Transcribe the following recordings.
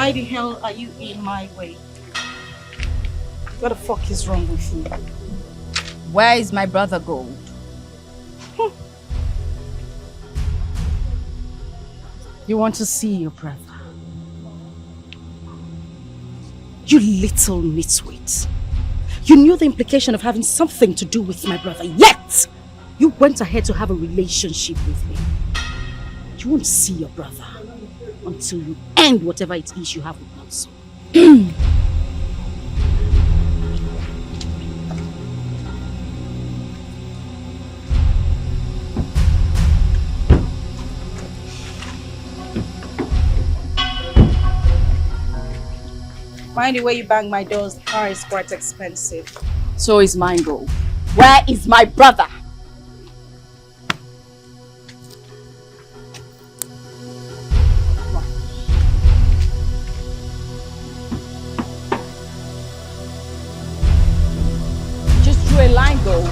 Why the hell are you in my way? What the fuck is wrong with you? Where is my brother Gold? You want to see your brother? You little nitwit. You knew the implication of having something to do with my brother, yet you went ahead to have a relationship with him. You won't see your brother until you end whatever it is you have with us. Mind the way you bang my doors, the car is quite expensive. So is mine, Gold. Where is my brother? Just drew a line, Gold.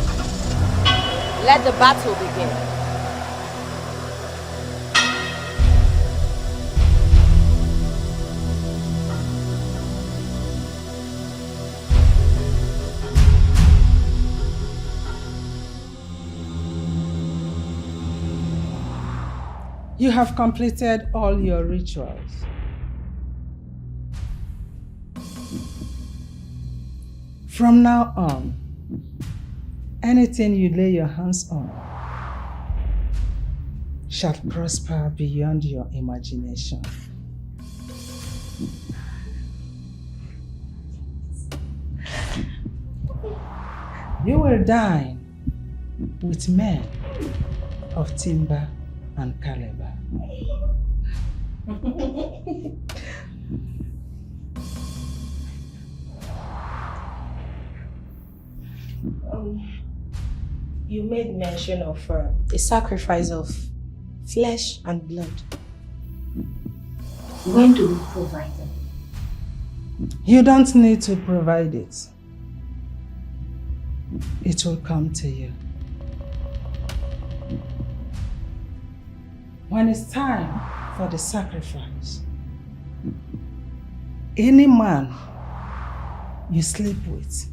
Let the battle begin. You have completed all your rituals. From now on, anything you lay your hands on shall prosper beyond your imagination. You will dine with men of timber and caliber. You made mention of a sacrifice of flesh and blood. When do we provide them? You don't need to provide it. It will come to you. When it's time for the sacrifice, any man you sleep with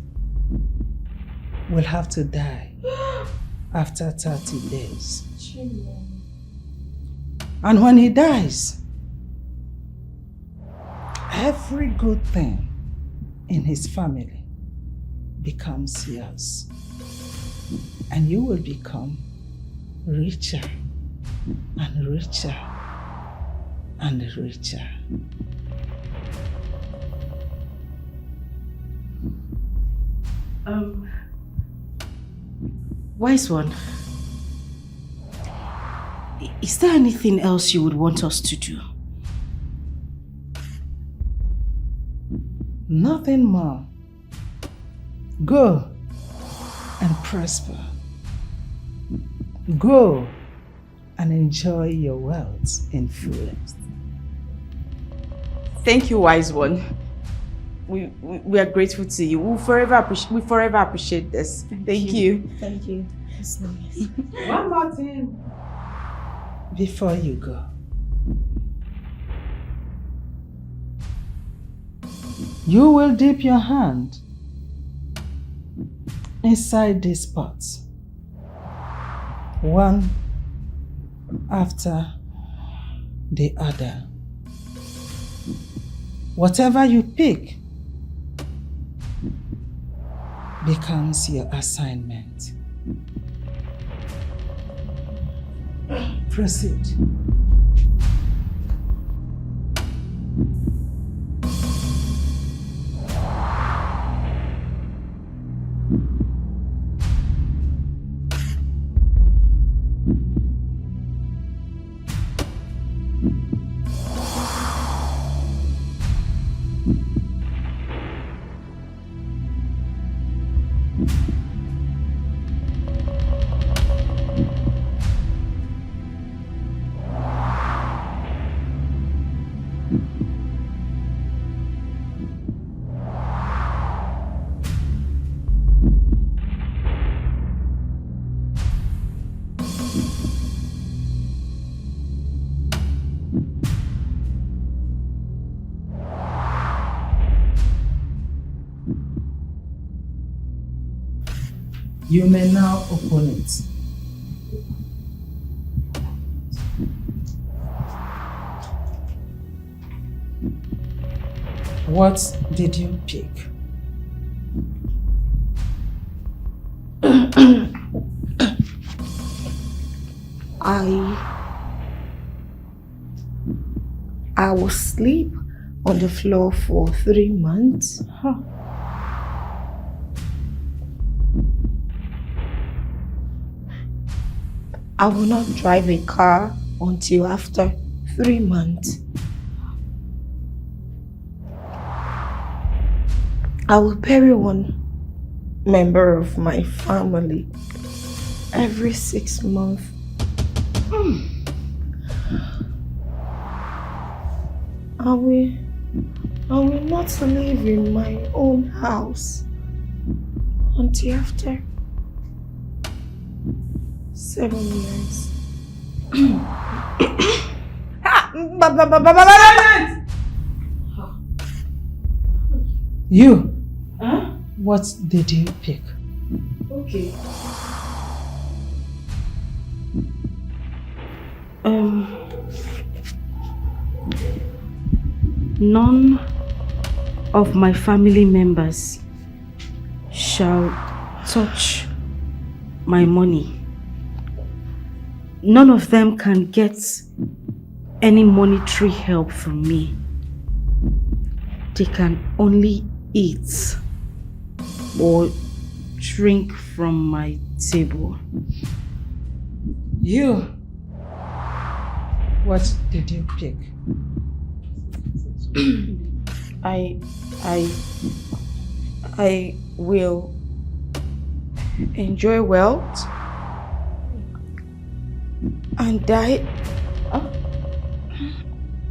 will have to die after 30 days. And when he dies, every good thing in his family becomes yours. And you will become richer and richer and richer. Wise one, is there anything else you would want us to do? Nothing more. Go and prosper. Go and enjoy your wealth in fullest. Thank you, wise one. We are grateful to you. We forever appreciate this. Thank you. Thank you. That's nice. One more thing before you go. You will dip your hand inside this pot, one after the other. Whatever you pick becomes your assignment. Proceed. You may now open it. What did you pick? I will sleep on the floor for 3 months. Huh. I will not drive a car until after 3 months. I will bury one member of my family every 6 months. I will not live in my own house until after 7 years. You? Huh? What did you pick? Okay. None of my family members shall touch my money. None of them can get any monetary help from me. They can only eat or drink from my table. You? What did you pick? I will enjoy wealth and die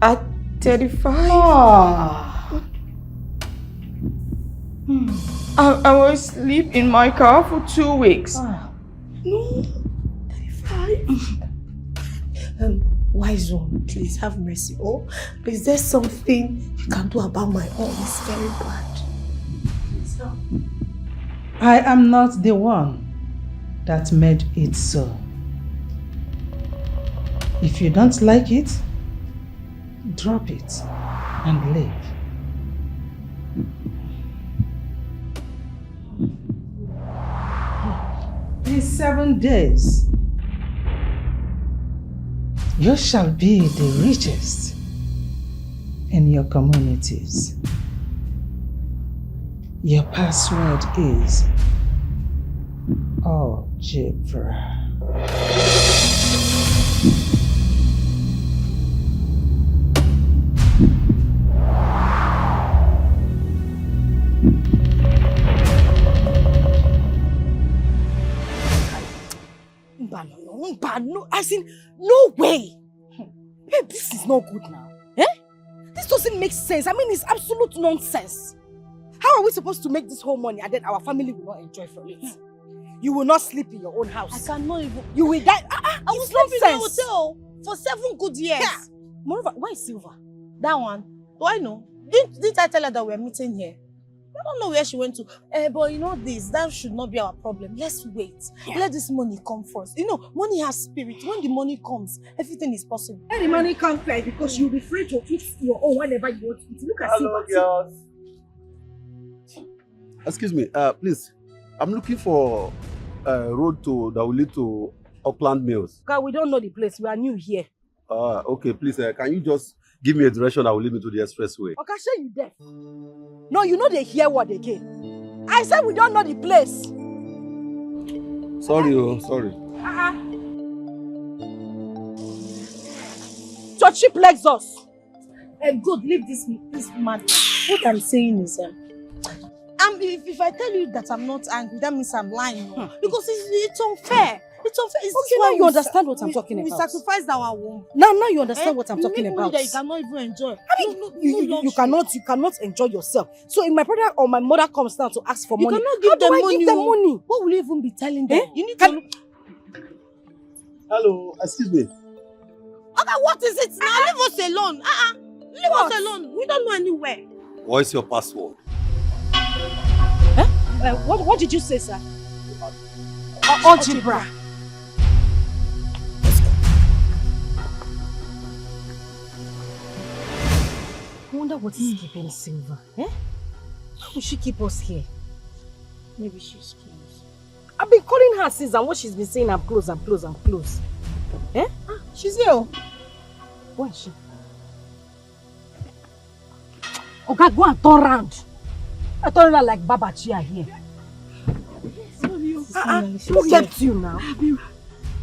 at 35. I will sleep in my car for 2 weeks. No, 35. Wise one, please have mercy. Oh, is there something you can do about my own? It's very bad. Please help. I am not the one that made it so. If you don't like it, drop it and leave. In 7 days, you shall be the richest in your communities. Your password is algebra. No, as in, no way. Babe, this is not good now. Eh? This doesn't make sense. I mean, it's absolute nonsense. How are we supposed to make this whole money and then our family will not enjoy from it? You will not sleep in your own house. I cannot even. You will die. I will sleep in the hotel for 7 good years. Yeah. Moreover, where is Silva? That one. Do I know? Didn't I tell her that we're meeting here? I don't know where she went to. But you know this, that should not be our problem. Let's wait. Yeah. Let this money come first. You know, money has spirit. When the money comes, everything is possible. When the money comes first, because you'll be free to eat your own whenever you want to eat. Look at Hello, girls. Excuse me, please. I'm looking for a road that will lead to Auckland Mills. God, we don't know the place. We are new here. Okay, please. Can you just give me a direction that will lead me to the expressway? Okay, show you deaf. No, you know they hear what again. I said we don't know the place. Sorry, sorry. So cheap Lexus. Good, leave this madness. What I'm saying is, if I tell you that I'm not angry, that means I'm lying. Because it's unfair. It's unfair. Okay, now you understand what I'm talking about. We sacrificed our womb. Now you understand what I'm talking about. That you cannot even enjoy. I mean, you cannot enjoy yourself. So if my brother or my mother comes down to ask for money, cannot give them money. Give them money? What will you even be telling them? You need to look. Hello, excuse me. Okay, what is it now? Leave us alone. Leave us alone. We don't know anywhere. What is your password? What did you say, sir? algebra. I wonder what is keeping Silver. Eh? Why would she keep us here? Maybe she's close. I've been calling her since, and what she's been saying, I'm close, I'm close, I'm close. Eh? She's here. Where is she? Okay, go and turn round. I turn around like Baba Chia here. Who kept you now?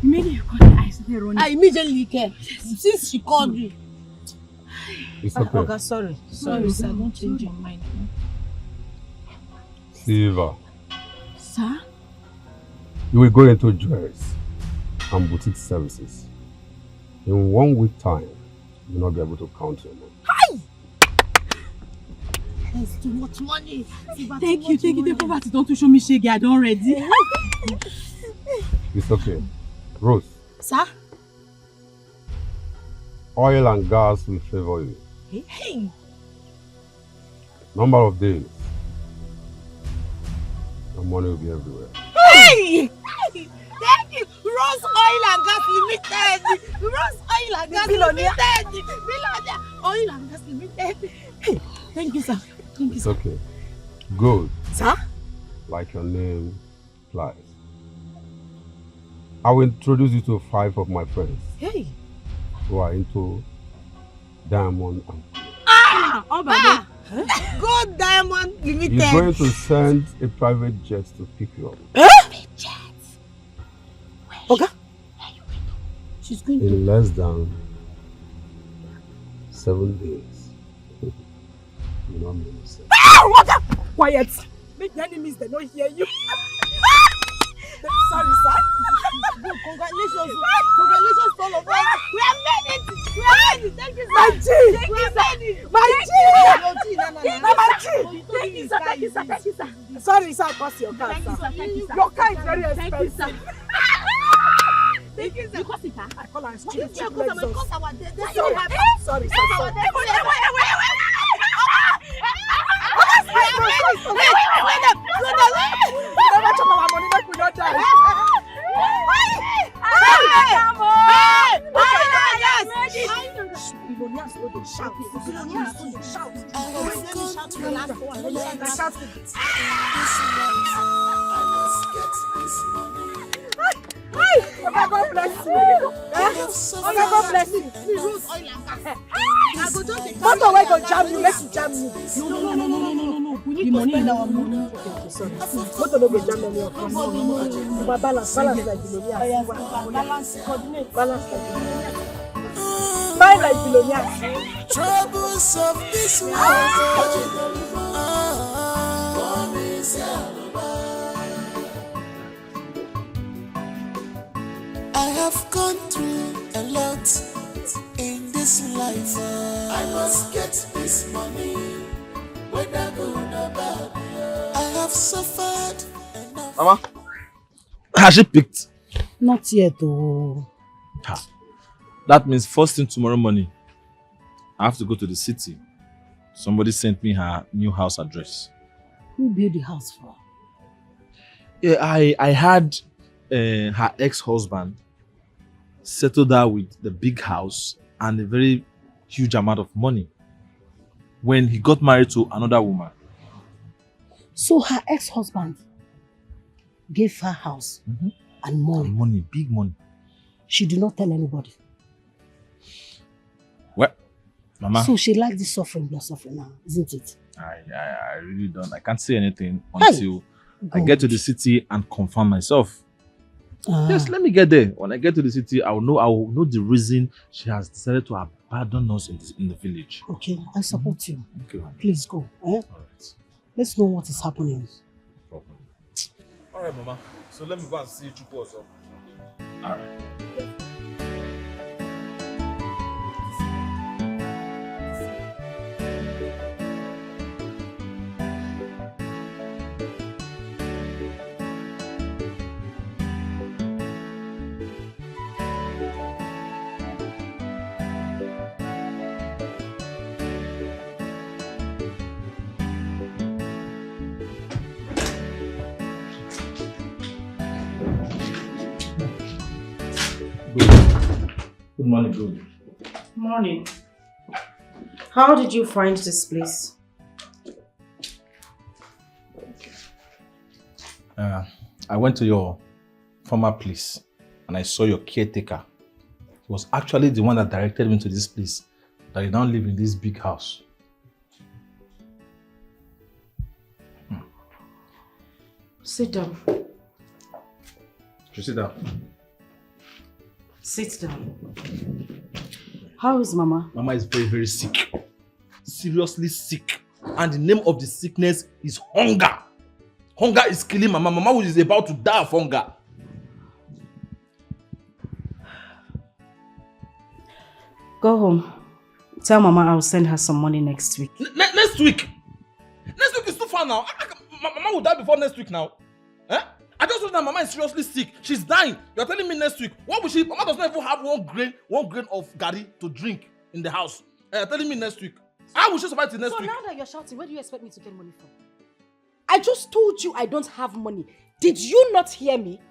Immediately you called her, I started running. I immediately came. Since she called you. It's okay. Okay, sorry. Sorry, sir. Don't change your mind. Silver, Sir? you will go into jewelries and boutique services. In 1 week time, you'll not be able to count your money. Hi! There's too much money. Thank you. The property don't show me shake. I don't ready. It's okay. Rose, Sir? oil and gas will favor you. Hey! Number of days, your money will be everywhere. Hey! Thank you! Rose Oil and Gas Limited! Rose Oil and Gas Limited! Billionaire! Oil and Gas Limited! Hey! Thank you, sir. Thank you, It's sir. okay. Good. Sir? Like your name implies. I will introduce you to 5 of my friends Hey! who are into diamond and Oh, my God. Gold Diamond Limited! he's going to send a private jet to pick you up. Private jet? Okay. She's going to... In less than 7 days. You know what I'm saying? What up? Quiet! Make the enemies, they don't hear you. Sorry, sir. Congratulations! Congratulations to all of us! We have made it! We have made it! Thank you, sir! My G! Thank you, sir! My G! Thank you, sir! Thank you, sir! Thank you, sir! Sorry, sir, cost your car, Thank you, sir. sir! Thank you, sir! Your car is very Thank you, sir! expensive. Thank you, sir! You cost it, huh? I call her This stupid. is because our debt. That's Sorry, what sorry, sir. our Sorry. Never chop our money, make we not die. Billionaires go dey shout. Billionaires go dey shout. God bless you. God bless you. Motor wey go jam you, make you jam me. No. We need to spend our money. Motor no go jam any of us. But balance like billionaires. Balance like billionaires. Smile like billionaires. Troubles of this world. I have gone through a lot in this life. I must get this money, whether good or bad. I have suffered enough. Mama, has she picked? Not yet, though. That means first thing tomorrow morning, I have to go to the city. Somebody sent me her new house address. Who built the house for? Yeah, I had her ex-husband settled her with the big house and a very huge amount of money when he got married to another woman. So her ex-husband gave her house and money. And money, big money. She did not tell anybody. Well, Mama, So she likes the suffering you're suffering now, isn't it? I really don't. I can't say anything until I get to the city and confirm myself. Yes, let me get there. When I get to the city, I will know the reason she has decided to abandon us in the village. Okay, I support you. Okay. Please go. Eh? All right. Let's know what is happening. No problem. All right, Mama. So let me go and see Chukwu also. All right. Good morning, good. Morning. How did you find this place? I went to your former place and I saw your caretaker. He was actually the one that directed me to this place, that you now live in this big house. Sit down. You sit down. Sit down. How is Mama? Mama is very, very sick. Seriously sick. And the name of the sickness is hunger. Hunger is killing Mama. Mama is about to die of hunger. Go home. Tell Mama I'll send her some money next week. Next week? Next week is too far now. Mama will die before next week now. Eh? I just know that Mama is seriously sick. She's dying. You're telling me next week. What will she? Mama does not even have one grain of gari to drink in the house. You're telling me next week. How will she survive till next week? So now that you're shouting, where do you expect me to get money from? I just told you I don't have money. Did you not hear me?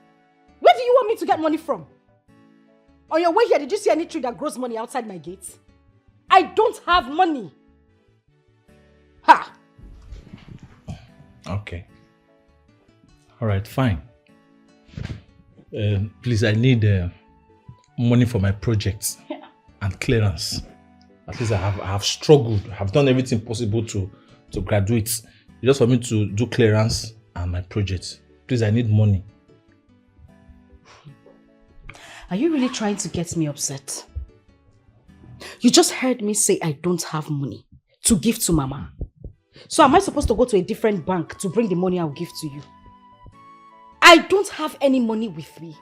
Where do you want me to get money from? On your way here, did you see any tree that grows money outside my gate? I don't have money. Ha! Okay. All right, fine. Please, I need money for my projects and clearance. At least I have struggled. I have done everything possible to graduate. Just for me to do clearance and my projects. Please, I need money. Are you really trying to get me upset? You just heard me say I don't have money to give to Mama. So am I supposed to go to a different bank to bring the money I'll give to you? I don't have any money with me.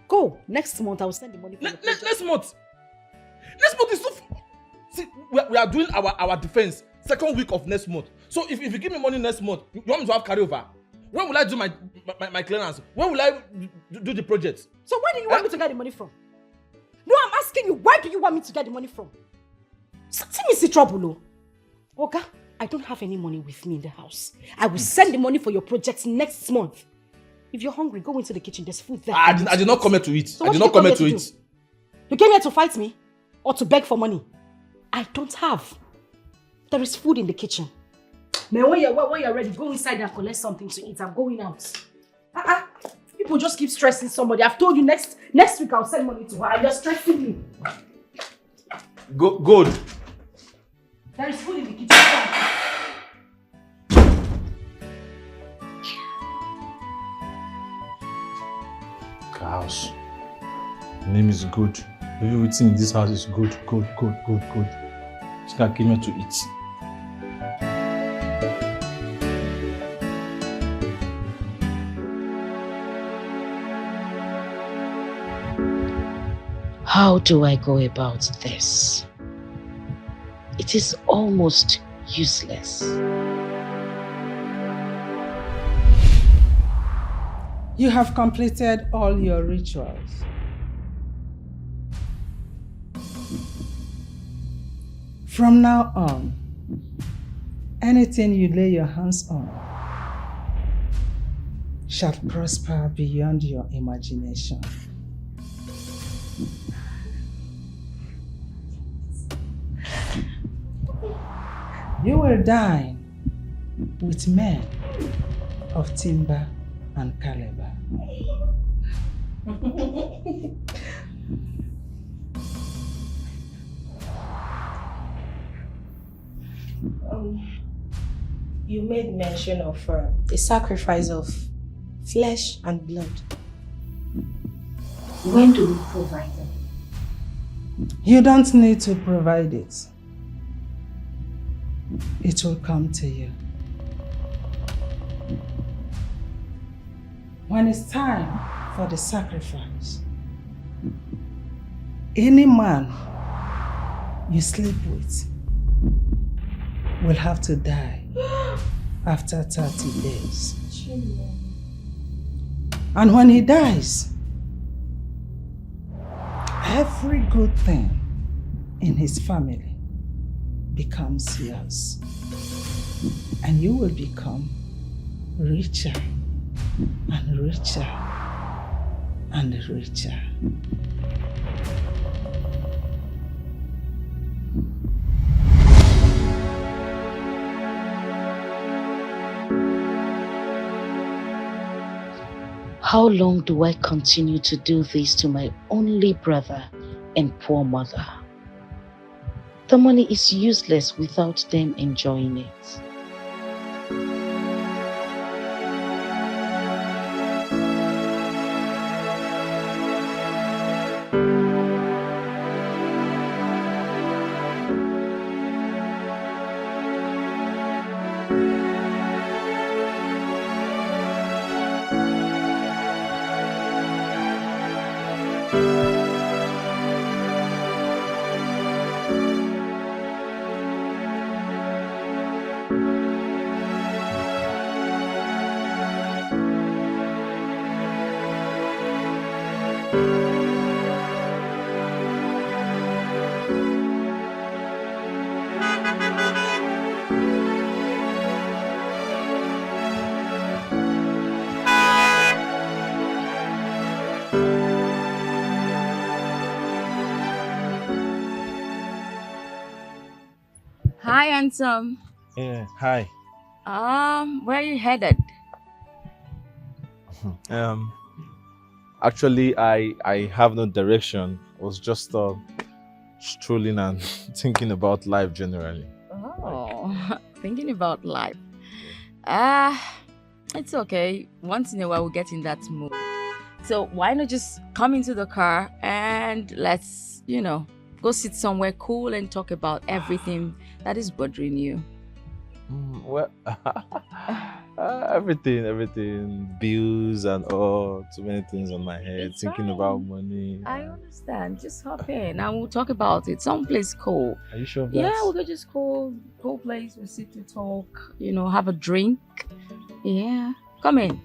Go. Next month, I will send the money for your project. Next month? Next month is too far. See, we are doing our defense second week of next month. So if you give me money next month, you want me to have carryover? When will I do my clearance? When will I do the project? So where do you want me to get the money from? No, I'm asking you, where do you want me to get the money from? See me see trouble, no? Oga, I don't have any money with me in the house. I will send the money for your project next month. If you're hungry, go into the kitchen. There's food there. I did not come here to eat. So I did not come here to eat. Do? You came here to fight me? Or to beg for money? I don't have. There is food in the kitchen. Man, when you're ready, go inside and collect something to eat. I'm going out. People just keep stressing somebody. I've told you next week I'll send money to her and you're stressing me. Good. There is food in the kitchen. House. The name is good. Everything in this house is good. She can give me to eat. How do I go about this? It is almost useless. You have completed all your rituals. From now on, anything you lay your hands on shall prosper beyond your imagination. You will dine with men of timber and caliber. You made mention of a sacrifice of flesh and blood. When do we provide them? You don't need to provide it. It will come to you. When it's time for the sacrifice, any man you sleep with will have to die after 30 days. And when he dies, every good thing in his family becomes yours. And you will become richer and richer and richer. How long do I continue to do this to my only brother and poor mother? The money is useless without them enjoying it. Hi, handsome. Yeah, hi. Where are you headed? Actually, I have no direction. I was just strolling and thinking about life generally. Oh, thinking about life. It's okay. Once in a while, we'll get in that mood. So why not just come into the car and let's, go sit somewhere cool and talk about everything that is bothering you. Well, everything, bills and all, too many things on my head, It's thinking fine. about money. I understand. Just hop in and we'll talk about it. Someplace cool. Are you sure of that? Yeah, we'll go just cool place. We'll sit to talk, have a drink. Yeah. Come in.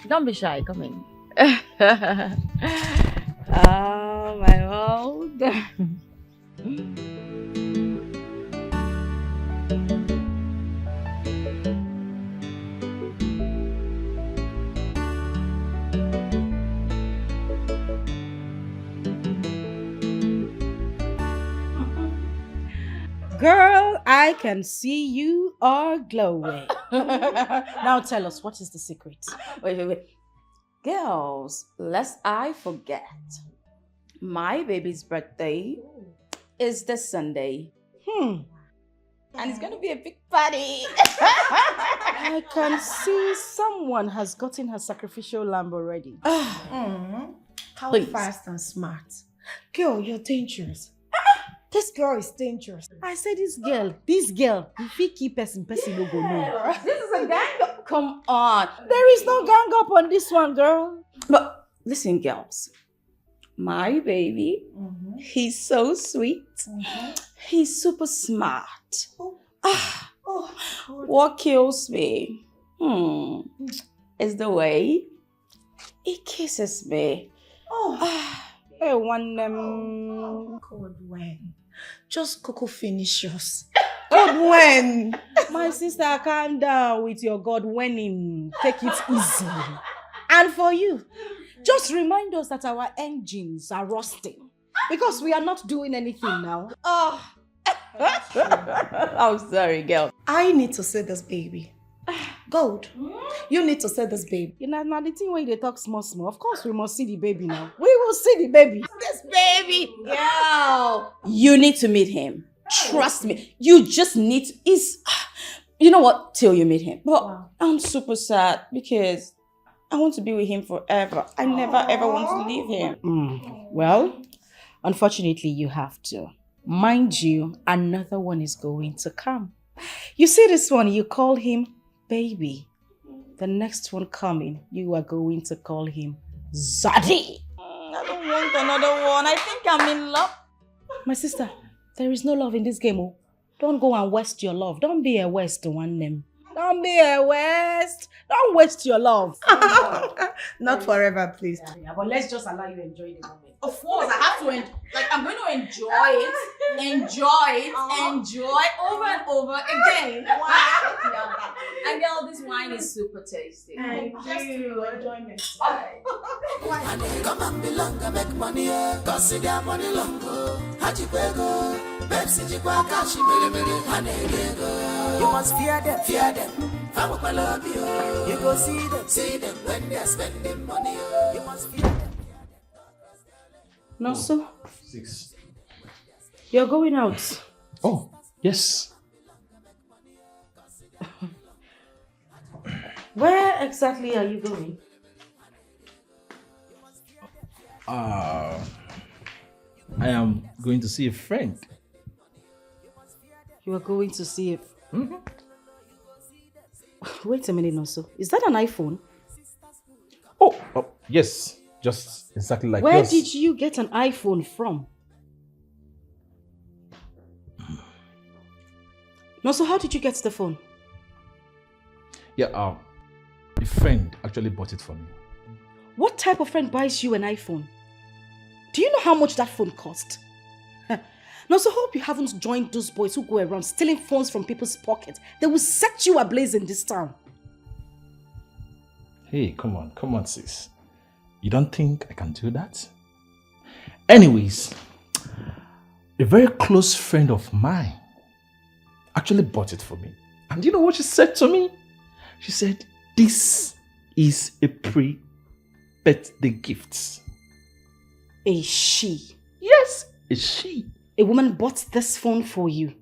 Don't be shy. Come in. Oh, my old. Girl, I can see you are glowing. Now tell us, what is the secret? Wait. Girls, lest I forget. My baby's birthday is this Sunday. And it's gonna be a big party. I can see someone has gotten her sacrificial lamb already. How Please. fast and smart. Girl, you're dangerous. This girl is dangerous. I said this girl, if he keep person no go know. This is a gang up. Come on. There is no gang up on this one, girl. But listen, girls. My baby, he's so sweet. He's super smart. What kills me is the way he kisses me. Hey, one God, when? Just Coco finish yours. God, when? my sister, calm down with your God winning. Take it easy. And for you, just remind us that our engines are rusting because we are not doing anything now. I'm sorry, girl. I need to see this baby. Gold, you need to see this baby. Now the thing where they talk small. Of course, we must see the baby now. We will see the baby. This baby, girl. You need to meet him. Trust me. You just need to. You know what? Till you meet him. But I'm super sad because I want to be with him forever. I never ever want to leave him. Well, unfortunately, you have to. Mind you, another one is going to come. You see this one, you call him baby. The next one coming, you are going to call him Zaddy. I don't want another one. I think I'm in love. My sister, there is no love in this game. Oh. Don't go and waste your love. Don't be a waste one name. Don't be a waste. Don't waste your love. Not forever, please. Yeah, but let's just allow you to enjoy the moment. Of course, I have to I'm going to enjoy it over and over again. Wow. I And girl, this wine is super tasty. Just to enjoyment. Come and belong and make money, cause you got money long. Hachipego, Pepsi, Chikwa, Kashi, you must fear them, fear them. I love you. You go see them when they're spending money. You must fear them. No, so 6. you're going out. Oh, yes. Where exactly are you going? I am going to see a friend. You are going to see it. Wait a minute, Noso. Is that an iPhone? Oh, yes. Just exactly like Where this. did you get an iPhone from? Noso, how did you get the phone? Yeah, a friend actually bought it for me. What type of friend buys you an iPhone? Do you know how much that phone cost? Noso, hope you haven't joined those boys who go around stealing phones from people's pockets. They will set you ablaze in this town. Hey, come on, sis. You don't think I can do that? Anyways, a very close friend of mine actually bought it for me. And you know what she said to me? She said, this is a pre-birthday gift. A she? Yes, a she. A woman bought this phone for you.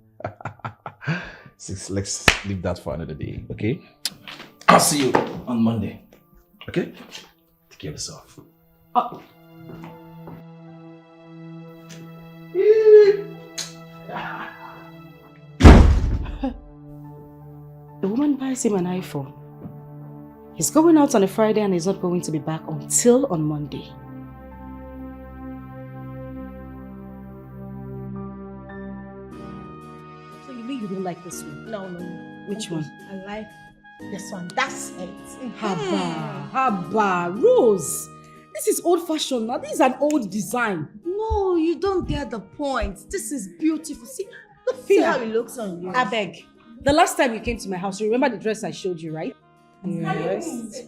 Sis, let's leave that for another day, okay? I'll see you on Monday. Okay? Take care of yourself. Oh. The woman buys him an iPhone. He's going out on a Friday and he's not going to be back until on Monday. So you mean you don't like this one? No. Which one? I like this one. That's it. Haba, Rose. This is old-fashioned now. This is an old design. No, you don't get the point. This is beautiful. See how it looks on you. I beg. The last time you came to my house, you remember the dress I showed you, right? Yes.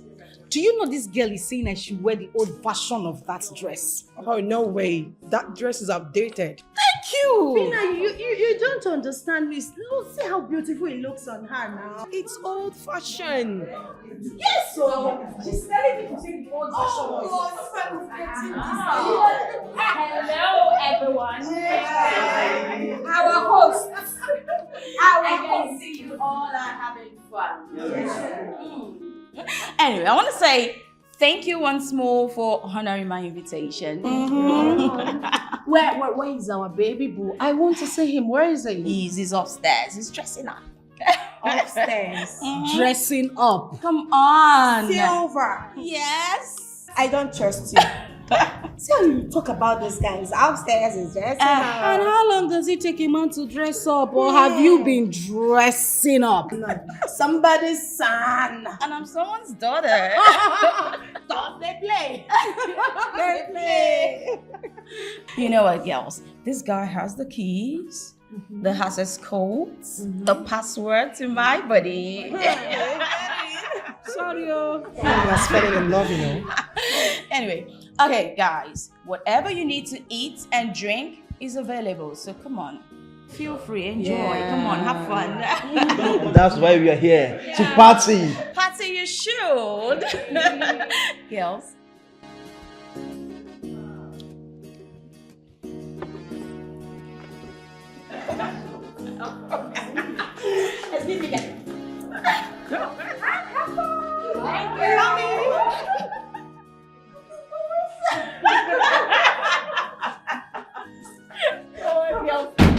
Do you know this girl is saying I should wear the old version of that dress? Oh, no way. That dress is outdated. Thank you! Fina, you don't understand me. Look, see how beautiful it looks on her now. It's old-fashioned. Yes, so she's telling me to take the old version. Hello, everyone. Our host. I can see you all are having fun. Anyway, I want to say thank you once more for honoring my invitation. Where is our baby boo? I want to see him. Where is he? He's upstairs. He's dressing up. Upstairs. Dressing up. Come on. Silver. Yes. I don't trust you. See how you talk about this guy. He's upstairs, he's dressing up. And how long does it take a man to dress up? Or have you been dressing up? No. Somebody's son. And I'm someone's daughter. Don't they play? They play. You know what, girls? This guy has the keys, the access codes, the password to my body. Sorry, oh. You're falling in love, you know. Anyway, okay, guys, whatever you need to eat and drink is available. So come on, feel free, enjoy. Yeah. Come on, have fun. That's why we are here, to party. Party, you should. Girls. Let's be together.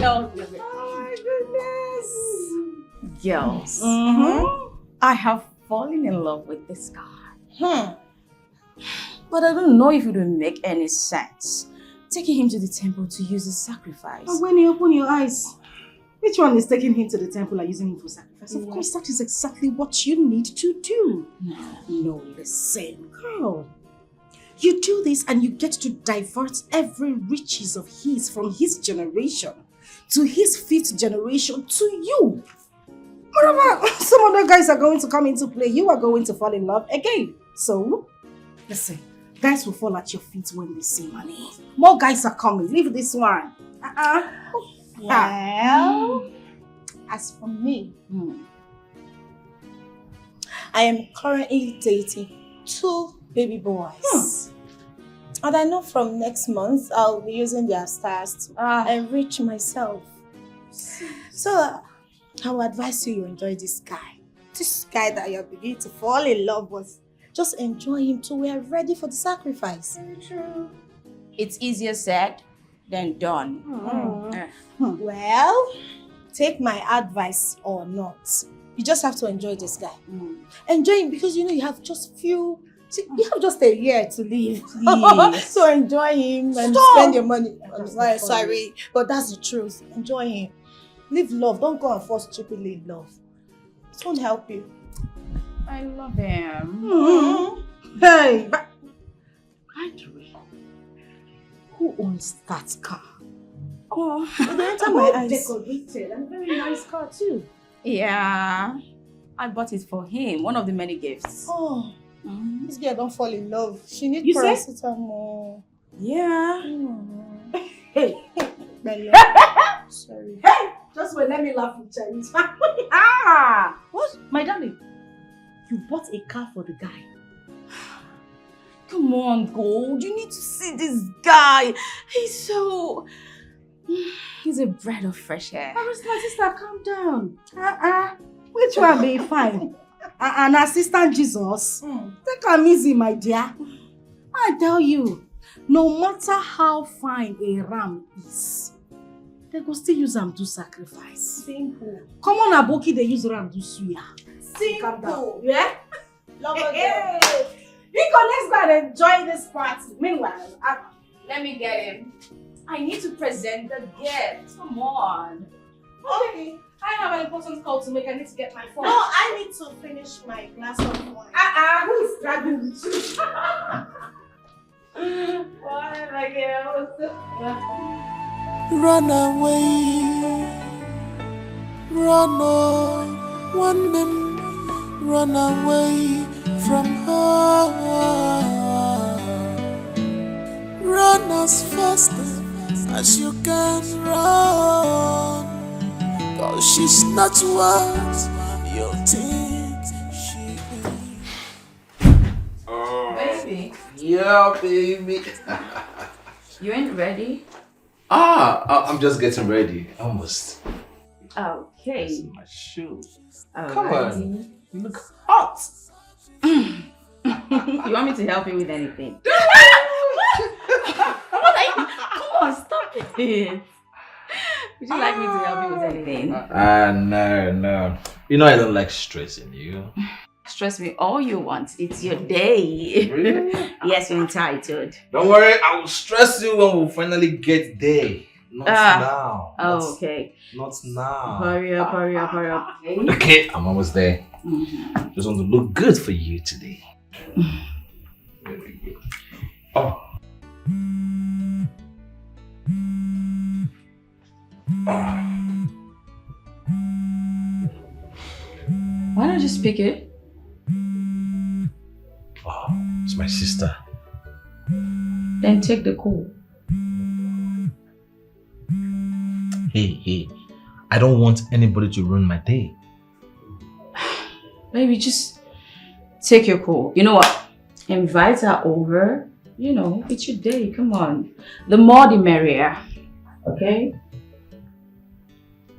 Oh my goodness. Girls, I have fallen in love with this guy. But I don't know if it will make any sense. Taking him to the temple to use his sacrifice. But when you open your eyes, which one is taking him to the temple and using him for sacrifice? Of course, that is exactly what you need to do. No, listen, girl. You do this and you get to divert every riches of his from his generation to his fifth generation to you. Moreover, some other guys are going to come into play. You are going to fall in love again. So, listen, guys will fall at your feet when they see money. More guys are coming. Leave this one. Well, as for me, I am currently dating 2 baby boys. And I know from next month, I'll be using their stars to enrich myself. So, I would advise you enjoy this guy. This guy that you're beginning to fall in love with. Just enjoy him till we are ready for the sacrifice. Very true. It's easier said than done. Well, take my advice or not. You just have to enjoy this guy. Enjoy him because you know you have just you have just a year to live. So enjoy him and spend your money. I'm sorry, but that's the truth. Enjoy him. Live love. Don't go and fall stupidly in love. It won't help you. I love him. Hey, but by the way, who owns that car? Oh, they enter my eyes. Decorated and very nice car too. Yeah, I bought it for him. One of the many gifts. Oh, this girl don't fall in love. She needs You say? paracetamol. Yeah. Hey, Sorry. hey, just wait, let me laugh with Chinese. What? My darling, you bought a car for the guy. Come on, Gold. You need to see this guy. He's a breath of fresh air. My sister, calm down. Which one be fine? An assistant Jesus? Take am easy, my dear. I tell you, no matter how fine a ram is, they go still use am do sacrifice. Simple. Come on, Aboki, they use ram do suya. Simple. Yeah? Love Hey, you go, let's go and enjoy this party. Meanwhile, Let me get him. I need to present the gift. Come on. okay. I have an important call to make. I need to get my phone. No, I need to finish my glass of wine. Who is dragging with you? Why, my girl? Run away, run on, one man, run away from her. Run as fast as you can run, 'cause she's not what you think she is. Baby, Yeah, baby. you ain't ready? I'm just getting ready. Almost. Okay. This is my shoes. Come on. You look hot. You want me to help you with anything? Come on, stop it. Would you like me to help you with anything? No. You know I don't like stressing you. Stress me all you want. It's your day. Really? Yes, you're entitled. Don't worry, I will stress you when we finally get there. Not now. Oh, okay. Not now. Hurry up. Okay, I'm almost there. Just want to look good for you today. Very good. Oh. Why don't you speak it? Oh, it's my sister. Then take the call. Hey, I don't want anybody to ruin my day. Maybe just take your call. You know what? Invite her over. You know, it's your day. Come on. The more the merrier. Okay?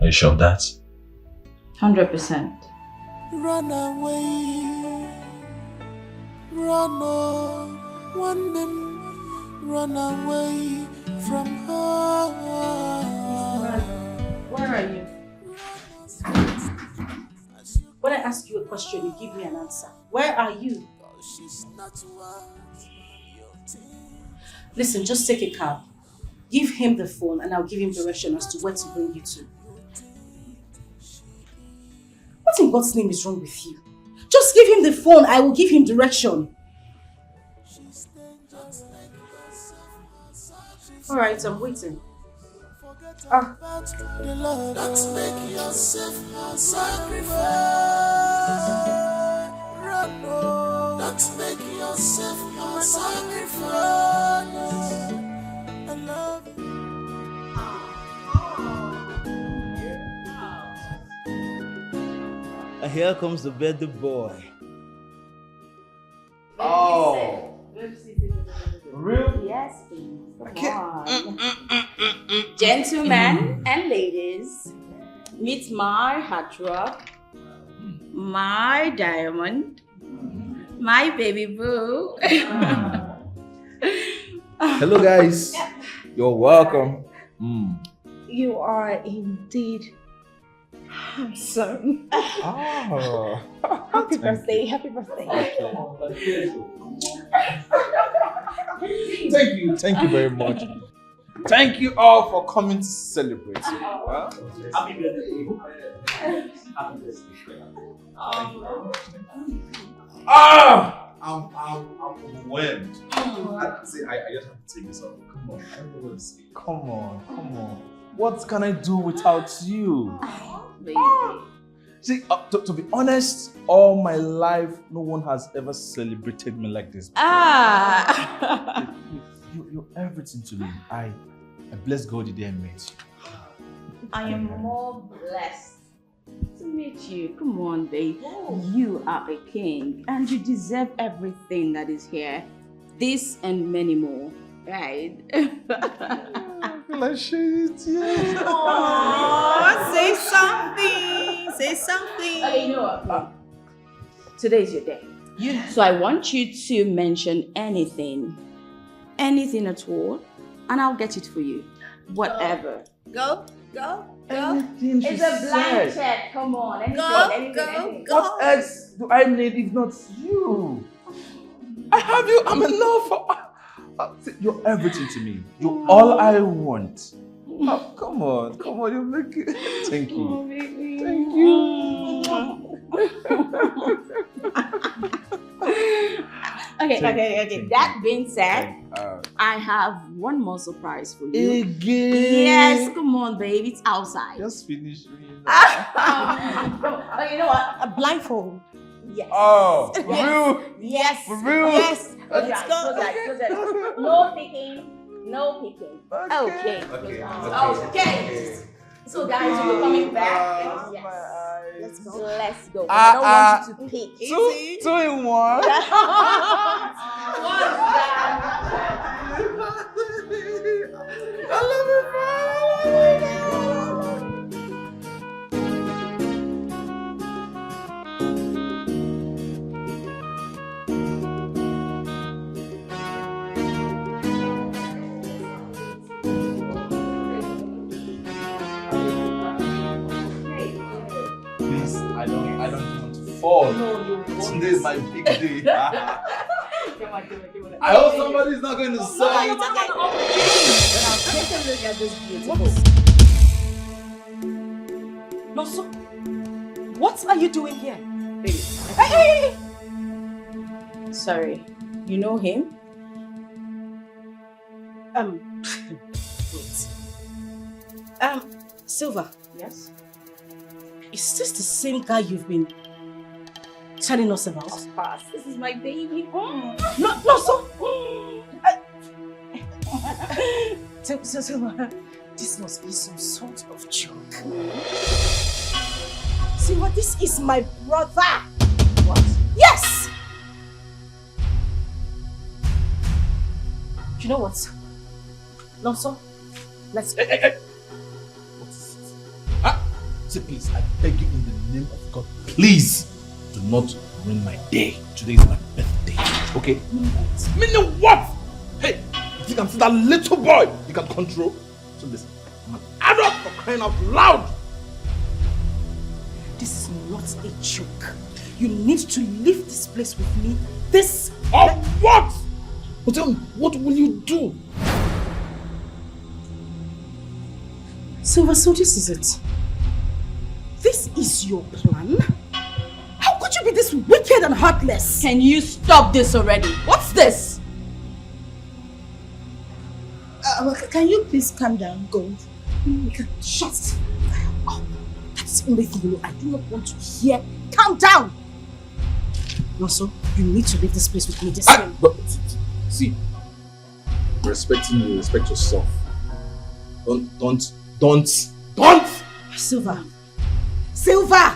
Are you sure of that? 100%. Run away, run on, one man, run away from her. Where are you? When I ask you a question, you give me an answer. Where are you? Listen, just take a cab. Give him the phone and I'll give him direction as to where to bring you to. What in God's name is wrong with you? Just give him the phone, I will give him direction. Alright, I'm waiting. about the love. Don't make yourself a sacrifice. Don't make yourself a sacrifice. I love you. And here comes the birthday boy. Oh. Real? Yes, please. Come on. Gentlemen and ladies, meet my heartthrob, my diamond, my baby boo. Hello, guys. You're welcome. You are indeed handsome. Oh. Happy birthday, happy birthday. Thank you very much. Thank you all for coming to celebrate. Happy birthday. Happy birthday. I'm overwhelmed. I just have to take this off. Come on, I don't know what to say. Come on. What can I do without you? See, to be honest, all my life, no one has ever celebrated me like this. You're everything to me. I bless God the day I met you. I am more blessed to meet you. Come on, babe. You are a king and you deserve everything that is here. This and many more, right? I feel like shit, yeah. Aww, say something. Say something. Okay, you know what? Today is your day. So I want you to mention anything at all, and I'll get it for you. Whatever. Go. Anything she It's a blank said. check. Come on. Anything. Go. What else do I need if not you? I have you. I'm enough. You're everything to me. You're all I want. Oh, come on. You make it. Thank you. Oh, baby. Thank you. Okay. That being said, I have one more surprise for you. Again? Yes, come on, babe. It's outside. Just finish me. Oh, you know what? A blindfold. Yes. Oh, for real? Yes. For real? Yes. Let's go. No picking. Okay. Okay. So guys, we're coming back. Yes. Let's go. I don't want you to pick. Two in one. What's I love it, Please, I don't want to fall. No, you won't. Today is my big day. Come on. I hope somebody's not going to say. Then I'll take a look at this beautiful. Noso, what are you doing here? Hey! Sorry, you know him? Wait. Silver. Yes. Is this the same guy you've been telling us about? Of course. This is my baby. No, so. Silver, this must be some sort of joke. Silver, this is my brother. What? Yes! You know what? Lonso, let's go. What is it? Say please, I beg you in the name of God, please do not ruin my day. Today is my birthday. Okay? Meaning what? Hey, you think I'm still that little boy you can control? So listen, I'm an adult for crying out loud. This is not a joke. You need to leave this place with me. This. Of what? But tell me, what will you do? Silver, so this is it. This is your plan? How could you be this wicked and heartless? Can you stop this already? What's this? Can you please calm down, Gold? Shut up. That's the only thing you know. I do not want to hear. Calm down. Also, you need to leave this place with me this time. See, respecting you, respect yourself. Don't. Silver. I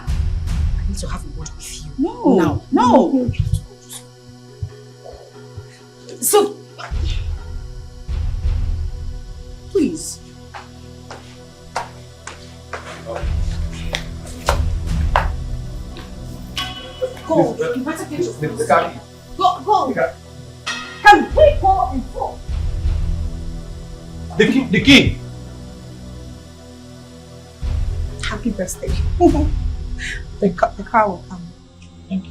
need to have a word with you. No. No. So, please. Go. You better get your Go. Can we go and go? The key. Happy birthday. The car will come. Thank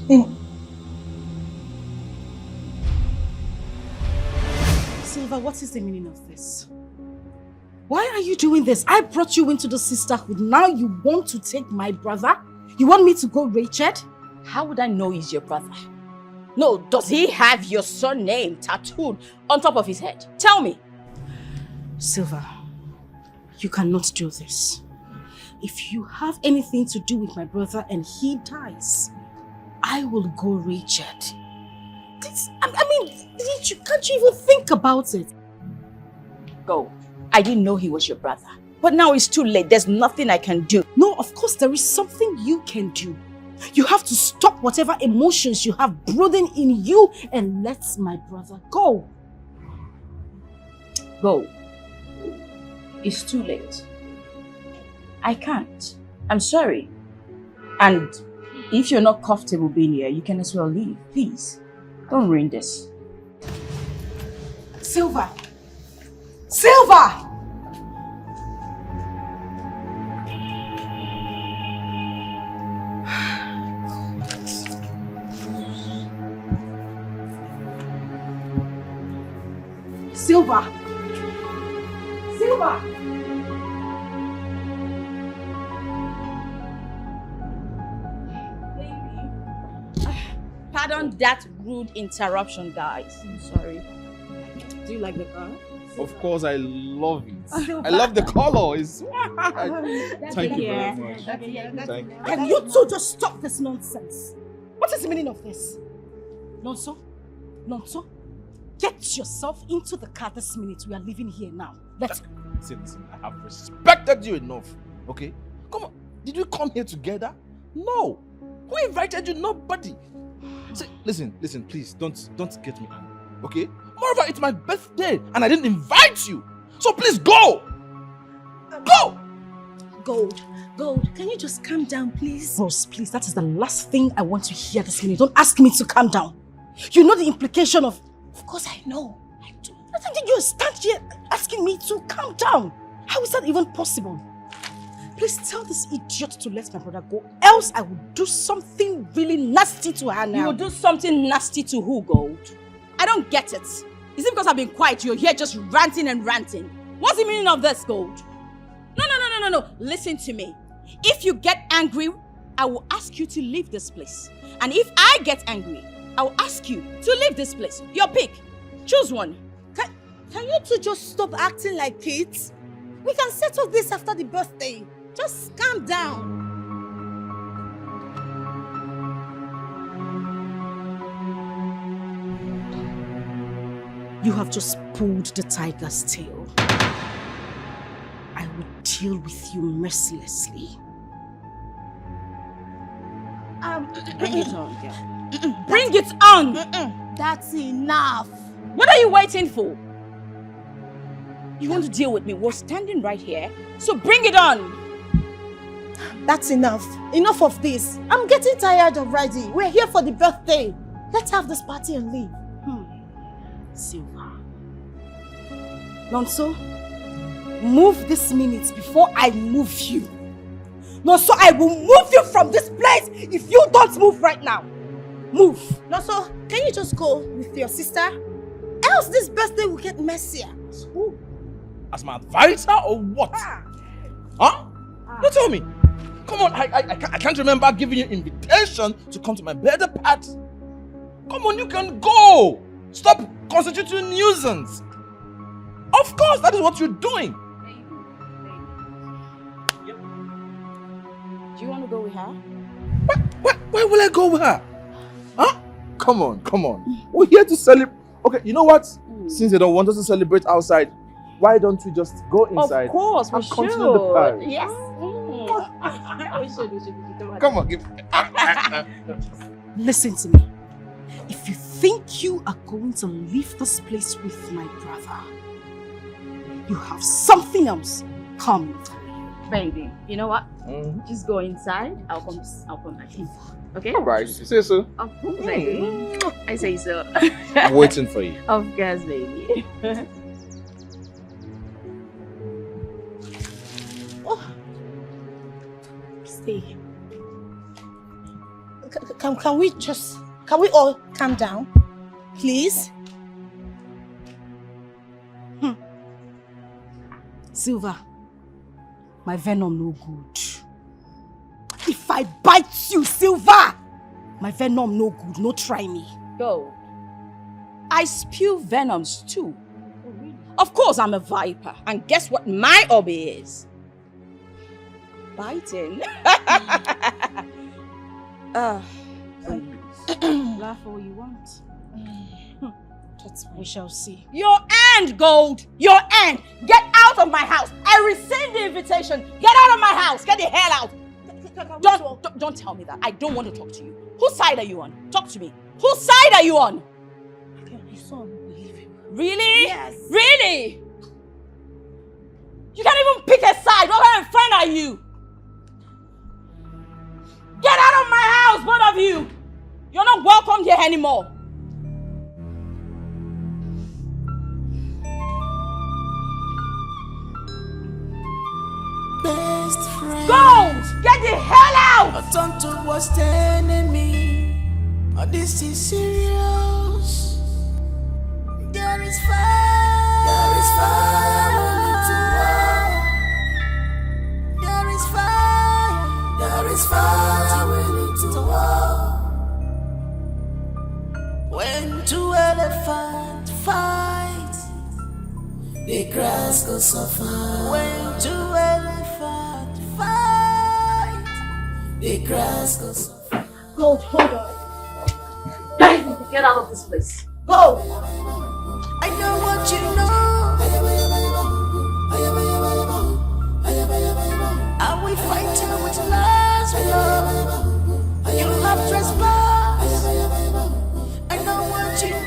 you. Silver, what is the meaning of this? Why are you doing this? I brought you into the sisterhood. Now you want to take my brother? You want me to go Rachel? How would I know he's your brother? No, does he have your surname tattooed on top of his head? Tell me. Silver, you cannot do this. If you have anything to do with my brother and he dies, I will go Rachel. Can't you even think about it? Go. I didn't know he was your brother. But now it's too late. There's nothing I can do. No, of course there is something you can do. You have to stop whatever emotions you have brooding in you and let my brother go. Go. It's too late. I can't. I'm sorry. And if you're not comfortable being here, you can as well leave. Please. Don't ruin this. Silver! Silver! Pardon that rude interruption, guys. I'm sorry. Do you like the car? Of course, I love it. I love the color. Thank you very much. Thank you. Can you two just stop this nonsense? What is the meaning of this? Nonso? Get yourself into the car this minute. We are leaving here now. Let's go. Listen, I have respected you enough. Okay? Come on. Did we come here together? No. Who invited you? Nobody. See, listen, please, don't get me angry. Okay? Moreover, it's my birthday and I didn't invite you. So please go! Go! Gold, can you just calm down, please? Rose, please, that is the last thing I want to hear this minute. Don't ask me to calm down. You know the implication of... Of course I know. I do. I think you stand here asking me to calm down. How is that even possible? Please tell this idiot to let my brother go, else I will do something really nasty to her now. You will do something nasty to who, Gold? I don't get it. Is it because I've been quiet you're here just ranting and ranting? What's the meaning of this, Gold? No. Listen to me. If you get angry, I will ask you to leave this place. And if I get angry, I will ask you to leave this place. Your pick. Choose one. Can you two just stop acting like kids? We can settle this after the birthday. Just calm down. You have just pulled the tiger's tail. I will deal with you mercilessly. Bring it on, girl. Bring it on! That's enough. What are you waiting for? You want to deal with me? We're standing right here, so bring it on! That's enough. Enough of this. I'm getting tired already. We're here for the birthday. Let's have this party and leave. Silver. Nonso, move this minute before I move you. Nonso, I will move you from this place if you don't move right now. Move. Nonso, can you just go with your sister? Else this birthday will get messier. Who? As my advisor or what? Huh? You tell me. Come on, I can't remember giving you invitation to come to my birthday party. Come on, you can go. Stop constituting nuisance. Of course, that is what you're doing. Do you want to go with her? Why will I go with her? Huh? Come on. We're here to celebrate. Okay, you know what? Since they don't want us to celebrate outside, why don't we just go inside? Of course, we continue the party? should. Yes. We should. Come on, give. Listen to me. If you think you are going to leave this place with my brother, you have something else coming. Baby, you know what? Just go inside. I'll come back in. Okay? All right, you say so. Of course, baby. I say so. I'm waiting for you. Of course, baby. Stay. Can we all calm down, please? Silver, my venom no good. If I bite you, Silver, my venom no good. No try me. Go. I spew venoms too. Oh, really? Of course I'm a viper. And guess what my hobby is? Biting. Laugh all you want. We shall see. Your end, Gold! Your end! Get out of my house! I received the invitation! Get out of my house! Get the hell out! Don't tell me that. I don't want to talk to you. Whose side are you on? Talk to me. Whose side are you on? Really? Yes. Really? You can't even pick a side. What kind of friend are you? Get out of my house, both of you! You're not welcome here anymore. Best friend. Go! Get the hell out! A turn to worst enemy. Oh, this is serious. There is fire. There is fire. There is fire. There is fire. We need to war. When two elephants fight, the grass goes suffer. When two elephants fight, the grass goes suffer. Hold on. Get out of this place. Go! I know what you know. I will fight you with last blood. You have trespassed. I know what you know.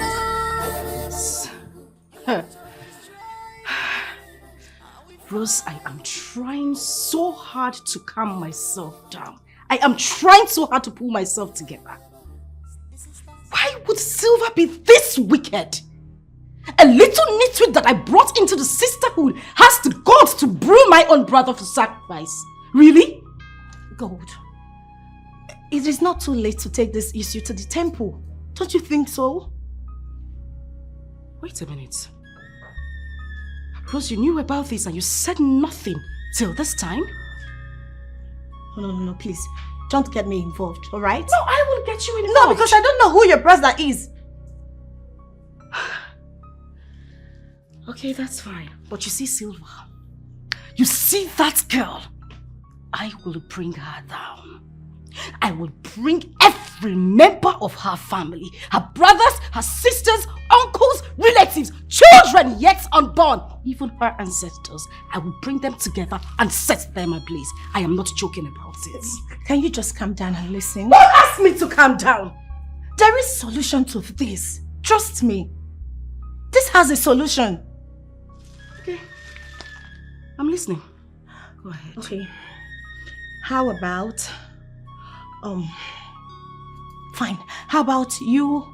Rose, I am trying so hard to calm myself down. I am trying so hard to pull myself together. Why would Silver be this wicked? A little nitwit that I brought into the sisterhood has the guts to brew my own brother for sacrifice. Really? Gold, it is not too late to take this issue to the temple. Don't you think so? Wait a minute. Rose, you knew about this and you said nothing till this time? No, please. Don't get me involved, alright? No, I will get you involved. No, because I don't know who your brother is. Okay, that's fine. But you see, Silver, you see that girl? I will bring her down. I will bring every member of her family, her brothers, her sisters, uncles, relatives, children yet unborn, even her ancestors. I will bring them together and set them ablaze. I am not joking about it. Can you just calm down and listen? Don't ask me to calm down. There is a solution to this. Trust me. This has a solution. Okay. I'm listening. Go ahead. Okay. How about... Fine. How about you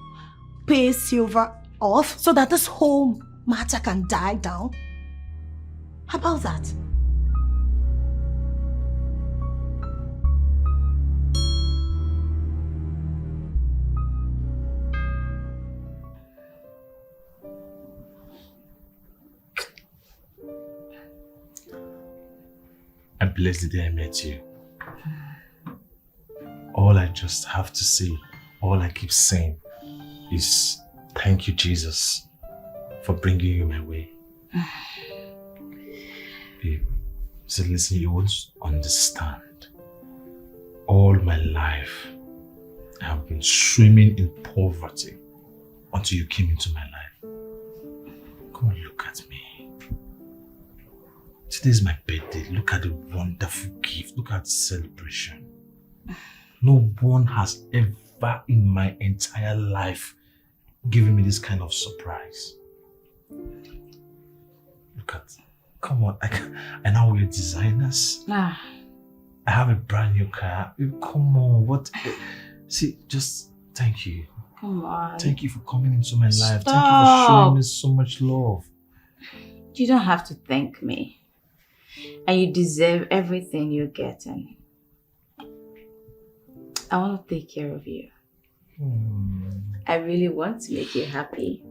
pay Silver off so that this whole matter can die down? How about that? I'm blessed the day I met you. All I just have to say, all I keep saying is thank you, Jesus, for bringing you my way. Babe, so listen, you won't understand. All my life, I have been swimming in poverty until you came into my life. Come on, look at me. Today is my birthday. Look at the wonderful gift. Look at the celebration. No one has ever in my entire life given me this kind of surprise. Look at, come on, I now wear designers. I have a brand new car. Come on, what? See, just thank you. Come on. Thank you for coming into my life. Thank you for showing me so much love. You don't have to thank me. And you deserve everything you're getting. I want to take care of you. I really want to make you happy.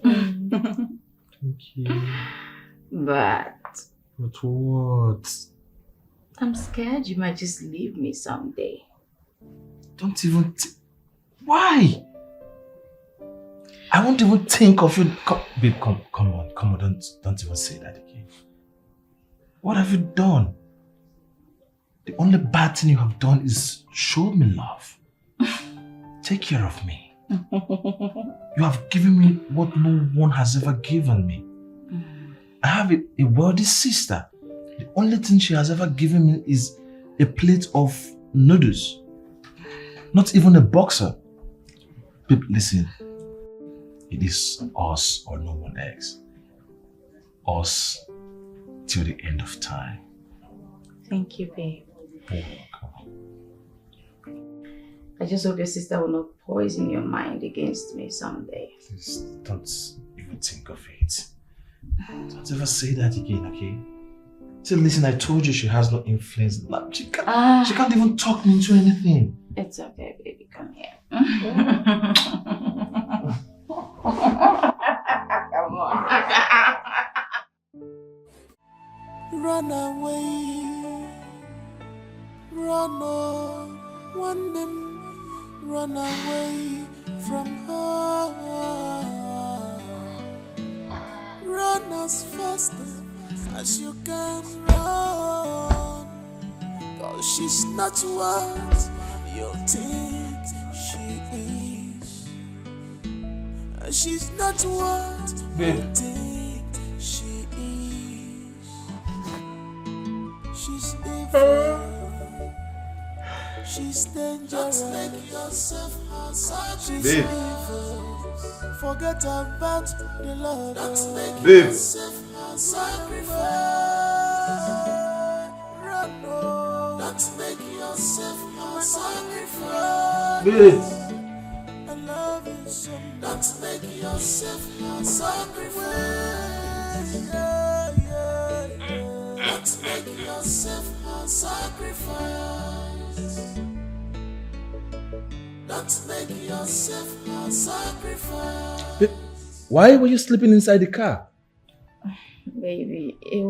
Thank you. But what? I'm scared you might just leave me someday. Don't even why? I won't even think of you. Babe, come on, don't even say that again. What have you done? The only bad thing you have done is show me love. Take care of me. You have given me what no one has ever given me. I have a wealthy sister. The only thing she has ever given me is a plate of noodles. Not even a boxer. Babe, listen. It is us or no one else. Us till the end of time. Thank you, babe. You're welcome. I just hope your sister will not poison your mind against me someday. Please don't even think of it. Don't ever say that again, okay? So listen, I told you she has no influence. She can't even talk me into anything. It's okay, baby. Come here. Come on. Run away, run on, one them, run away from her. Run as fast as you can run, 'cause she's not what you think she is. She's not what you think she is. She's evil. She's dangerous. Don't make yourself her sacrifice. Forget about the Lord. Don't make yourself her sacrifice. Run, no. Don't make yourself her sacrifice. I love you so much. Don't make yourself her sacrifice. Don't make yourself her sacrifice. Don't make yourself her sacrifice. Why were you sleeping inside the car? Baby, it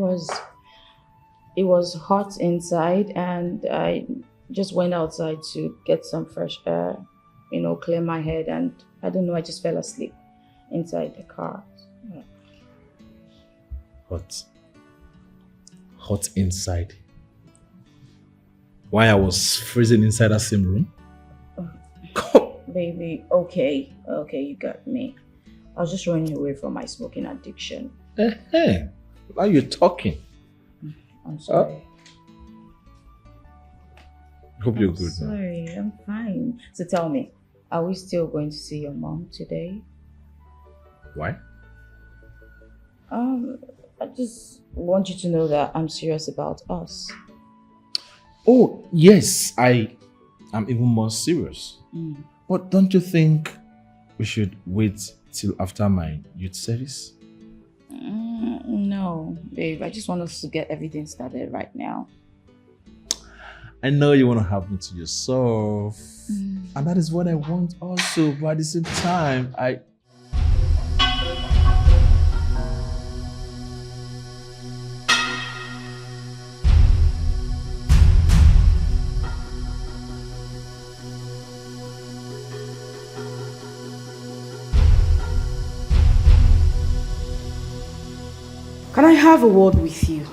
was hot inside and I just went outside to get some fresh air, clear my head, and I don't know, I just fell asleep inside the car. Hot inside? Why I was freezing inside that same room? Baby, okay, you got me. I was just running away from my smoking addiction. Hey, why are you talking? I'm sorry. Hope you're good now. Sorry, I'm fine. So tell me, are we still going to see your mom today? Why? I just want you to know that I'm serious about us. Oh, yes, I am even more serious. But don't you think we should wait till after my youth service? No, babe. I just want us to get everything started right now. I know you want to have me to yourself. And that is what I want also. But at the same time, Can I have a word with you?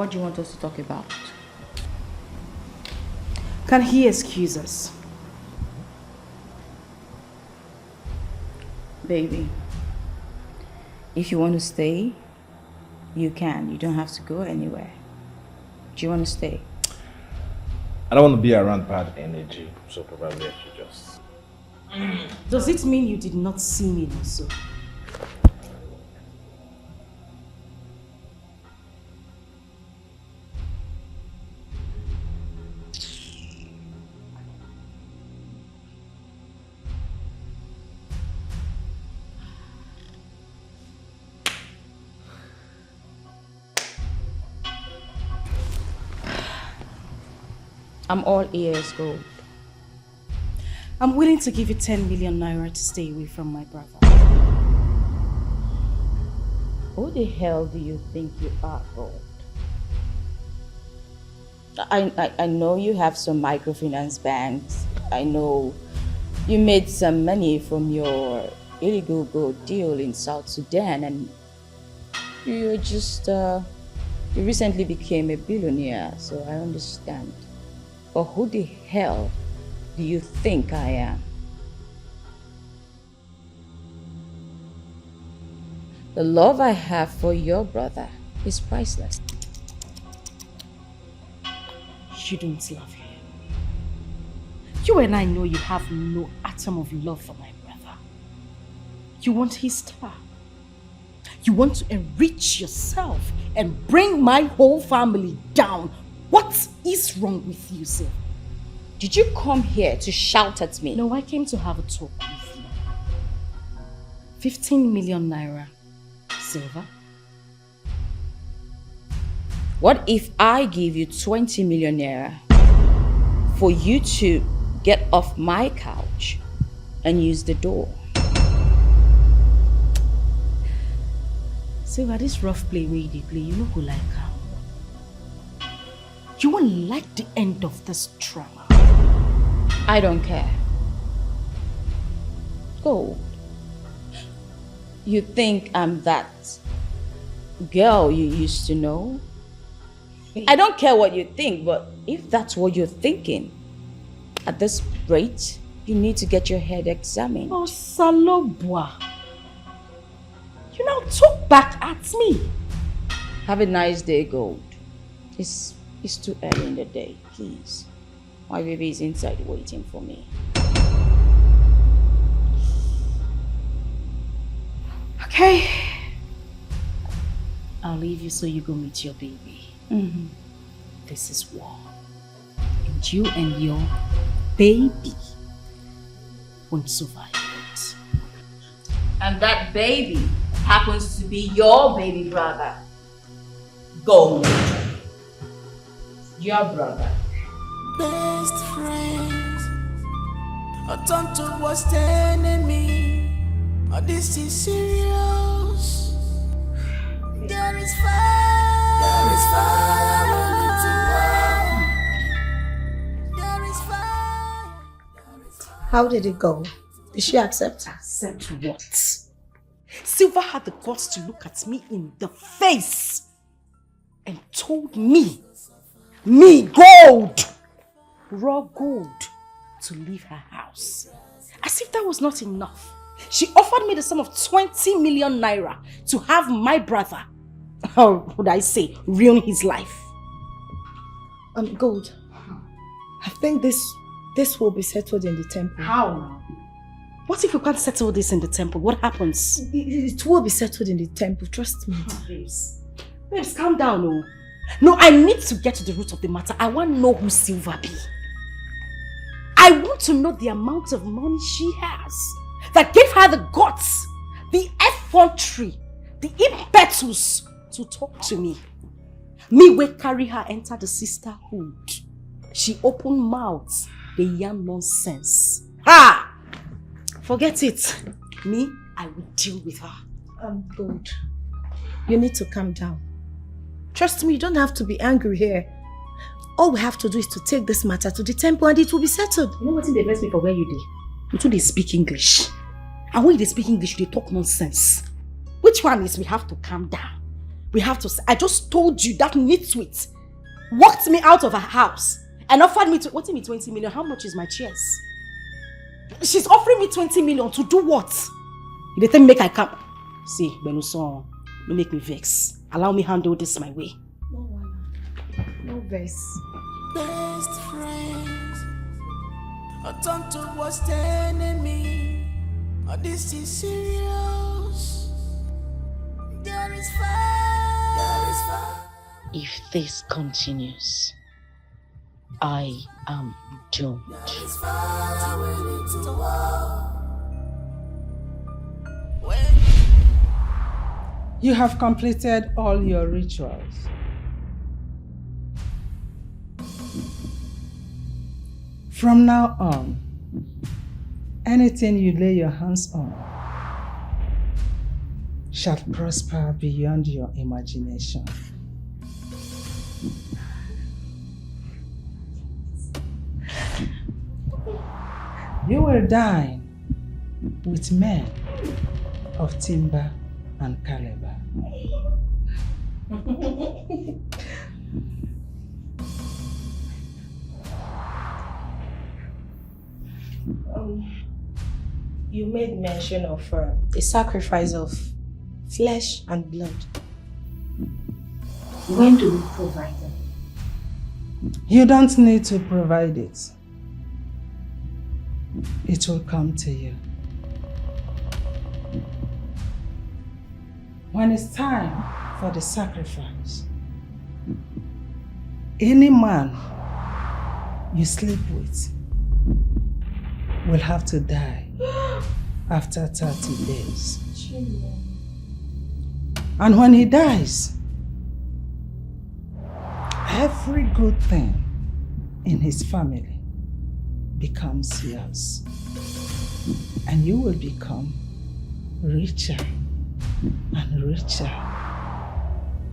What do you want us to talk about? Can he excuse us? Baby, if you want to stay, you can. You don't have to go anywhere. Do you want to stay? I don't want to be around bad energy, so probably I should just... Does it mean you did not see me also? I'm all ears, Gold. I'm willing to give you 10 million naira to stay away from my brother. Who the hell do you think you are, Gold? I know you have some microfinance banks. I know you made some money from your illegal gold deal in South Sudan, and you just you recently became a billionaire, so I understand. But who the hell do you think I am? The love I have for your brother is priceless. You don't love him. You and I know you have no atom of love for my brother. You want his star. You want to enrich yourself and bring my whole family down. What is wrong with you, sir? Did you come here to shout at me? No, I came to have a talk with you. 15 million naira. Silver. What if I give you 20 million naira for you to get off my couch and use the door? Silver, this rough play where you play, you know who like her. You won't like the end of this drama. I don't care. Gold. You think I'm that girl you used to know? I don't care what you think, but if that's what you're thinking, at this rate, you need to get your head examined. Oh, Salobwa. You now talk back at me. Have a nice day, Gold. It's too early in the day, please. My baby is inside waiting for me. Okay. I'll leave you so you go meet your baby. Mm-hmm. This is war. And you and your baby won't survive it. And that baby happens to be your baby brother. Gold. Your brother. Best friends, I turn to worst enemy. Oh, this is serious. There is fire. There is fire. There is fire. How did it go? Did she accept? Accept what? Silver had the guts to look at me in the face and told me, Gold, raw gold, to leave her house. As if that was not enough, she offered me the sum of 20 million naira to have my brother, or would I say, ruin his life. Gold, I think this will be settled in the temple. How now? What if you can't settle this in the temple? What happens? It will be settled in the temple, trust me. Babes, calm down, oh. No, I need to get to the root of the matter. I want to know who Silver be. I want to know the amount of money she has that gave her the guts, the effrontery, the impetus to talk to me. Me will carry her enter the sisterhood. She open mouth, they yarn nonsense. Ha! Forget it. Me, I will deal with her. Gold, you need to calm down. Trust me, you don't have to be angry here. All we have to do is to take this matter to the temple and it will be settled. You know what they vex me for where you dey? Until they speak English. And when they speak English, they talk nonsense. Which one is we have to calm down? We have to say, I just told you that nitwit walked me out of her house and offered me 20 million. How much is my cheers? She's offering me 20 million to do what? You didn't make I come. See, Benuson, don't make me vex. Allow me handle this my way. No vex. Best friends, I turn to worst enemy. Oh, this is serious. There is fire. There is fire. If this continues, I am doomed. There is fire. We need to walk. You have completed all your rituals. From now on, anything you lay your hands on shall prosper beyond your imagination. You will dine with men of timber and caliber. You made mention of a sacrifice of flesh and blood. When do we provide them? You don't need to provide it. It will come to you. When it's time for the sacrifice, any man you sleep with will have to die after 30 days. And when he dies, every good thing in his family becomes yours. And you will become richer and richer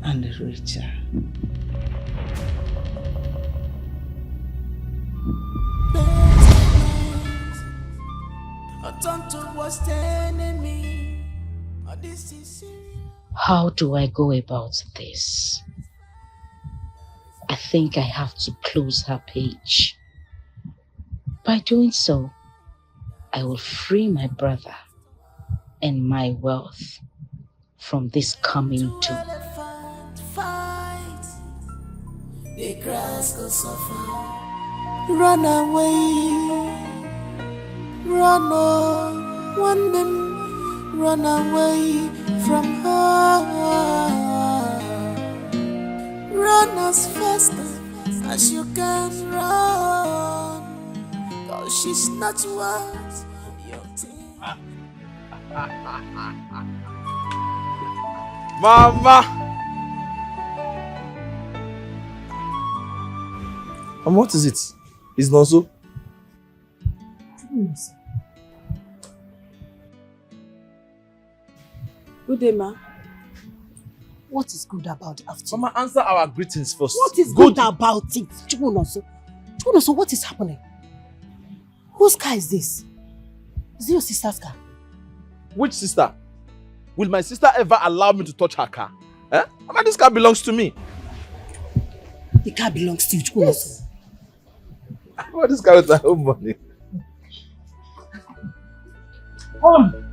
and richer. How do I go about this? I think I have to close her page. By doing so, I will free my brother and my wealth from this coming doom. The grass will suffer. Run away. Run on, one them, run away from her. Run as fast as you can run, 'cause she's not worth your time. Mama! What is it? It's not so? Good day, ma. What is good about it? Mama, answer our greetings first. What is good about it? Chukwunoso, what is happening? Whose car is this? Is it your sister's car? Which sister? Will my sister ever allow me to touch her car? Eh? Mama, this car belongs to me. The car belongs to you, Chukwunoso. Yes. What is car with my own money? Come.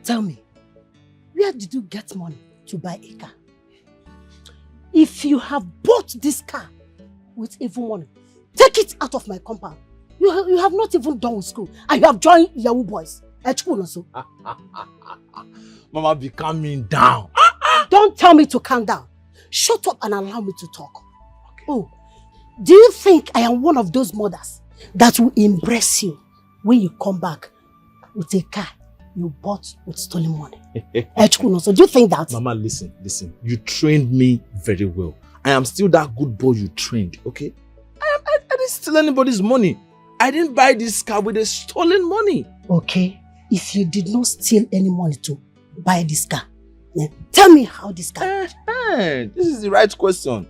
Tell me, where did you get money to buy a car? If you have bought this car with evil money, take it out of my compound. You have not even done with school and you have joined Yahoo boys. Mama, be calming down. Don't tell me to calm down. Shut up and allow me to talk. Okay. Oh, do you think I am one of those mothers that will embrace you when you come back with a car you bought with stolen money? So do you think that? Mama, listen. You trained me very well. I am still that good boy you trained, okay? I didn't steal anybody's money. I didn't buy this car with a stolen money. Okay, if you did not steal any money to buy this car, then tell me how this car... This is the right question,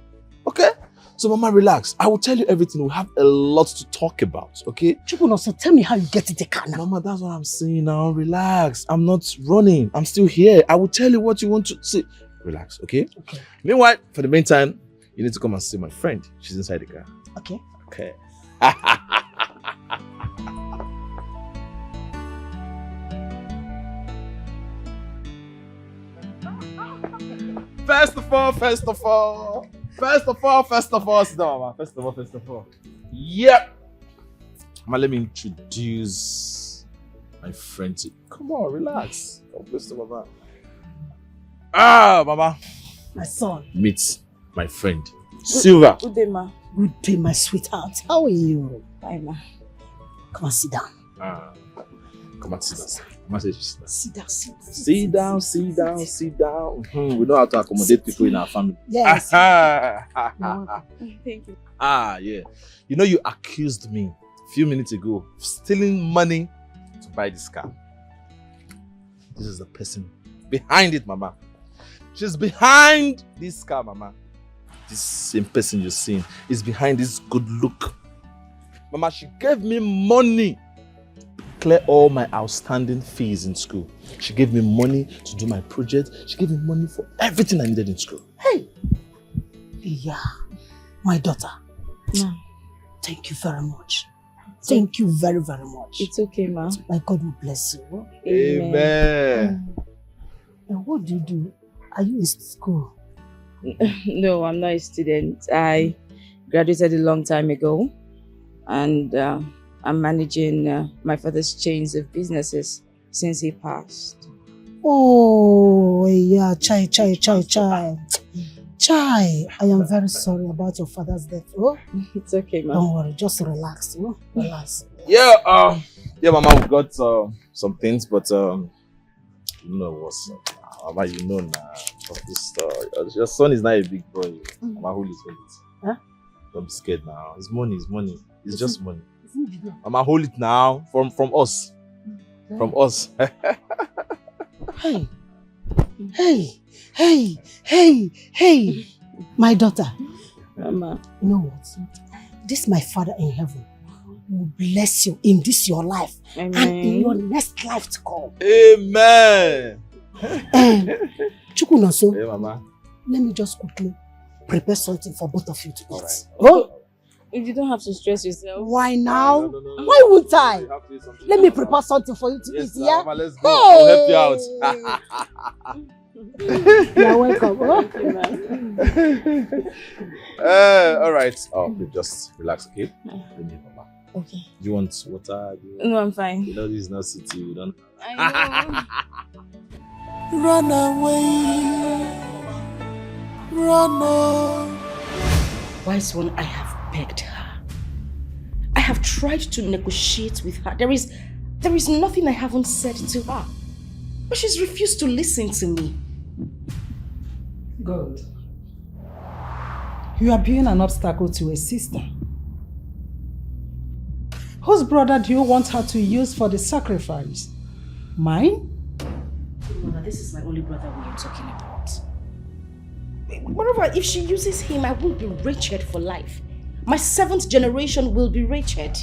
okay? So, Mama, relax. I will tell you everything. We have a lot to talk about, okay? So tell me how you get it, Ekana. Mama, that's what I'm saying now. Relax. I'm not running. I'm still here. I will tell you what you want to see. Relax, okay? Okay. Meanwhile, for the meantime, you need to come and see my friend. She's inside the car. Okay. Okay. First of all, sit down, Mama. First of all. Yep. Mama, let me introduce my friend to you. Come on, relax. Come close to Mama. Mama. My son. Meet my friend, Silva. Good day, ma. Good day, my sweetheart. How are you? Hi, ma. Come on, sit down. Come on, sit down. Mama says Sit down. Sit down. We know how to accommodate people in our family. Yes. Thank you. Yeah. You know, you accused me a few minutes ago of stealing money to buy this car. This is the person behind it, Mama. She's behind this car, Mama. This same person you're seeing is behind this good look. Mama, she gave me money to clear all my outstanding fees in school. She gave me money to do my project. She gave me money for everything I needed in school. Hey! Yeah, my daughter. Ma. Thank you very much. Thank you very, very much. It's okay, ma. My God will bless you. Amen. And what do? Are you in school? No, I'm not a student. I graduated a long time ago, and I'm managing my father's chains of businesses since he passed. Oh, yeah, chai. I am very sorry about your father's death. Oh, it's okay, ma. Don't worry, just relax. Oh, relax. Yeah, Mama, we've got some things, but you know what's Mama, you know now. Your son is not a big boy. Mama, hold it. Huh? Don't be scared now. It's money. It's just money. Mama, hold it now. From us. From us. Hey, my daughter. Mama. You know what? This my Father in heaven will bless you in this your life. Amen. And in your next life to come. Amen. Chukunoso, Hey, Mama. let me just quickly prepare something for both of you to eat. Right. Oh? You don't have to stress yourself. Why now? No. Why won't I? You have to eat something. Let me prepare something for you to eat, yeah? Mama, let's go. I'll help you out. You're welcome. All right. Just relax, okay? Okay. Do you want water? No, I'm fine. You know this is not city. We don't. I know. Run away. Run away. Wise one, I have begged her. I have tried to negotiate with her. There is nothing I haven't said to her. But she's refused to listen to me. Good. You are being an obstacle to a sister. Whose brother do you want her to use for the sacrifice? Mine? Mother, this is my only brother we are talking about. Moreover, if she uses him, I will be wretched for life. My 7th generation will be wretched.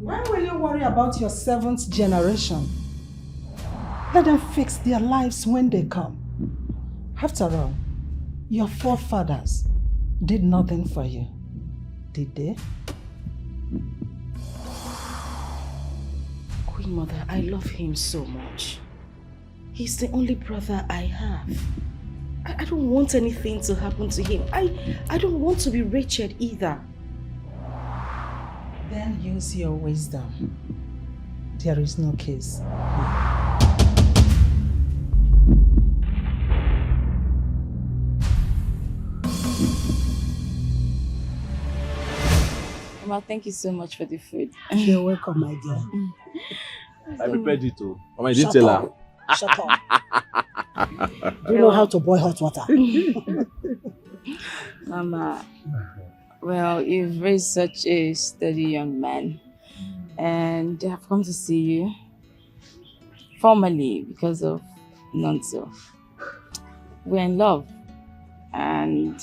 Why will you worry about your 7th generation? Let them fix their lives when they come. After all, your forefathers did nothing for you, did they? Queen Mother, I love him so much. He's the only brother I have. I don't want anything to happen to him. I don't want to be wretched either. Then use your wisdom. There is no case. Mama, thank you so much for the food. You're welcome, my dear. I prepared it too. Mama, I didn't tell her. Shut up. Do you know how to boil hot water? Mama, well, you've raised such a steady young man, and I've come to see you formally because of Nonso. We're in love, and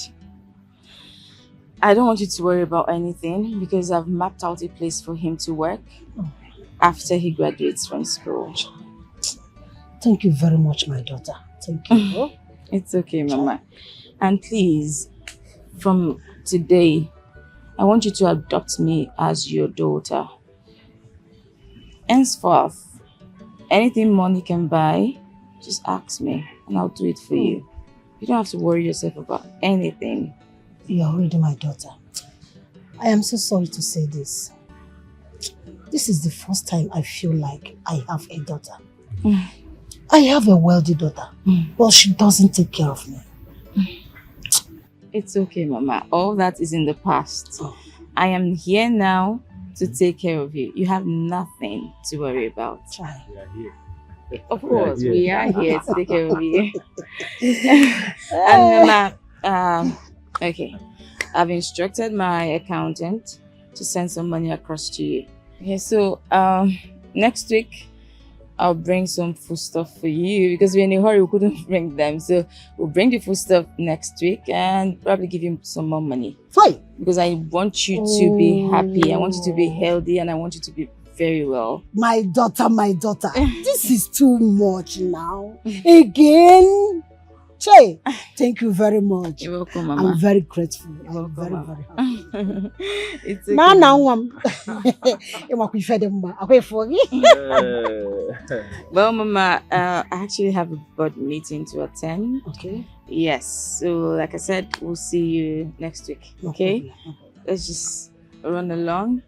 I don't want you to worry about anything because I've mapped out a place for him to work after he graduates from school. Thank you very much, my daughter. Thank you. It's okay, Mama. And please, from today, I want you to adopt me as your daughter. Henceforth, anything money can buy, just ask me and I'll do it for you. You don't have to worry yourself about anything. You're already my daughter. I am so sorry to say this. This is the first time I feel like I have a daughter. I have a wealthy daughter, but she doesn't take care of me. It's okay, Mama. All that is in the past. I am here now to take care of you. You have nothing to worry about. We are here. Of course, we are here to take care of you. And Mama, okay, I've instructed my accountant to send some money across to you. Okay, so next week I'll bring some food stuff for you because we're in a hurry, we couldn't bring them. So we'll bring the food stuff next week and probably give you some more money. Fine. Because I want you to be happy, I want you to be healthy, and I want you to be very well. My daughter, this is too much now. Again? Che, thank you very much. You're welcome, Mama. I'm very grateful. You're welcome, very, Mama. very happy. It's okay. Well, Mama, I actually have a board meeting to attend. Okay. Yes. So, like I said, we'll see you next week. Okay? No problem. Let's just run along.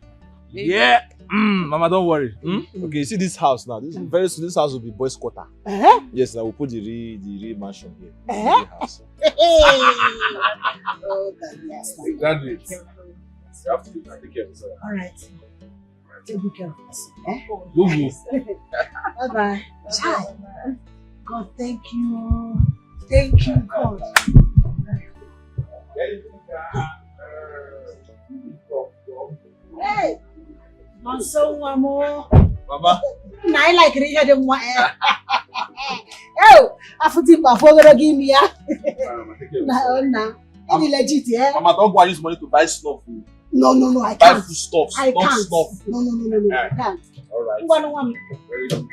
Yeah. Mama, don't worry. Okay, you see this house now. Very soon, this house will be boys' quarter. Yes, I will put the real mansion here. The real house. Oh, yes. Graduate. You have to take care of yourself. All right. Take good care of yourself. Bye-bye. Bye. God, thank you. Thank you, God. Hey! So more. Mama. I like to hear them. Oh, I forgot my father give me. Any legit, yeah? Mama, don't go and use money to buy stuff. No, I buy can't. food stuff. I not can't. Stuff. No, I can't. All right. Very good.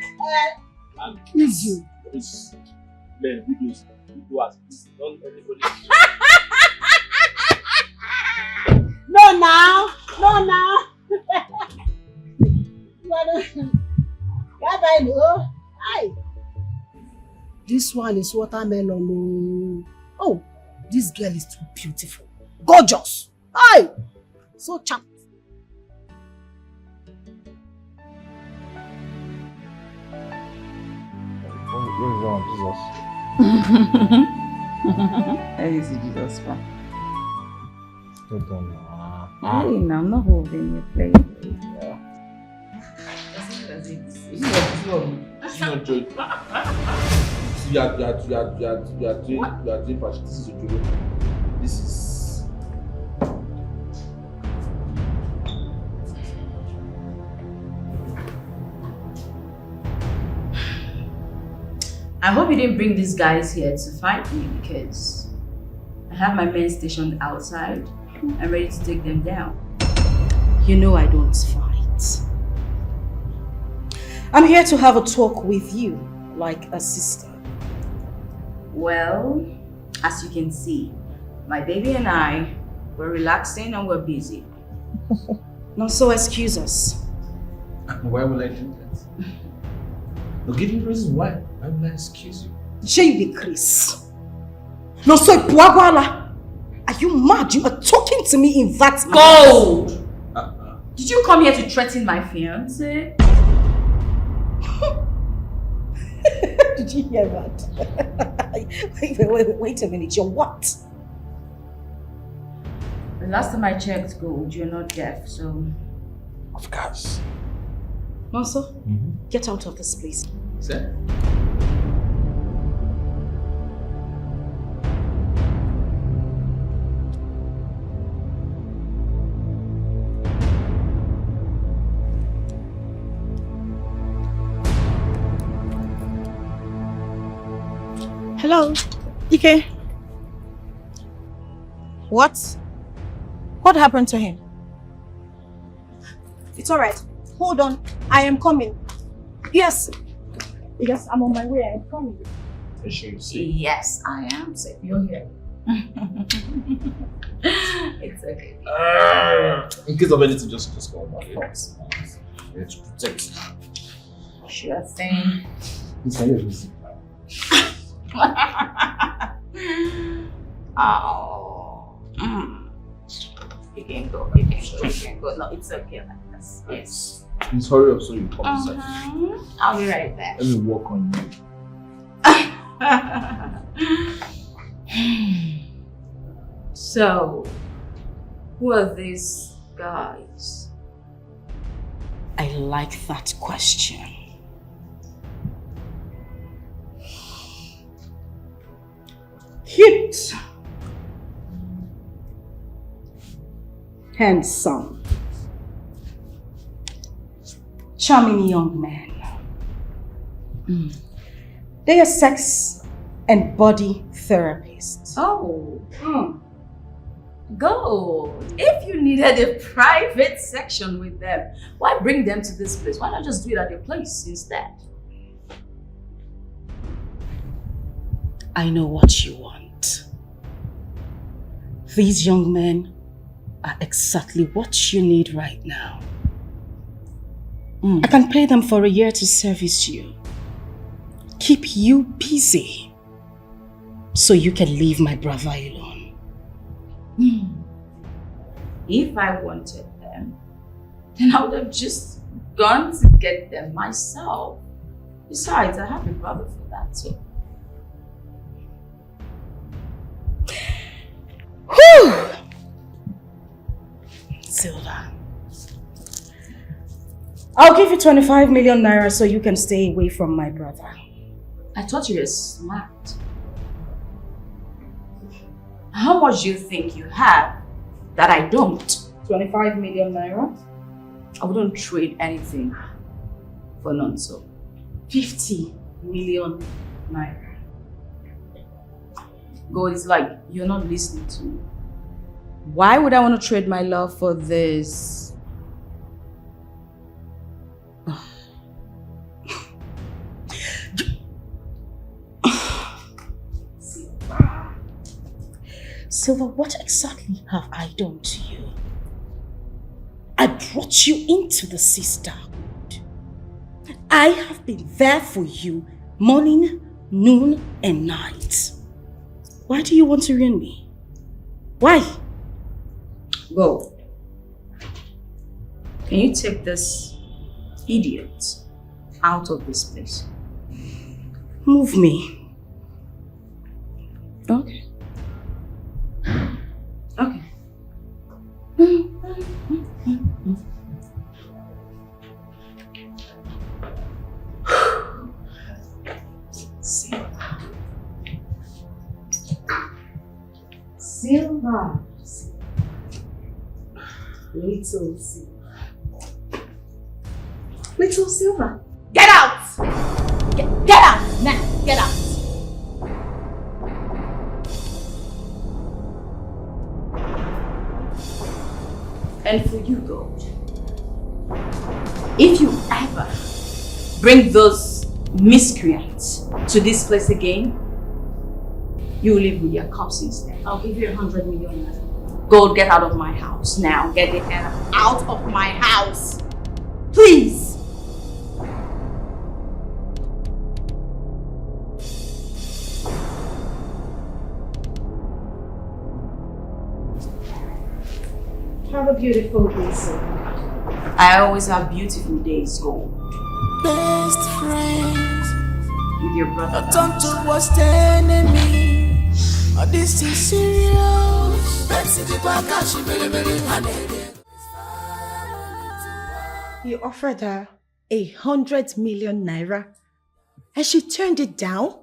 And Easy. please, learn videos. Do as this. Don't anybody. No, now. Bye-bye, no. Hi. This one is watermelon. Oh, this girl is too beautiful. Gorgeous. Hi. So charming. Let me see Jesus. Hey, now I'm not holding you, play. You are doing fashion. This is a joke. This is. I hope you didn't bring these guys here to fight me because I have my men stationed outside. I'm ready to take them down. You know I don't fight. I'm here to have a talk with you, like a sister. Well, as you can see, my baby and I, we're relaxing and we're busy. No, so excuse us. Why would I do that? No, give me reasons why. Why would I excuse you? JB Chris. No, so Puagwala. Are you mad? You are talking to me in that Gold! Did you come here to threaten my fiancé? Did you hear that? Wait a minute. You're what? The last time I checked, Gold, you're not deaf, so... Of course. Nonso, get out of this place. Sir? Hello, Ike. What? What happened to him? It's alright. Hold on. I am coming. Yes. Yes, I'm on my way. I am coming. Yes, I am safe. You're here. It's okay. In case of anything, just call back. Yes. We have to protect. Sure thing. It's very easy. Oh. You can go. You can go. No, it's okay like this. Yes. Please hurry up so you come inside. I'll be right back. Let me work on you. So, who are these guys? I like that question. Cute. Handsome. Charming young men. They are sex and body therapists. Oh. Go. If you needed a private section with them, why bring them to this place? Why not just do it at your place instead? I know what you want. These young men are exactly what you need right now. I can pay them for a year to service you. Keep you busy so you can leave my brother alone. If I wanted them, then I would have just gone to get them myself. Besides, I have a brother for that too. Whew! Silva, I'll give you 25 million naira so you can stay away from my brother. I thought you were smart. How much do you think you have that I don't? 25 million naira? I wouldn't trade anything for nonso. 50 million naira. God, it's like you're not listening to me. Why would I want to trade my love for this? Silva, what exactly have I done to you? I brought you into the sisterhood. I have been there for you morning, noon, and night. Why do you want to ruin me? Why? Go. Can you take this idiot out of this place? Move me. Okay. Okay. Silva. Little Silva. Little Silva. Get out! Get out! Now, get out! And for you, Gold, if you ever bring those miscreants to this place again, you will live with your cops instead. I'll give you 100 million. Gold, get out of my house now. Get the hell out of my house. Please. Have a beautiful day, Silva. I always have beautiful days, Gold. Best friends. With your brother. Not turn to worst enemy. Oh, this is serious. You offered her 100 million naira and she turned it down?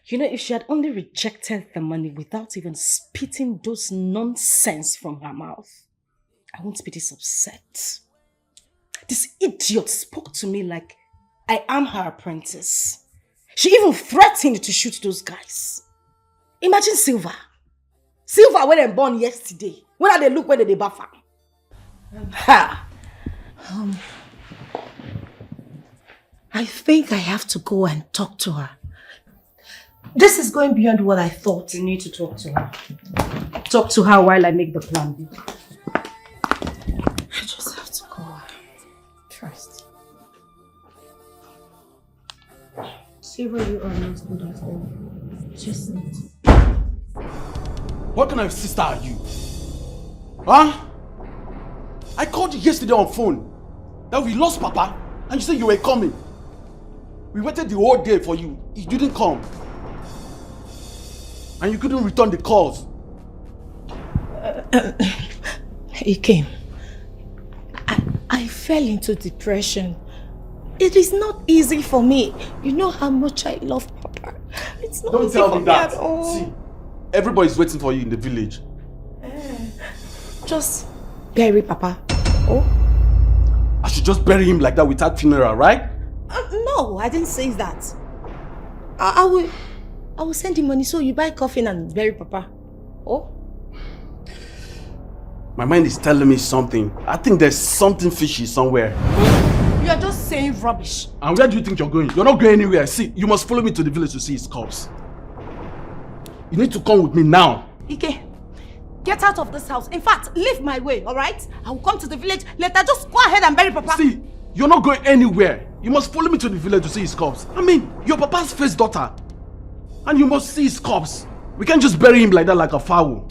You know, if she had only rejected the money without even spitting those nonsense from her mouth, I won't be this upset. This idiot spoke to me like I am her apprentice. She even threatened to shoot those guys. Imagine Silva. Silva when I'm born yesterday. When they look, when they buffer. Ha! I think I have to go and talk to her. This is going beyond what I thought. You need to talk to her. Talk to her while I make the plan. I just have to go first. See where you are not good at all. Just need. What kind of sister are you? Huh? I called you yesterday on phone that we lost Papa and you said you were coming. We waited the whole day for you. You didn't come. And you couldn't return the calls. He came. I fell into depression. It is not easy for me. You know how much I love Papa. It's not Don't easy tell for me that. at all. See, everybody's waiting for you in the village. Just bury Papa. Oh? I should just bury him like that without funeral, right? No, I didn't say that. I will send him money so you buy coffin and bury Papa. Oh? My mind is telling me something. I think there's something fishy somewhere. You are just saying rubbish. And where do you think you're going? You're not going anywhere. See, you must follow me to the village to see his corpse. You need to come with me now. Ike, get out of this house. In fact, leave my way, alright? I will come to the village later. Just go ahead and bury Papa. See, you're not going anywhere. You must follow me to the village to see his corpse. I mean, you're Papa's first daughter. And you must see his corpse. We can't just bury him like that, like a fowl.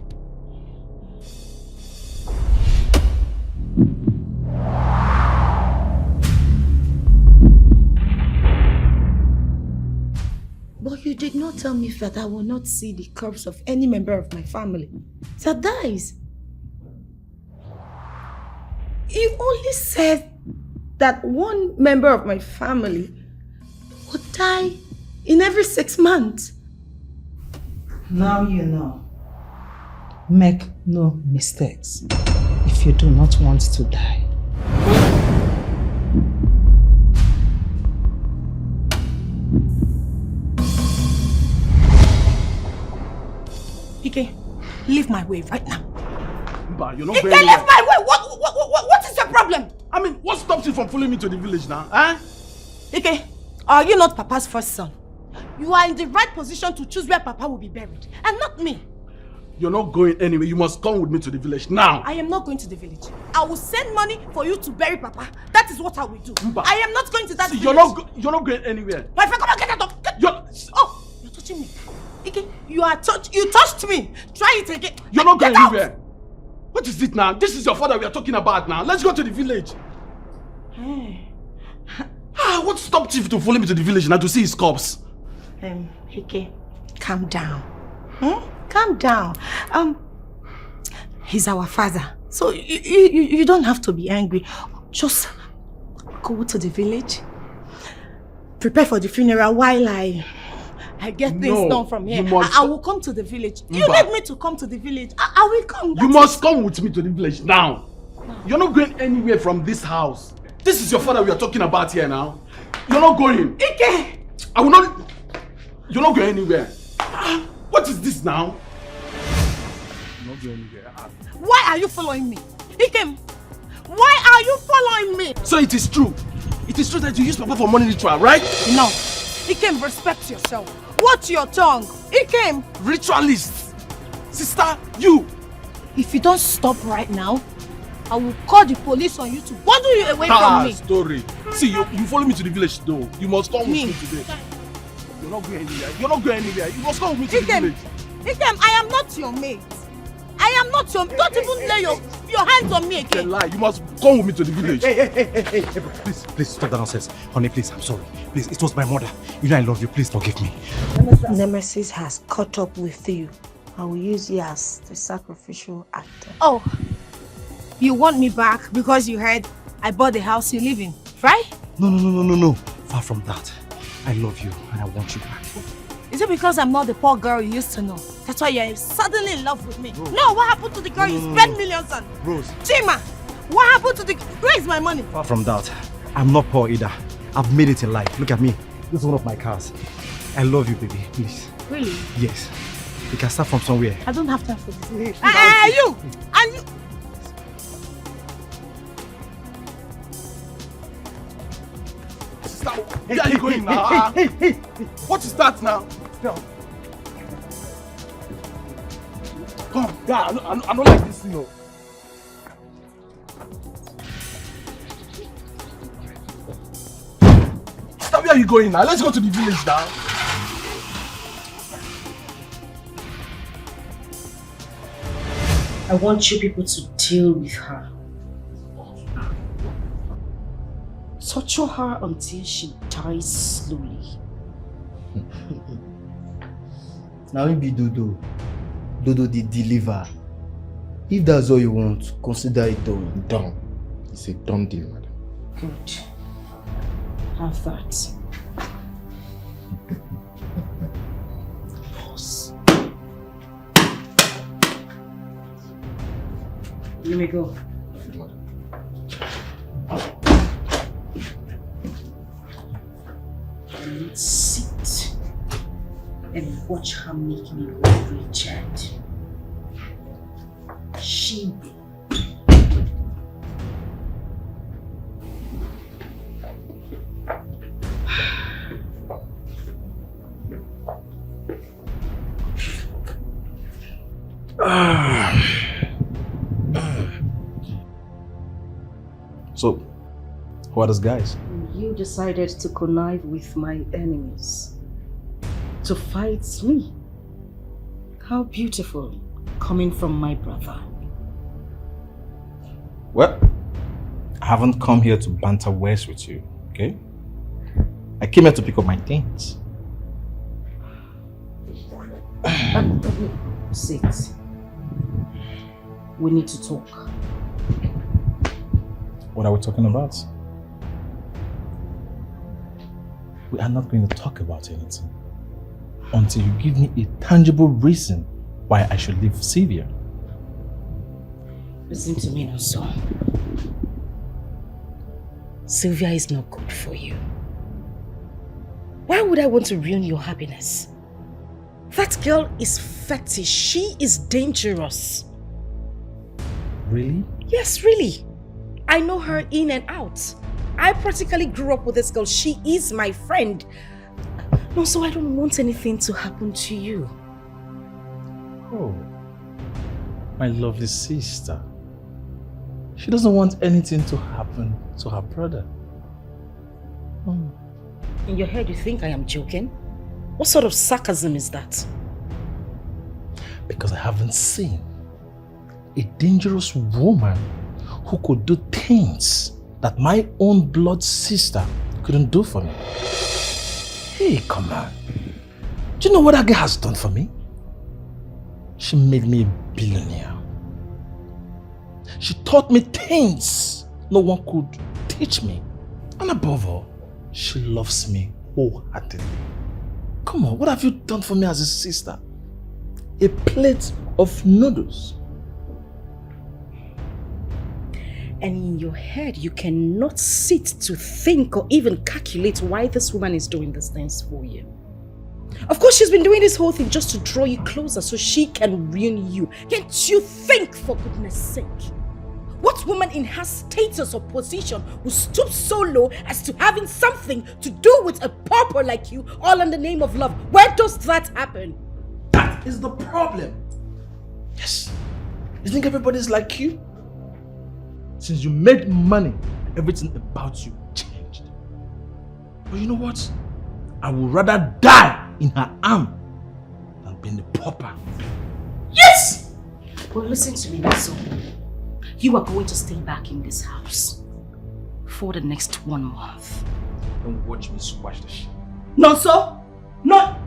But you did not tell me that I will not see the corpse of any member of my family that dies. You only said that one member of my family would die in every 6 months. Now you know. Make no mistakes if you do not want to die. Ike, leave my way right now. Mba, you're not Ike, going leave anywhere. my way! What is your problem? I mean, what stops you from following me to the village now? Huh? Ike, are you not Papa's first son? You are in the right position to choose where Papa will be buried, and not me. You're not going anywhere. You must come with me to the village now. I am not going to the village. I will send money for you to bury Papa. That is what I will do. Mba. I am not going to that village. You're not going anywhere. My friend, come on, get out of... Oh, you're touching me. Ike, you touched me. Try it again. You're not going Get out. anywhere. What is it now? This is your father we are talking about now. Let's go to the village. What stopped you to follow me to the village now to see his corpse? Ike, calm down. Calm down. He's our father. So you don't have to be angry. Just go to the village. Prepare for the funeral while I get things done from here. I will come to the village. You need me to come to the village. I will come. You must come with me to the village now. You're not going anywhere from this house. This is your father we are talking about here now. You're not going. Ike! I will not... You're not going anywhere. What is this now? You're not going anywhere. Why are you following me? Ikem, why are you following me? So it is true. It is true that you use Papa for money ritual, right? No. Ikem, respect yourself. Watch your tongue. Ikem. Ritualist. Sister, you. If you don't stop right now, I will call the police on you to bundle you away from me. Story. See, you follow me to the village though. You must come with me today. You're not going anywhere. You're not going anywhere. You must come with me to the village. Ikem, I am not your mate. I am not your... Don't even lay your hands on me again. Lie. You must come with me to the village. Hey, please stop that nonsense. Honey, please, I'm sorry. Please, it was my mother. You know I love you. Please forgive me. Nemesis has caught up with you. I will use you as the sacrificial actor. Oh, you want me back because you heard I bought the house you live in, right? No. Far from that. I love you and I want you back. Is it because I'm not the poor girl you used to know? That's why you're suddenly in love with me. Rose. No, what happened to the girl you spent millions on? Rose. Chima, what happened to the... Where is my money? Far from that. I'm not poor either. I've made it in life. Look at me. This is one of my cars. I love you, baby. Please. Really? Yes. We can start from somewhere. I don't have time for this. You! And you! Sister, where are you going now? Hey. What is that now? Come, God, I don't like this, you know. Sister, where are you going now? Let's go to the village now. I want you people to deal with her. Torture her until she dies slowly. Now we be Dodo. Dodo the deliver. If that's all you want, consider it done. Done. It's a done deal, madam. Good. Have that. Pause. Let me go. And sit and watch her make me go Richard. She So, who are those guys? You decided to connive with my enemies. To fight me. How beautiful, coming from my brother. Well, I haven't come here to banter words with you, okay? I came here to pick up my things. Sit. We need to talk. What are we talking about? We are not going to talk about anything until you give me a tangible reason why I should leave Sylvia. Listen to me now, son. Sylvia is not good for you. Why would I want to ruin your happiness? That girl is fetish. She is dangerous. Really? Yes, really. I know her in and out. I practically grew up with this girl. She is my friend. No, so I don't want anything to happen to you. Oh, my lovely sister. She doesn't want anything to happen to her brother. In your head, you think I am joking? What sort of sarcasm is that? Because I haven't seen a dangerous woman who could do things that my own blood sister couldn't do for me. Hey, come on. Do you know what that girl has done for me? She made me a billionaire. She taught me things no one could teach me. And above all, she loves me wholeheartedly. Come on, what have you done for me as a sister? A plate of noodles. And in your head, you cannot sit to think or even calculate why this woman is doing these things for you. Of course, she's been doing this whole thing just to draw you closer so she can ruin you. Can't you think, for goodness sake? What woman in her status or position will stoop so low as to having something to do with a pauper like you, all in the name of love? Where does that happen? That is the problem. Yes. You think everybody's like you? Since you made money, everything about you changed. But you know what? I would rather die in her arm than being the pauper. Yes! Well, listen to me, Naso. You are going to stay back in this house for the next 1 month. Don't watch me squash the shit. No, sir. No.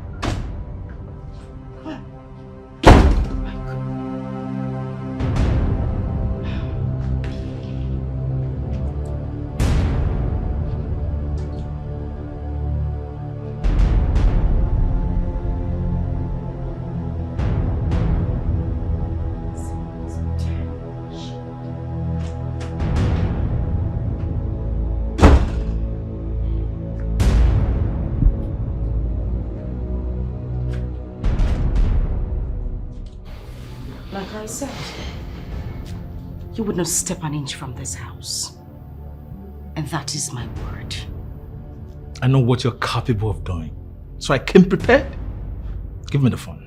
I said. You would not step an inch from this house. And that is my word. I know what you're capable of doing. So I came prepared. Give me the phone.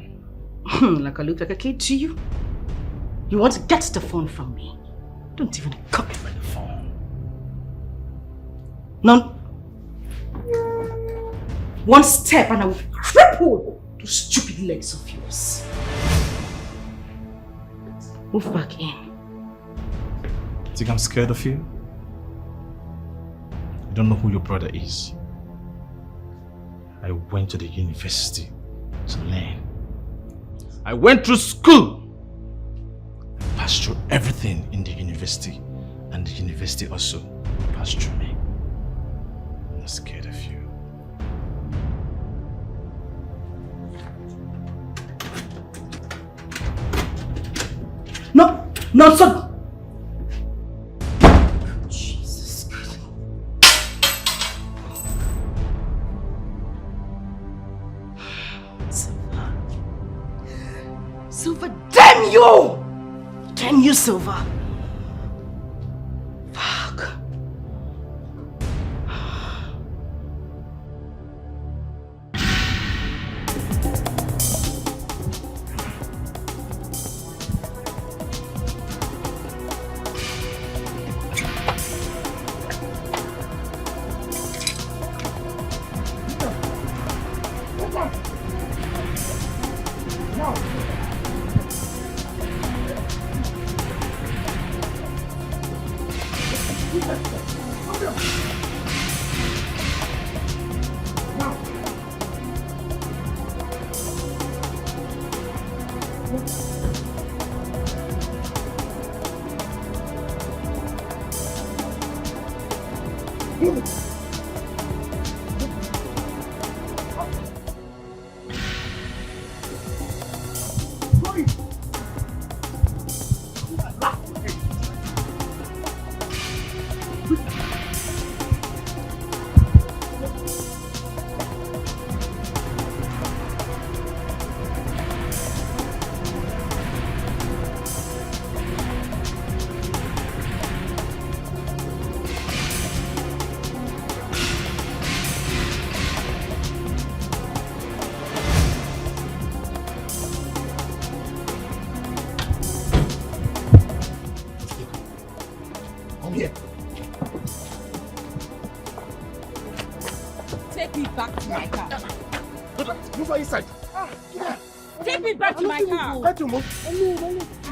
Like I look like a kid to you? You want to get the phone from me? Don't even come by the phone. None. One step and I will cripple those stupid legs of yours. Move back in. Think I'm scared of you? You don't know who your brother is. I went to the university to learn. I went through school. I passed through everything in the university. And the university also passed through me. I'm not scared of you. No! No, son! Jesus Christ. Silver, damn you! Damn you, Silver! Fuck.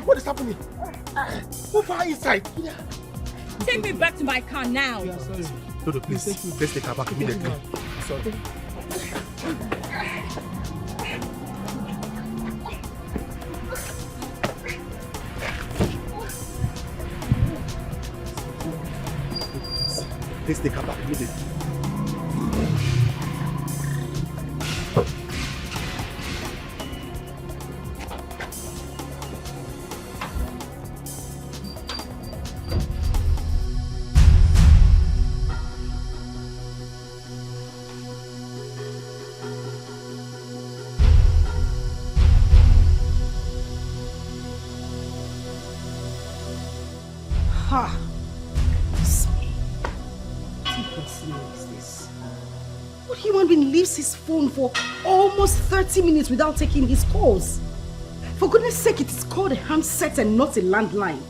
What is happening? Move her inside. Take me back to my car now. Yeah, sorry. Dodo, please. Let's take her back immediately. Sorry. Let's take her back immediately. His phone for almost 30 minutes without taking his calls. For goodness sake, it is called a handset and not a landline.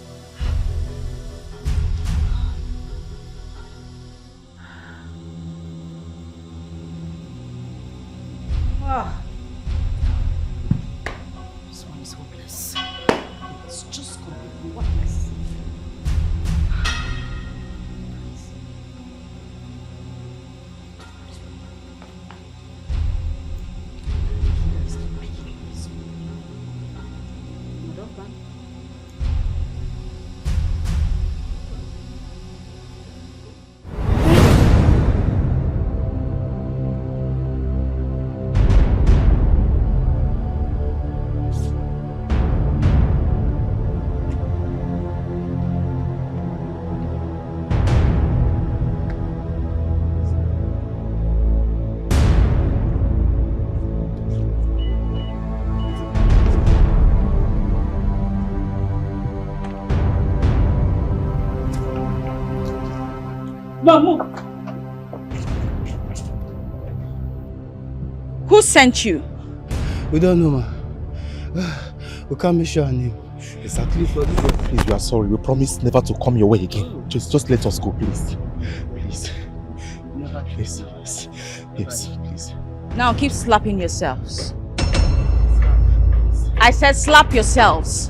This one is hopeless. It's just completely worthless. move. Who sent you? We don't know, ma. We can't make sure her name. Exactly. Please, we are sorry. We promise never to come your way again. Just let us go, please. Please. Please. Yes, please. Now keep slapping yourselves. I said slap yourselves.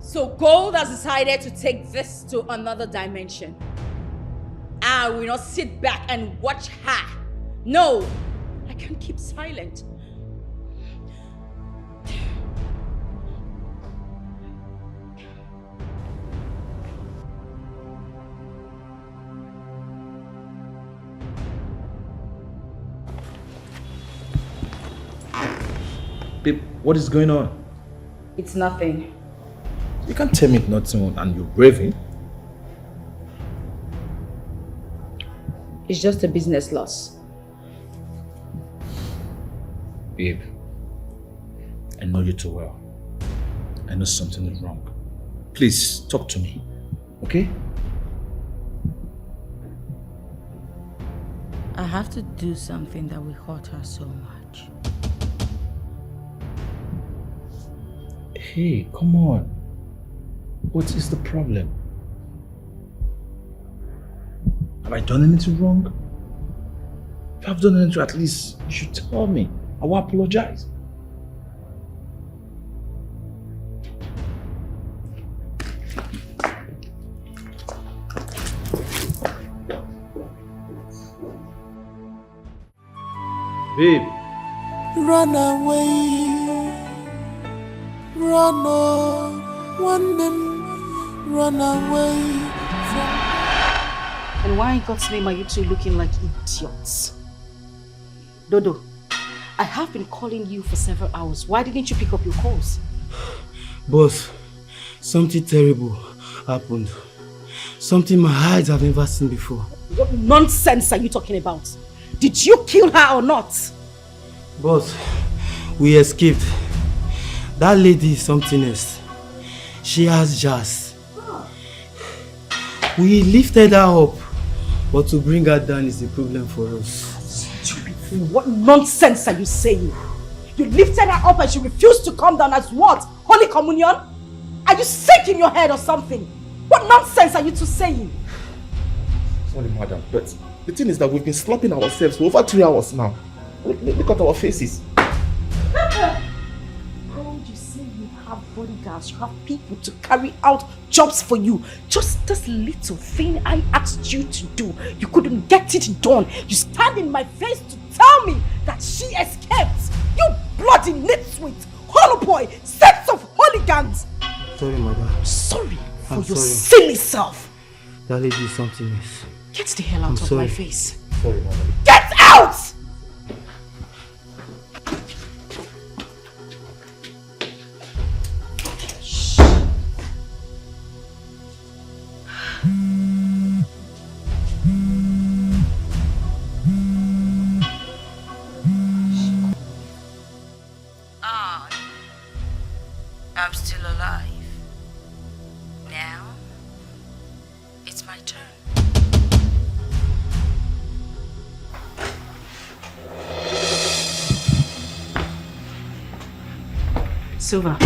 So Gold has decided to take this to another dimension. I will not sit back and watch her. No, I can't keep silent. Babe, what is going on? It's nothing. You can't tell me it's nothing and you're raving. It's just a business loss. Babe, I know you too well. I know something is wrong. Please, talk to me, okay? I have to do something that will hurt her so much. Hey, come on. What is the problem? Have I done anything wrong? If I've done anything, at least you should tell me. I will apologize. Babe. Run away. Run on. One them. Run away from. And why in God's name are you two looking like idiots? Dodo, I have been calling you for several hours. Why didn't you pick up your calls? Boss, something terrible happened. Something my eyes have never seen before. What nonsense are you talking about? Did you kill her or not? Boss, we escaped. That lady is something else. She has jazz. We lifted her up, but to bring her down is the problem for us. What nonsense are you saying? You lifted her up and she refused to come down as what? Holy Communion? Are you sick in your head or something? What nonsense are you two saying? Sorry, madam, but the thing is that we've been slapping ourselves for over 3 hours now. Look at our faces. You have bodyguards, you have people to carry out jobs for you. Just this little thing I asked you to do, you couldn't get it done. You stand in my face to tell me that she escaped. You bloody nitwit, hollow boy, sets of hooligans. Sorry, mother. Sorry for I'm your sorry. silly self. That lady is something else. Get the hell out of my face. Sorry, mother. Get out! I'm still alive. Now, it's my turn. Silva.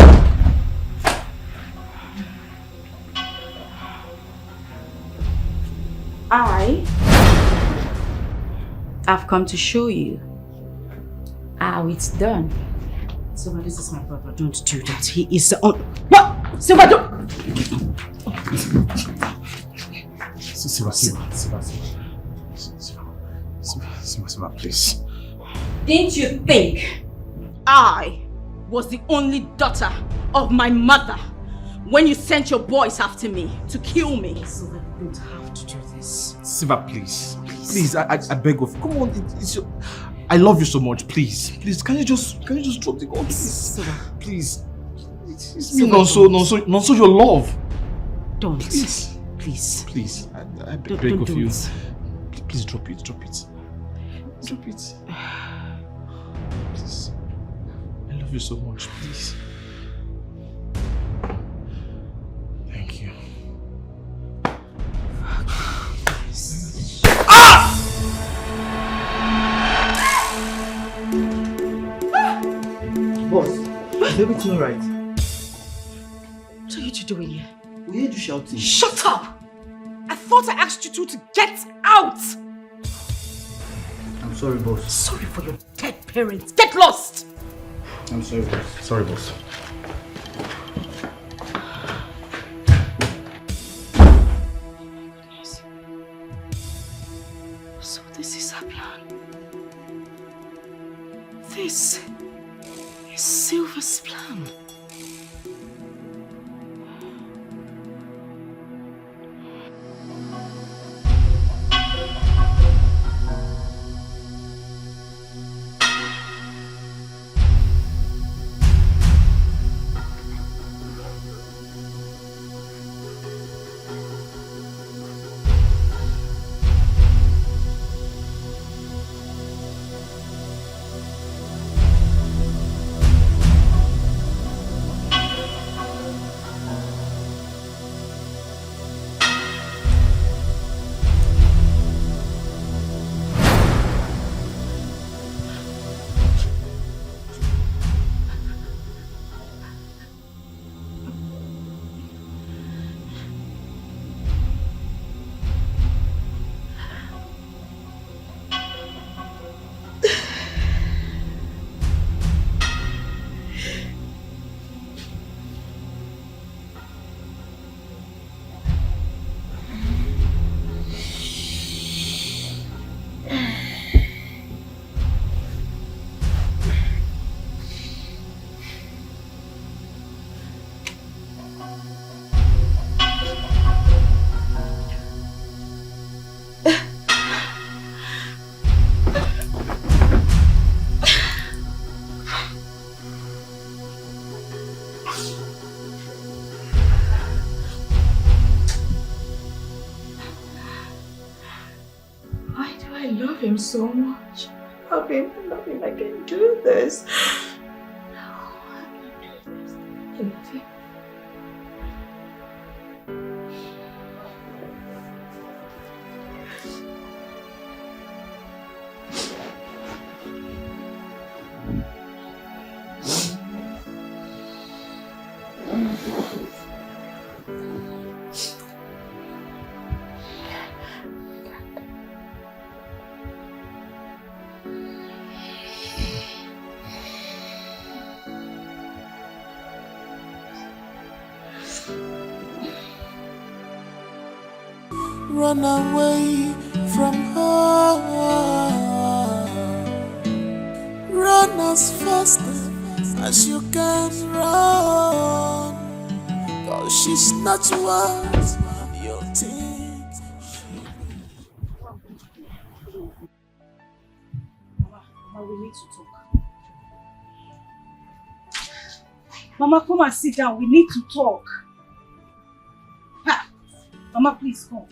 I've come to show you how it's done. Silva, this is my brother. Don't do that. He is the What? Silva, don't! Silva, please. Didn't you think I was the only daughter of my mother when you sent your boys after me to kill me? Silva, you don't have to do this. Silva, please. Please, I beg of you. Come on, it's your... I love you so much. Please, can you just drop the gun, please? Please. It's me, not so your love. Don't. Please. Please. I beg of you. Please drop it. Drop it. Please. I love you so much. Please. Thank you. Boss, is everything alright? What are you two doing here? We heard you shouting. Shut up! I thought I asked you two to get out! I'm sorry, boss. Sorry for your dead parents. Get lost! I'm sorry, boss. Sorry, boss. So this is her plan. This is Silva's plan. Him so much. I love him. I can do this. No, I can do this. I love him. Run away from her. Run as fast as you can run. Cause she's not what you think. Mama, we need to talk. Mama, come and sit down. We need to talk. Ha! Mama, please come.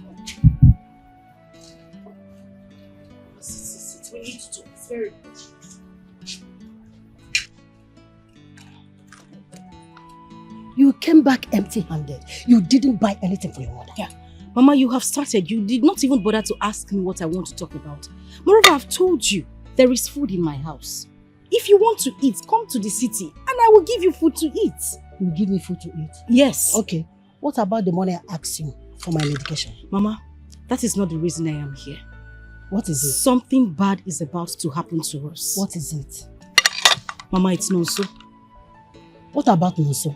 Sit. We need to talk. It's very important. You came back empty-handed. You didn't buy anything for your mother. Yeah. Mama, you have started. You did not even bother to ask me what I want to talk about. Moreover, I've told you there is food in my house. If you want to eat, come to the city and I will give you food to eat. You give me food to eat? Yes. Okay. What about the money I asked you for my medication? Mama, that is not the reason I am here. What is it? Something bad is about to happen to us. What is it? Mama, it's Nonso. What about Nonso?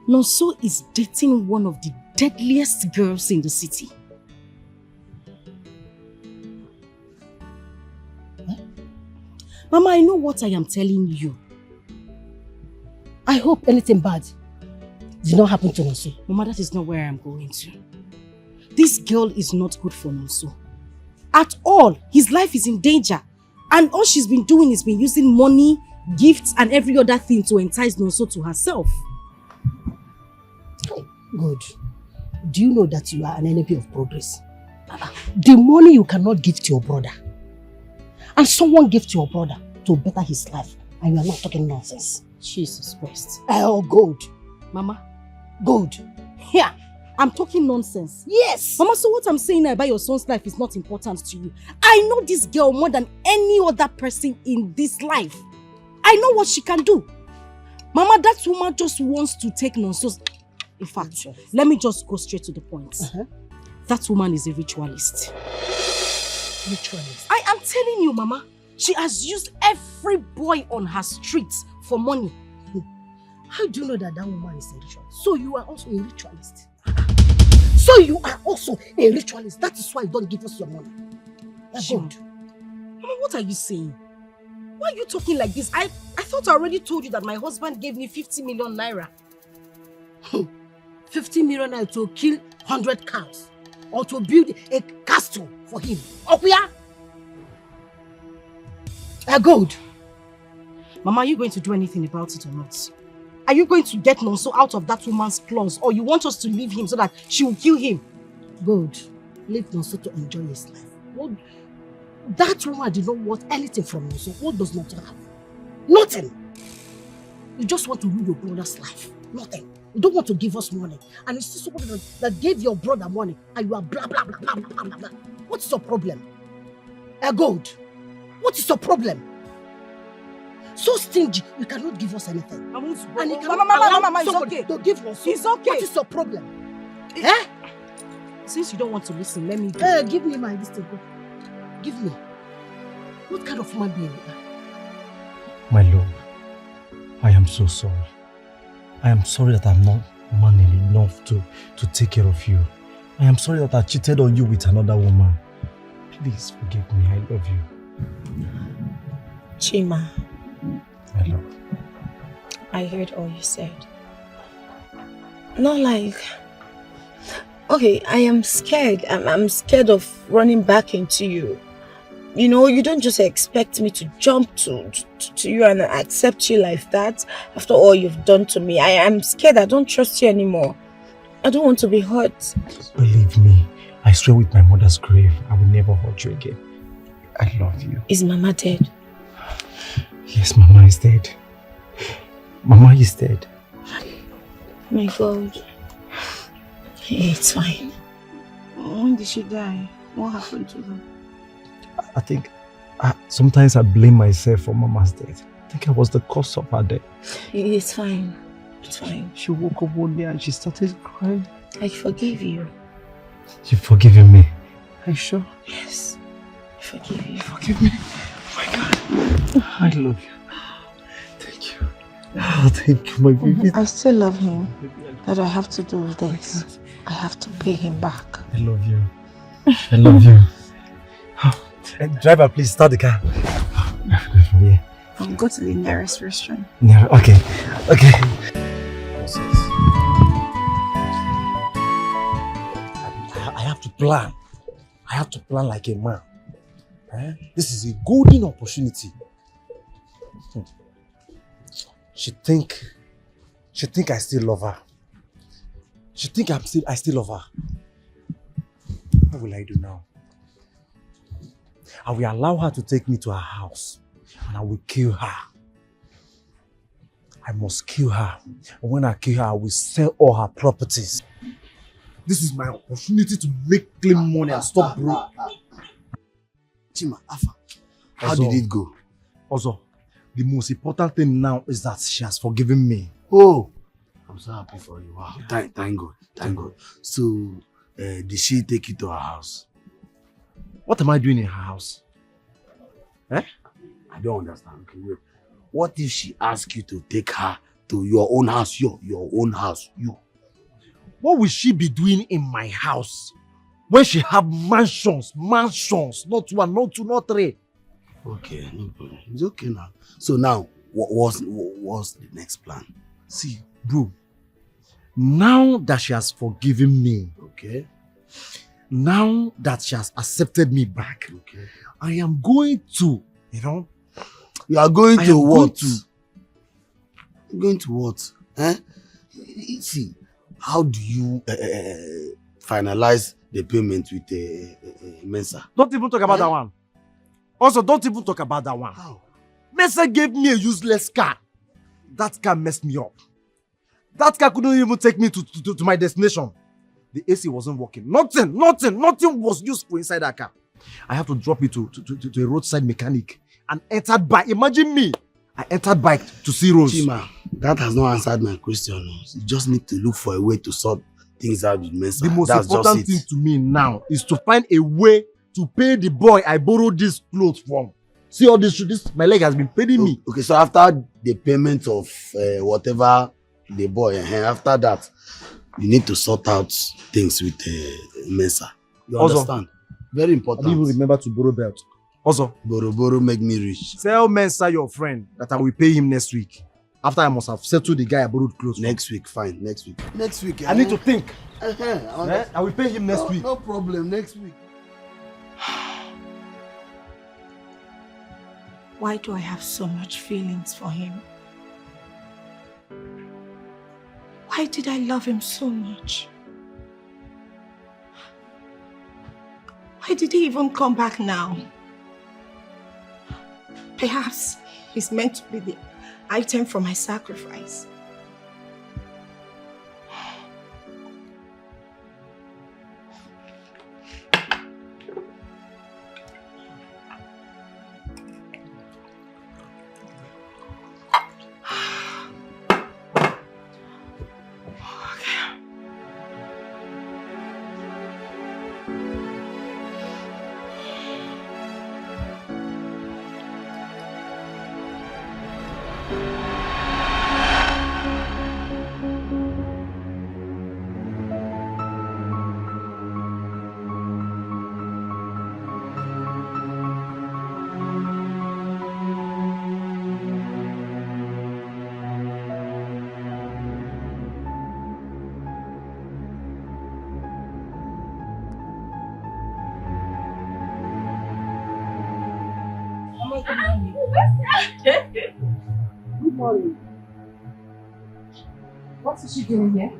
Nonso is dating one of the deadliest girls in the city. Huh? Mama, I know what I am telling you. I hope anything bad did not happen to Nonso. Mama, that is not where I am going to. This girl is not good for Nonso. At all. His life is in danger. And all she's been doing is been using money, gifts, and every other thing to entice Nonso to herself. Good. Do you know that you are an enemy of progress? The money you cannot give to your brother, and someone gave to your brother to better his life, and you are not talking nonsense. Jesus Christ. Oh, good. Mama. Good. Yeah, I'm talking nonsense. Yes. Mama, so what I'm saying about your son's life is not important to you. I know this girl more than any other person in this life. I know what she can do. Mama, that woman just wants to take Nonso's... In fact, let me just go straight to the point. That woman is a ritualist. Ritualist? I am telling you, Mama. She has used every boy on her street for money. How do you know that that woman is a ritualist? So you are also a ritualist. So you are also a ritualist. That is why you don't give us your money. Good. Mama, what are you saying? Why are you talking like this? I thought I already told you that my husband gave me 50 million naira. 50 million naira to kill 100 cows or to build a castle for him. Okuya? Good. Mama, are you going to do anything about it or not? Are you going to get Nonso out of that woman's claws, or you want us to leave him so that she will kill him? Good. Leave Nonso to enjoy his life. What? That woman did not want anything from Nonso. What does not have? Nothing. You just want to ruin your brother's life. Nothing. You don't want to give us money. And you see somebody that gave your brother money and you are blah, blah, blah, blah, blah, blah, blah. What's your problem? God, what is your problem? So stingy, you cannot give us anything. And you Mama, it's okay. To give us. It's okay. What is your problem? Since you don't want to listen, let me go. Give me my list. Give me. What kind of human being you are? My love, I am so sorry. I am sorry that I'm not man enough to take care of you. I am sorry that I cheated on you with another woman. Please forgive me. I love you. Chima. My love. I heard all you said. Not like... Okay, I am scared. I'm scared of running back into you. You know, you don't just expect me to jump to you and accept you like that after all you've done to me. I am scared. I don't trust you anymore. I don't want to be hurt. Believe me, I swear with my mother's grave, I will never hurt you again. I love you. Is Mama dead? Yes, Mama is dead. Mama is dead. My God. It's fine. When did she die? What happened to her? I think sometimes I blame myself for Mama's death. I think I was the cause of her death. It's fine. It's fine. She woke up one day and she started crying. I forgive you. You've forgiven me? Are you sure? Yes. I forgive you. Forgive me. Oh my God. I love you. Thank you. Oh, thank you, my baby. I still love him. That I have to do this. I have to pay him back. I love you. I love you. Driver, please start the car. Good from here. I'll go to the nearest restaurant. Yeah, okay. Okay. I have to plan. I have to plan like a man. This is a golden opportunity. She think I still love her. She think I still love her. What will I do now? I will allow her to take me to her house and I will kill her. I must kill her. And when I kill her, I will sell all her properties. This is my opportunity to make clean money and stop broke. Chima, Afa, how did it go? Also, the most important thing now is that she has forgiven me. Oh, I'm so happy for you. Wow, thank God, thank God. So, did she take you to her house? What am I doing in her house? I don't understand. Okay, wait. What if she asks you to take her to your own house? Your own house, you. What will she be doing in my house when she have mansions, not one, not two, not three? Okay, no problem. It's okay now. So now, what's the next plan? See, bro, now that she has forgiven me, okay, now that she has accepted me back, okay, I am going to, you are going to what? Going to what? See, how do you finalize the payment with Mensa? Don't even talk about that one. Also, don't even talk about that one. How? Mensa gave me a useless car. That car messed me up. That car couldn't even take me to my destination. The AC wasn't working. Nothing was useful inside that car. I have to drop it to a roadside mechanic and entered bike. Imagine me. I entered bike to see Rose. Chima, that has not answered my question. You just need to look for a way to sort things out with Mensa. The most important thing to me now is to find a way to pay the boy I borrowed these clothes from. See all this, my leg has been paying me. Okay, so after the payment of whatever the boy, after that, you need to sort out things with Mensa. You understand? Very important. I didn't even remember to borrow belt. Also, borrow make me rich. Tell Mensa your friend that I will pay him next week. After I must have settled the guy I borrowed clothes from. Next week, fine. Next week. Next week. I need to think. I will pay him next week. No problem. Next week. Why do I have so much feelings for him? Why did I love him so much? Why did he even come back now? Perhaps he's meant to be the item for my sacrifice. Good morning. What is she doing here?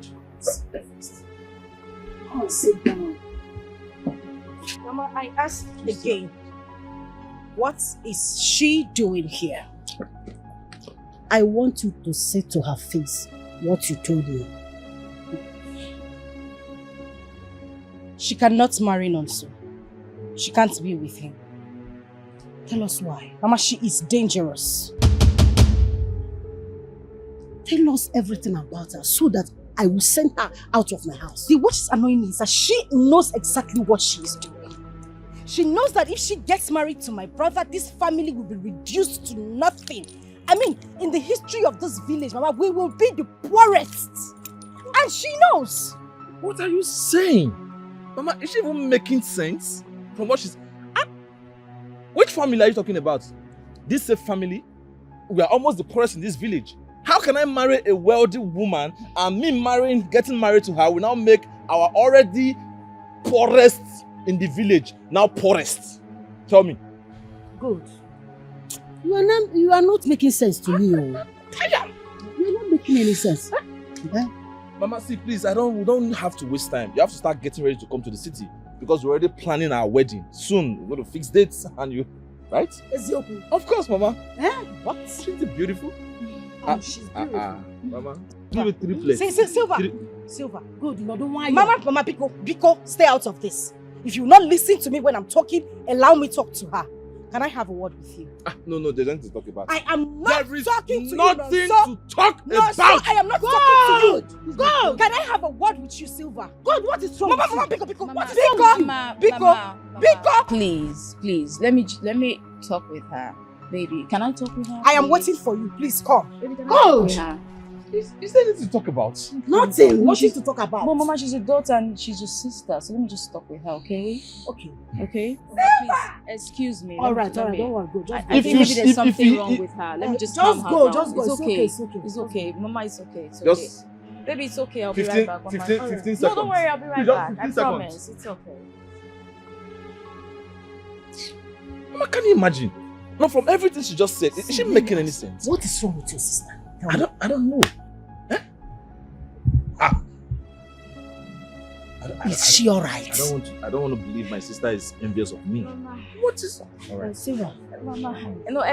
Oh, sit down. Mama, I ask again. What is she doing here? I want you to say to her face what you told me. She cannot marry Nonso. She can't be with him. Tell us why. Mama, she is dangerous. Tell us everything about her so that I will send her out of my house. See, what is annoying me is that she knows exactly what she is doing. She knows that if she gets married to my brother, this family will be reduced to nothing. I mean, in the history of this village, Mama, we will be the poorest. And she knows. What are you saying? Mama, is she even making sense from what she's... Which family are you talking about? This safe family? We are almost the poorest in this village. How can I marry a wealthy woman and me getting married to her will now make our already poorest in the village now poorest? Tell me. Good. You are not making sense to me. You are not making any sense. Mama, see, please, we don't have to waste time. You have to start getting ready to come to the city because we're already planning our wedding. Soon, we're going to fix dates and you... Right? Etiko. Of course, Mama. What? She's beautiful. She's beautiful. Mama, give it 3 plates. Silver. Good, no, don't worry. Mama, Biko, stay out of this. If you will not listen to me when I'm talking, allow me to talk to her. Can I have a word with you? No, there's nothing to talk about. I am not talking to you. Nothing to talk about. I am not talking to you. Go. Can I have a word with you, Silver? God, what is wrong? Mama, Biko, what is wrong? Biko. Please, let me talk with her. Baby, can I talk with her? I am waiting for you. Please come. Go. Is there anything to talk about? Nothing to talk about. But Mama, she's your daughter and she's your sister, so let me just talk with her, okay? Okay? Please, excuse me. All right, don't worry, go. Just I think maybe there's something wrong with her. Let me just calm her down. Just go. It's okay. Mama, it's okay. It's okay. Baby, it's okay. I'll be right back. 15 seconds. No, don't worry. I'll be right back. I promise. It's okay. Mama, can you imagine? No, from everything she just said, is she making any sense? What is wrong with your sister? I don't know. Is she alright? I don't want to believe my sister is envious of me. Mama. What is... Alright. Silver. Mama. No,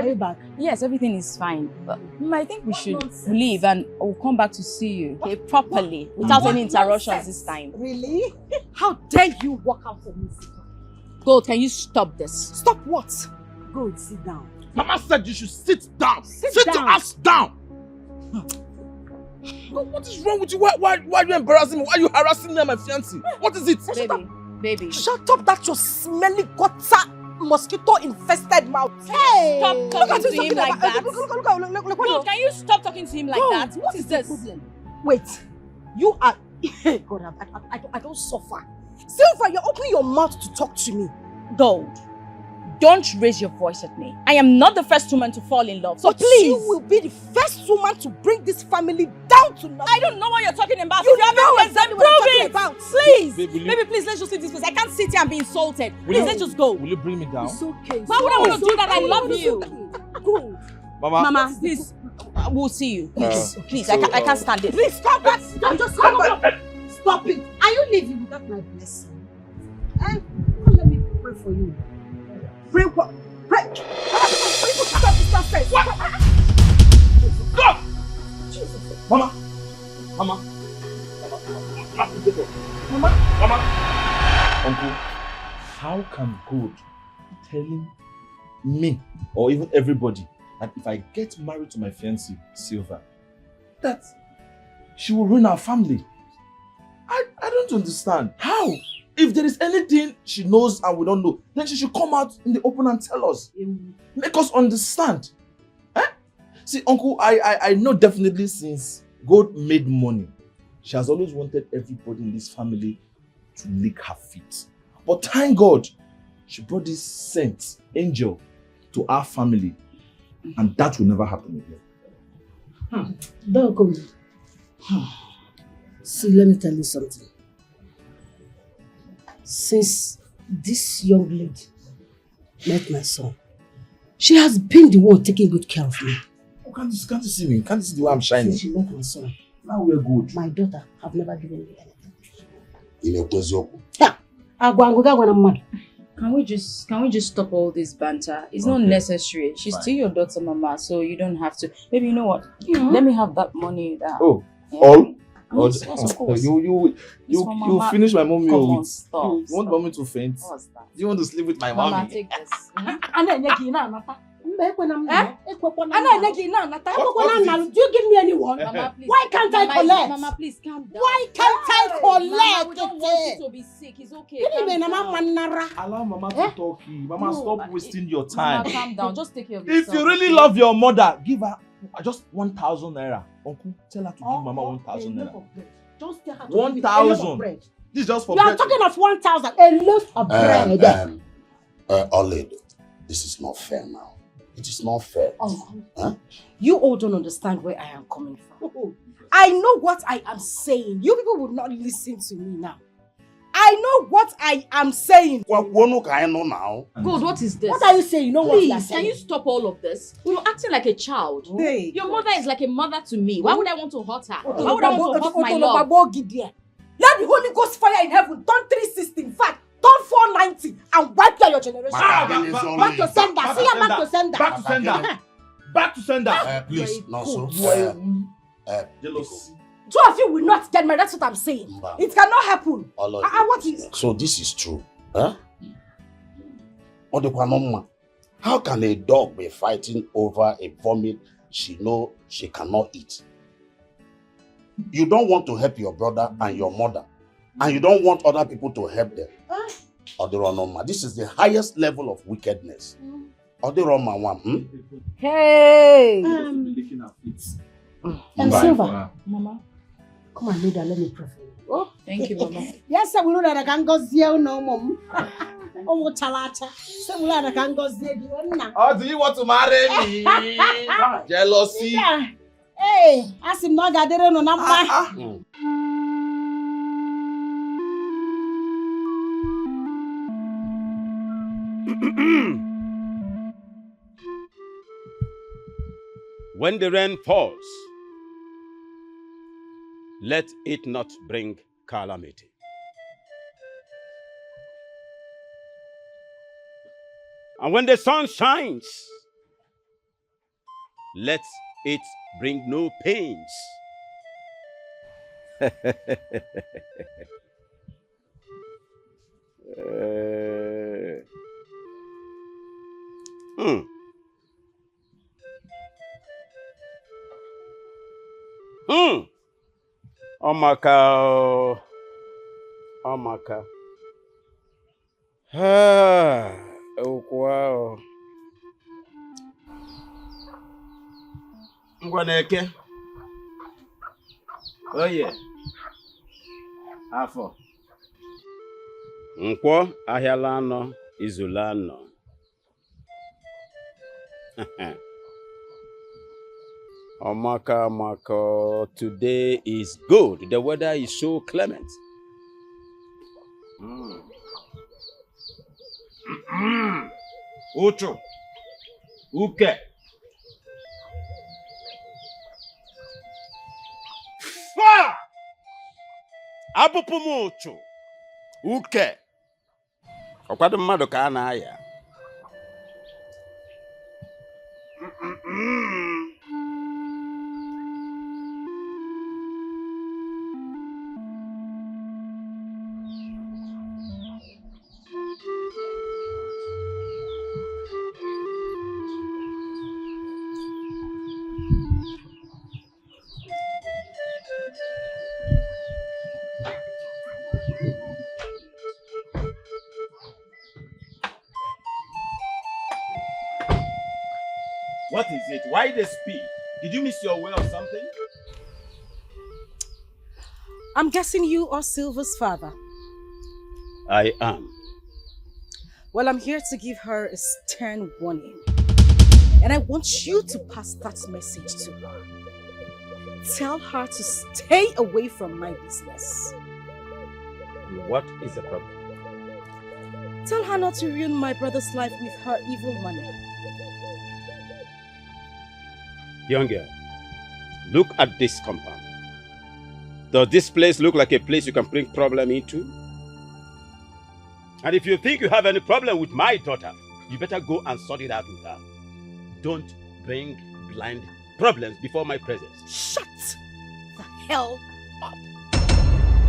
yes, everything is fine. But Mama, I think we should leave and we'll come back to see you, okay, properly, without any interruptions this time. Really? How dare you walk out of me, Silver? Gold, can you stop this? Stop what? Go sit down. Mama said you should sit down. Sit your ass down. What is wrong with you? Why are you embarrassing me? Why are you harassing me and my fiancé? What is it? Baby. Shut up that your smelly gutter mosquito-infested mouth. Hey! Stop talking to him like that. Look, can you stop talking to him like that? What is this? Wait. You are... God, I don't suffer. Silver, you're opening your mouth to talk to me. Gold, don't raise your voice at me. I am not the first woman to fall in love. So but please. You will be the first woman to bring this family down to nothing. I don't know what you're talking about. You know exactly what I'm talking about. Please. Baby, please, let's just leave this place. I can't sit here and be insulted. Let's just go. Will you bring me down? It's okay. Why would I want to do that? I love you. Go. Mama, please. We'll see you. Please. I can't stand it. Please, stop it. Stop it. Are you leaving without my blessing? Come let me pray for you. Pray what? Pray. Stop first. Stop! Jesus. Mama. Uncle, how can God telling me or even everybody that if I get married to my fiancée, Silver, that she will ruin our family? I don't understand. How? If there is anything she knows and we don't know, then she should come out in the open and tell us. Make us understand. See, Uncle, I know definitely since God made money, she has always wanted everybody in this family to lick her feet. But thank God, she brought this saint, angel, to our family. And that will never happen again. Don't go. See, let me tell you something. Since this young lady met my son, she has been the one taking good care of me. Oh, can't you see me? Can't you see the way I'm shining? Since she met my son, now we're good. My daughter have never given me anything. Can we just stop all this banter? It's not necessary. She's still your daughter, Mama, so you don't have to. Maybe you know what? Let me have that money. All? Yes, of course. You finish my mommy with. Stop. You want mommy to faint? What's that? Do you want to sleep with my Mama, mommy? take this. Do you give me anyone? Mama, please. Why can't I collect? Mama, please calm down. Why can't I collect? Mama, we don't want you to be sick. It's okay. Allow Mama to talk. Mama, stop wasting your time. Mama, calm down. Just take care of If yourself. you really love your mother, give her just 1,000 naira. Uncle, tell her to give Mama 1,000 naira. Just tell her to 1,000. This is just for You are bread. talking of 1,000. A loaf of bread. Olid, this is not fair now. It is not fair. Huh? You all don't understand where I am coming from. I know what I am saying. You people would not listen to me now. I know what I am saying. What now? God, what is this? What are you saying? You know what you are Please, saying? can you stop all of this? You're acting like a child. Hey. Your mother is like a mother to me. Why would I want to hurt her? Oh, Why would I want to hurt my love? Let the Holy Ghost fire in heaven turn 360. In fact, turn 490 and wipe out your generation. Back to sender. See ya, back to sender. Back to sender. Back to sender. Please, not so. Jealousy. Two of you will not get married. That's what I'm saying. It cannot happen. What is? So this is true. Huh? How can a dog be fighting over a vomit she knows she cannot eat? You don't want to help your brother and your mother, and you don't want other people to help them. This is the highest level of wickedness. Hey! And Silva, Mama. come on, leader, let me pray for you. Oh, thank you, Mama. Yes, I will know that I can go see you no mom. Oh, Talata. So will I can go see you now. Oh, do you want to marry me? Jealousy. Hey, ask him not gathering on number. When the rain falls, let it not bring calamity. And when the sun shines, let it bring no pains. Omaka. Wow. Ngwaneke. Oh yeah. Afọ. Nkwọ ahịala anọ, izula anọ. Omaka, today is good. The weather is so clement. Uchu. Uke. Abupumuchu. Uke. Ọkwado mmadụ ka a na-aya. What is it? Why the speed? Did you miss your way or something? I'm guessing you are Silva's father. I am. Well, I'm here to give her a stern warning. And I want you to pass that message to her. Tell her to stay away from my business. What is the problem? Tell her not to ruin my brother's life with her evil money. Young girl, look at this compound. Does this place look like a place you can bring problem into? And if you think you have any problem with my daughter, you better go and sort it out with her. Don't bring blind problems before my presence. Shut the hell up.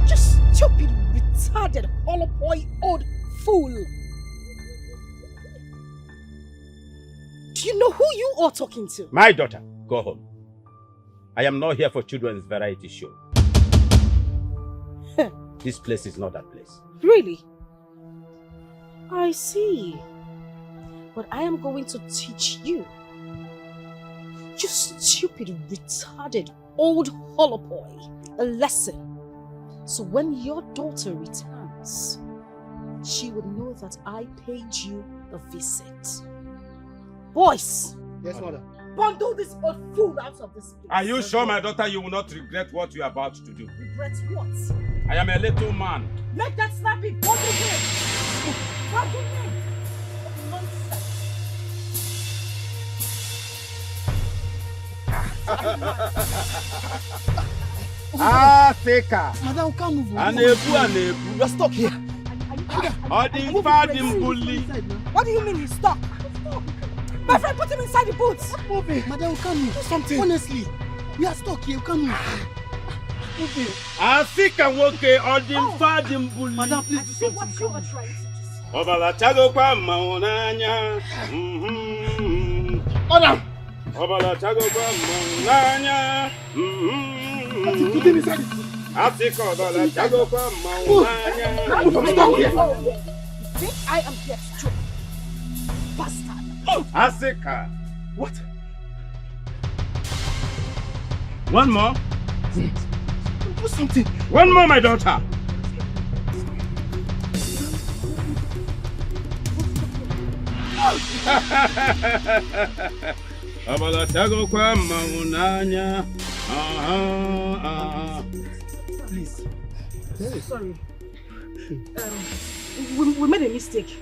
Just stupid, retarded, hollow boy, old fool. Do you know who you are talking to? My daughter, go home. I am not here for children's variety show. This place is not that place. Really? I see. But I am going to teach you. You stupid, retarded, old holoboy. A lesson. So when your daughter returns, she would know that I paid you a visit. Boys! Yes, mother. Bundle this old fool out of this place. Are you sure, my daughter, you will not regret what you are about to do? Regret what? I am a little man. Make that snappy! Bundle him! Bundle him! Nonsense! Theka. Madam, come move. Anebu. You're stuck here. What do you mean he's stuck? My friend, put him inside the boots. Move it. Madam, come move. Do something. Honestly, we are stuck here. Come move. Move it. Theka woke Odin Fadim Bully. Madam, please do something. What you are trying to do. Obala Chago kwa maonanya. Madam. Obala Chago kwa maonanya. Put him inside the boots. Theka obala Chago kwa maonanya. Stop here. You think I am here to joke? Bastard. Theka. What? One more. Do something. One more, my daughter. Abala Chago kwa maonanya. Please. Sorry. We made a mistake.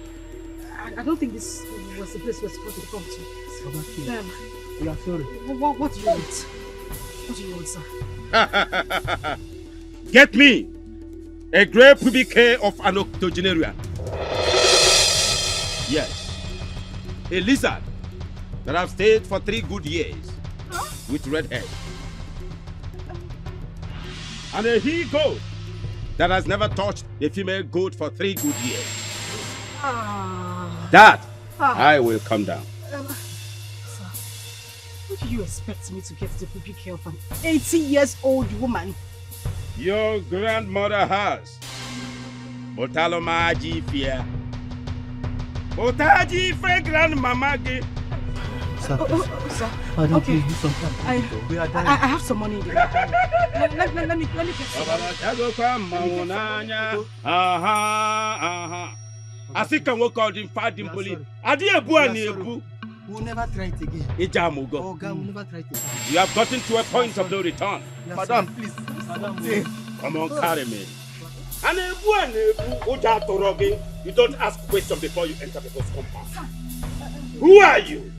I don't think this was the place we're supposed to come to. We are sorry. What do you want? What do you want, sir? Get me a grey pubic hair of an octogenarian. Yes. A lizard that have stayed for 3 good years with red hair. And a he-goat that has never touched a female goat for 3 good years. That I will come down. Sir, what do you expect me to get the pubic hair of an 80-years-old woman? Your grandmother has. Otalomaji fear. Otaji fe grandmama. Sir, Sir. Madam, Okay. please do something. We are dying. I have some money in the bank. Let me get some. Asika wo called him Fadim Bully. Adi ebu ani ebu. We'll never try it again. Ijamugo. Oh, God, we'll never try it again. You have gotten to a point of no return. Madam, please. Madam, come on, carry me. And ebu Uja Torogi. You don't ask questions before you enter the host compound. Who are you?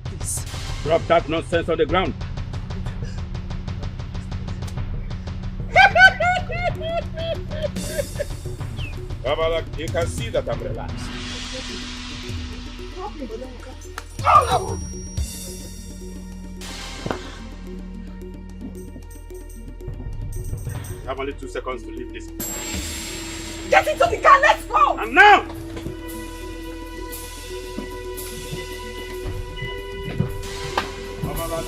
Please. Drop that nonsense on the ground. You can see that I'm relaxed. I have only 2 seconds to leave this. Get into the car, let's go! And now!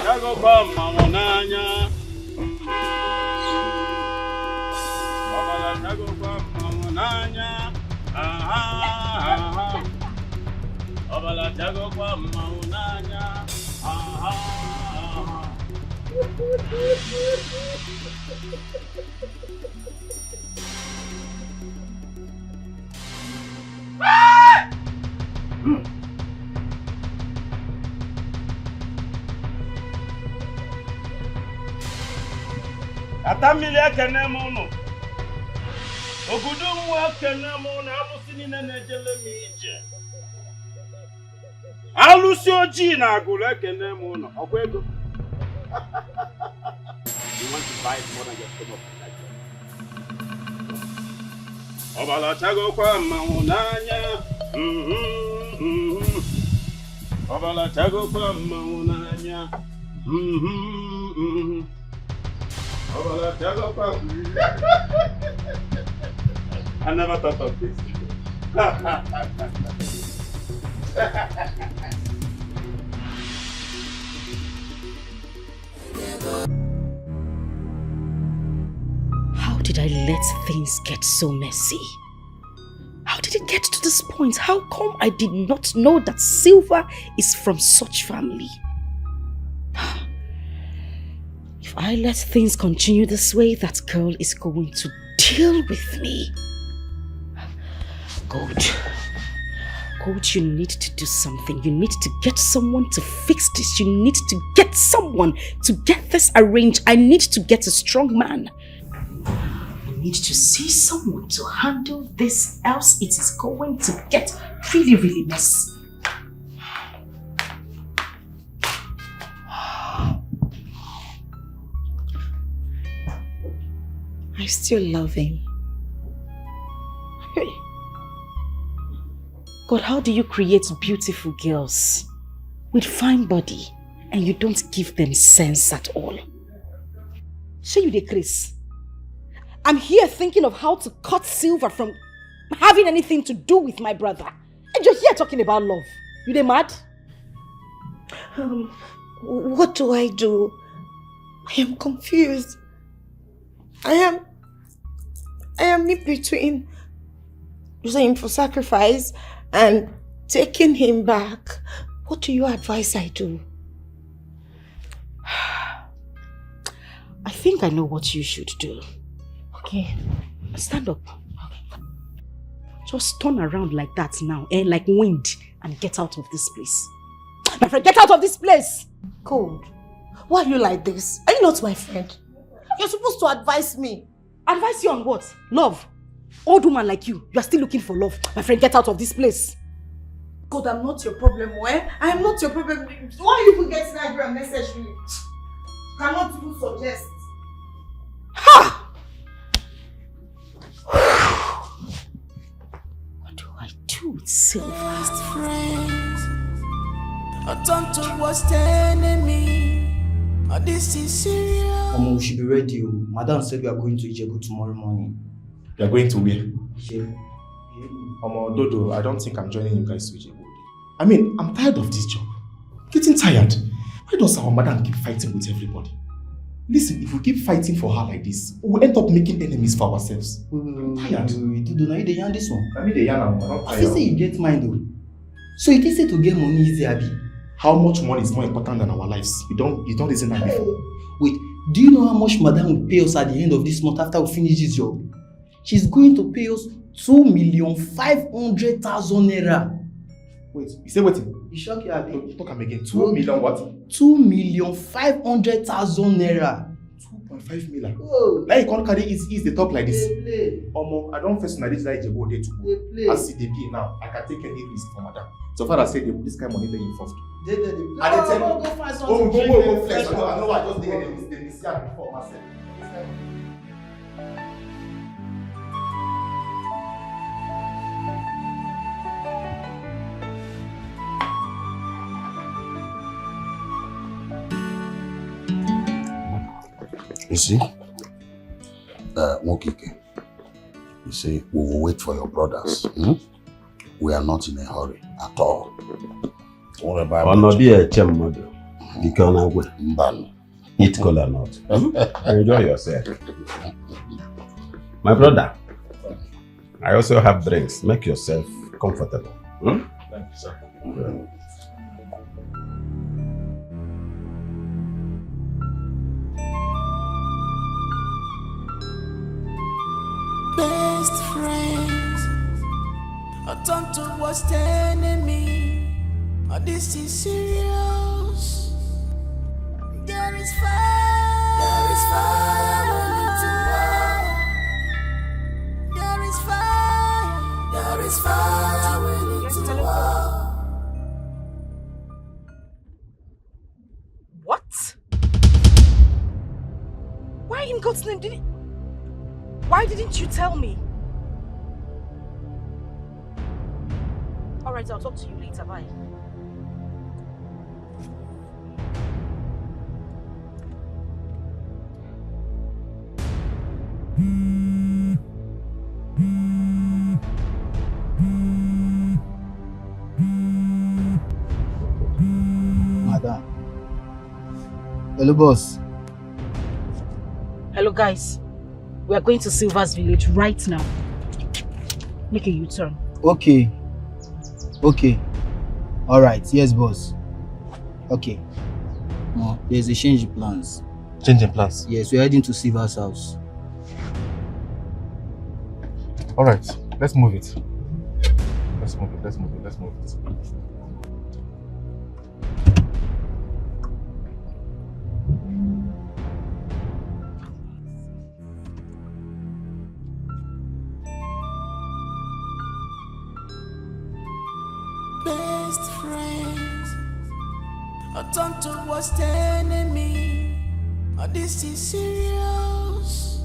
Jago kwa mamonanya. Jago kwa mamonanya. Obala jago kwa mamonanya. Atamili ekene mono. Ogudu ekene mono amusini nenejele mije. Alusi oji na agulu ekene mono. Okwego. You want to buy it more than your stomach like that. Obala chago kwa maunanya. Obala chago kwa maunanya. I never thought of this. did I let things get so messy? How did it get to this point? How come I did not know that Silver is from such family? If I let things continue this way, that girl is going to deal with me. Gold, you need to do something. You need to get someone to fix this. You need to get someone to get this arranged. I need to get a strong man. I need to see someone to handle this, else it is going to get really, really messy. I still love him. Hey. God, how do you create beautiful girls with fine body and you don't give them sense at all? Show you the Chris. I'm here thinking of how to cut Silver from having anything to do with my brother. And you're here talking about love. You they mad? What do I do? I am confused. I am in between using him for sacrifice and taking him back. What do you advise I do? I think I know what you should do. Okay. Stand up. Just turn around like that now, like wind, and get out of this place. My friend, get out of this place! Cold. Why are you like this? Are you not my friend? You're supposed to advise me. Advise you on what? Love. Old woman like you are still looking for love. My friend, get out of this place. God, I'm not your problem, eh? I am not your problem. Why are you people getting angry unnecessarily? Cannot even suggest. Ha! What do I do with Silver? Friends, I turn towards the enemy. Oh, this is serious. We should be ready. Madam said we are going to Ijebu tomorrow morning. You are going to where? Ijebu. Dodo, I don't think I'm joining you guys to Ijebu. I mean, I'm tired of this job. Getting tired. Why does our madam keep fighting with everybody? Listen, if we keep fighting for her like this, we'll end up making enemies for ourselves. I'm tired. Dodo, now you dey yarn this one. I mean, the yarn, I'm not tired. I feel say you get mind though. So it is say to get money easy, Abi. How much money is more important than our lives? You don't listen that before. Wait, do you know how much madam will pay us at the end of this month after we finish this job? She's going to pay us 2,500,000 naira. Wait, you say what? You shock you, Abi. Talk again. 2 million what? 2,500,000 naira. 2.5 million. Oh. Now you can't carry ease the talk like this. I don't first know this like Jebo day to go. As see the pay now, I can take any risk for madam. So far as I say they put this kind of money there involved. Go find something. Go flex. I know I just did the mistake before myself. You see, Mokike, you see, we will wait for your brothers. We are not in a hurry at all. What about eat cola nut. Enjoy yourself. My brother, I also have drinks. Make yourself comfortable. Thank you, sir. Best friends, I turn towards the enemy. Oh, this is serious. There is fire. There is fire. There is fire. There is fire. We need to war. What? Why in God's name why didn't you tell me? Alright, I'll talk to you later. Bye. Madam. Hello, boss. Hello, guys. We are going to Silver's village right now. Make a U-turn. Okay. Okay. Alright, yes, boss. Okay. There's a change in plans. Change in plans? Yes, we're heading to Silver's house. Alright, let's move it. Let's move it, let's move it, let's move it. Best friends are turned to worst enemy. This is serious.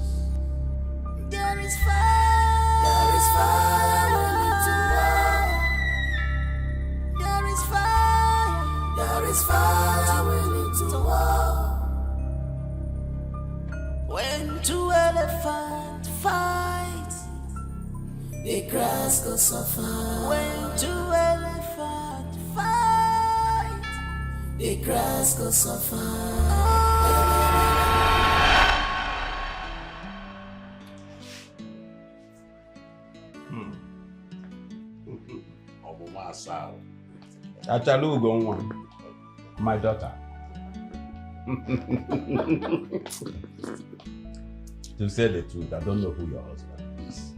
There is fire. There is fire. There is fire. There is fire. We need to war. When two elephants fight, the grass go suffer. When two elephants fight, the grass go suffer. Achalugo, my daughter. To say the truth, I don't know who your husband is.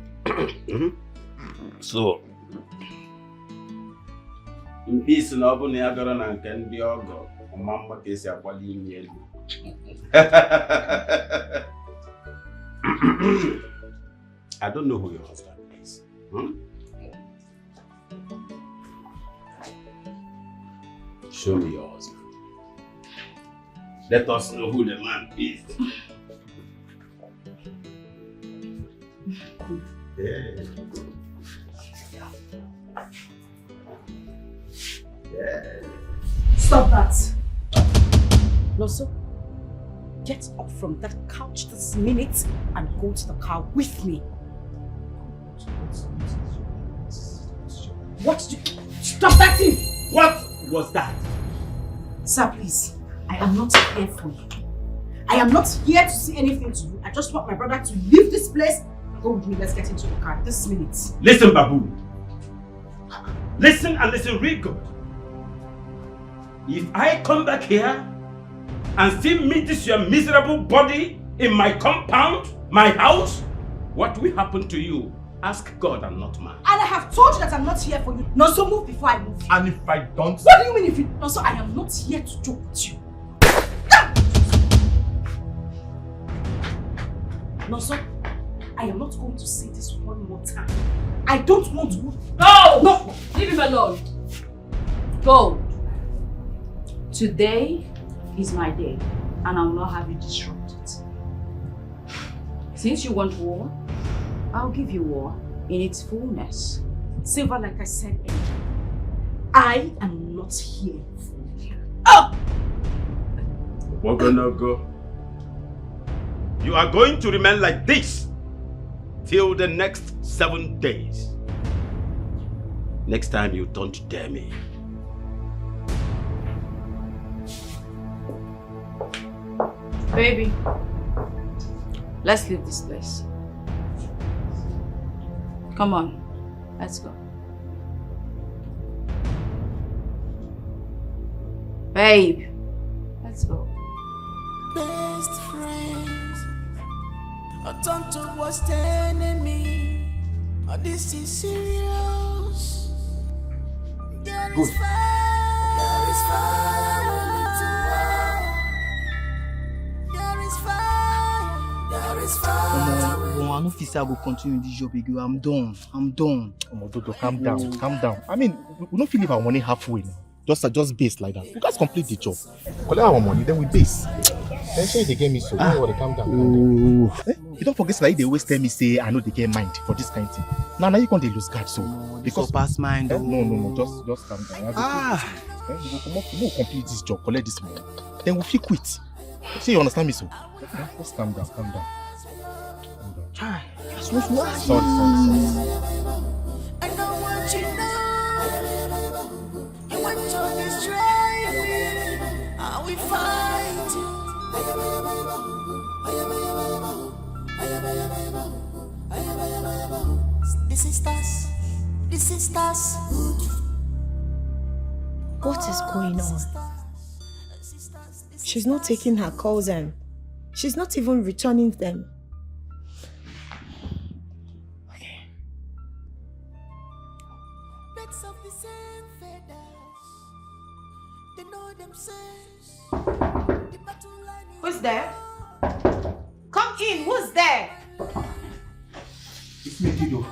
So, in peace, no one ever can be all go. Mama is a body in the I don't know who your husband is. Show me your husband. Let us know who the man is. Yeah. Yeah. Stop that. Noso, get up from that couch this minute and go to the car with me. What did you... Stop that thing! What was that? Sir, please. I am not here for you. I am not here to see anything to you. I just want my brother to leave this place. Go with me, let's get into the car this minute. Listen, Babu. Listen and listen real good. If I come back here and still meet this your miserable body in my compound, my house, what will happen to you? Ask God and not man. And I have told you that I'm not here for you. No, so move before I move. And if I don't... What do you mean if you... No, so I am not here to joke with you. No, so I am not going to say this one more time. I don't want to... No! No! Leave him alone. Go. Today is my day, and I will not have you disrupt it. Since you want war, I'll give you war in its fullness. Silver, like I said earlier, I am not here for you. Oh! We're gonna go. You are going to remain like this till the next 7 days. Next time you don't dare me. Baby, let's leave this place. Come on, let's go. Babe, let's go. Best friends are turned to worst enemy. This is serious. There is fire. There is fire. There is fire. There is fire. I don't feel I will continue this job again. I'm done. I'm done. Oh, Dodo, calm down. Calm down. I mean, we don't feel leave our money halfway now. Just base like that. You guys complete the job. Collect our money, then we base. Then show you they get me so. Don't worry, calm down. You don't forget that they always tell me say I know they get mind for this kind of thing. Now you can't lose guard so. Because pass mind. No. Just calm down. We'll complete this job, collect this money. Then we'll feel quit. See, you understand me so? Just calm down. Sorry. I know what you know. You want to destroy me. I will fight you. The sisters. What is going on? She's not taking her calls and she's not even returning them. Who's there? Come in, who's there? It's me, Kido.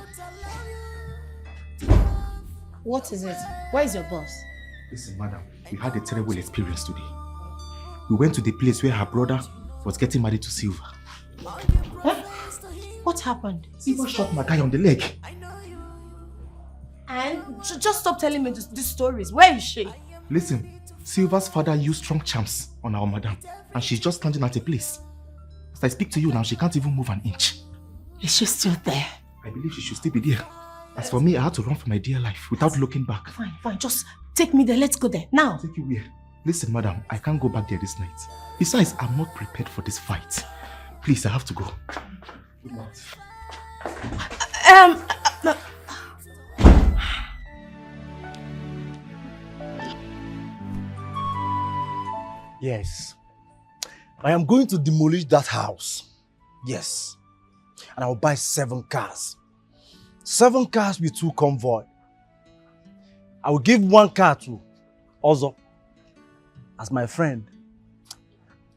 What is it? Where is your boss? Listen, madam, we had a terrible experience today. We went to the place where her brother was getting married to Silva. Huh? What happened? Silva shot my guy on the leg. And just stop telling me these stories. Where is she? Listen, Silva's father used strong charms on our madam, and she's just standing at a place. As I speak to you now, she can't even move an inch. Is she still there? I believe she should still be there. As for me, I had to run for my dear life without looking back. Fine. Just take me there. Let's go there. Now. Take you where? Listen, madam, I can't go back there this night. Besides, I'm not prepared for this fight. Please, I have to go. Good night. Yes. I am going to demolish that house. Yes. And I will buy 7 cars. 7 cars with 2 convoy. I will give 1 car to Ozo as my friend.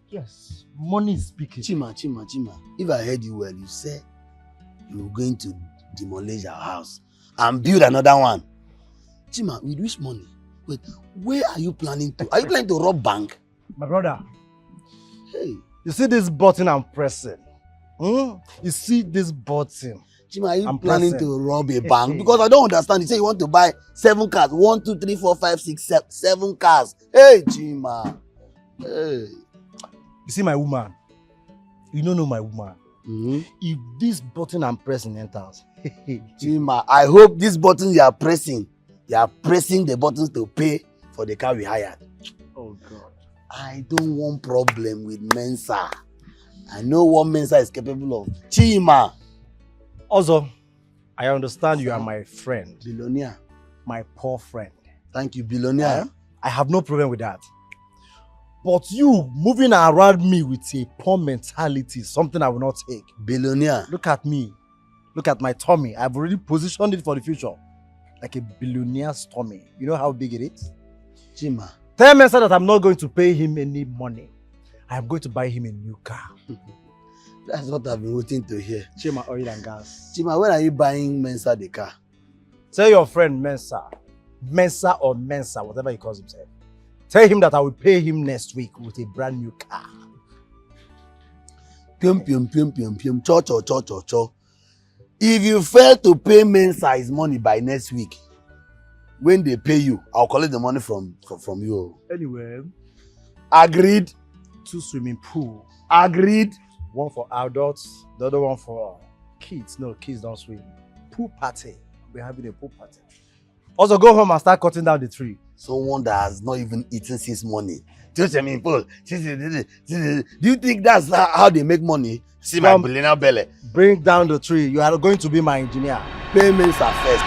Yes, money is speaking. Chima. If I heard you well, you said you were going to demolish our house and build another one. Chima, with which money? Wait, where are you planning to? Are you planning to rob bank? My brother. Hey. You see this button I'm pressing? You see this button? Chima, are you planning to rob a bank? Because I don't understand. You say you want to buy 7 cars. 1, 2, 3, 4, 5, 6, 7 cars. Hey, Chima. Hey. You see my woman? You don't know my woman. If this button I'm pressing enters. Chima, I hope this button you are pressing the buttons to pay for the car we hired. Oh God. I don't want problem with Mensa. I know what Mensa is capable of. Chima. Also, I understand you are my friend. Billionaire. My poor friend. Thank you, billionaire. I have no problem with that. But you moving around me with a poor mentality, something I will not take. Billionaire. Look at me. Look at my tummy. I've already positioned it for the future. Like a billionaire's tummy. You know how big it is? Chima. Tell Mensa that I'm not going to pay him any money. I am going to buy him a new car. That's what I've been waiting to hear. Chima Oil and Gas. Chima, when are you buying Mensa the car? Tell your friend Mensa. Mensa or Mensa, whatever he calls himself. Tell him that I will pay him next week with a brand new car. Pium. Cho. If you fail to pay Mensa his money by next week, when they pay you, I'll collect the money from you. Anyway. Agreed. 2 swimming pool. Agreed. 1 for adults, the other one for kids. No, kids don't swim. Pool party. We're having a pool party. Also, go home and start cutting down the tree. Someone that has not even eaten since morning. Do you think that's how they make money? See my billionaire belly. Bring down the tree. You are going to be my engineer. Payments are first.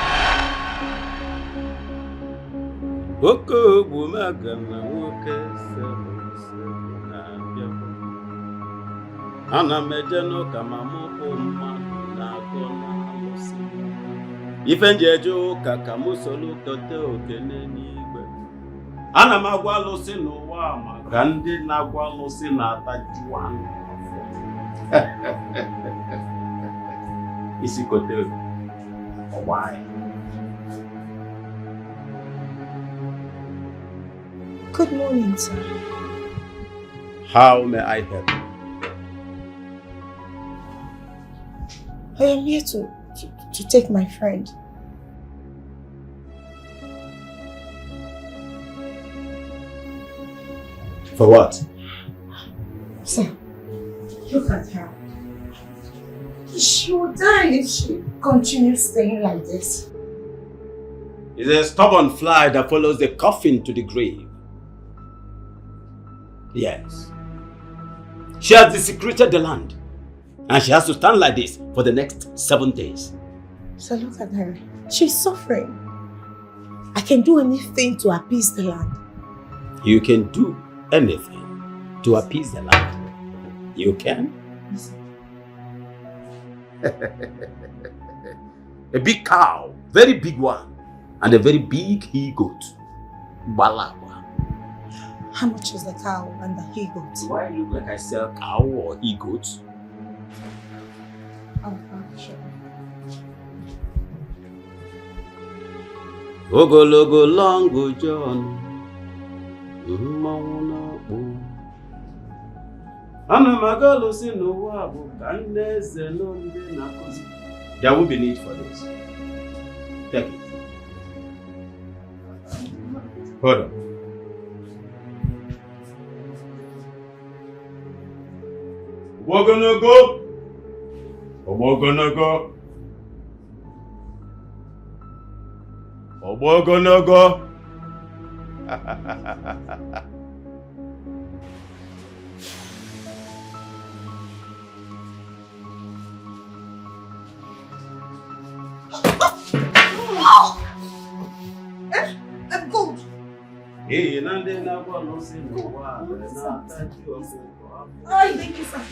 Ana mejeno kama moko mmadụ na-agọ n'alụsị. Ife njeju ka kamusolu tote okene n'igwe. Ana m agwa alụsị n'ụwa maka ndị na-agwa alụsị na-ataju anụ afọ. Isi kote ọgba anyị. Good morning, sir. How may I help you? I am here to take my friend. For what? Sir, look at her. She will die if she continues staying like this. It's a stubborn fly that follows the coffin to the grave. Yes. She has desecrated the land. And she has to stand like this for the next 7 days. So look at her. She's suffering. I can do anything to appease the land. You can do anything to appease the land. You can? A big cow, very big one, and a very big he-goat. Balagwa. How much is the cow and the he-goat? Do I look like I sell cow or he-goat? Oh, sure. Ogologo longo John. There will be need for this. Take it. Hold on. We're gonna go. We're gonna go. We're gonna go. Gold. Hey, Nande na kwa no sin no wa. Ay, thank you, sir.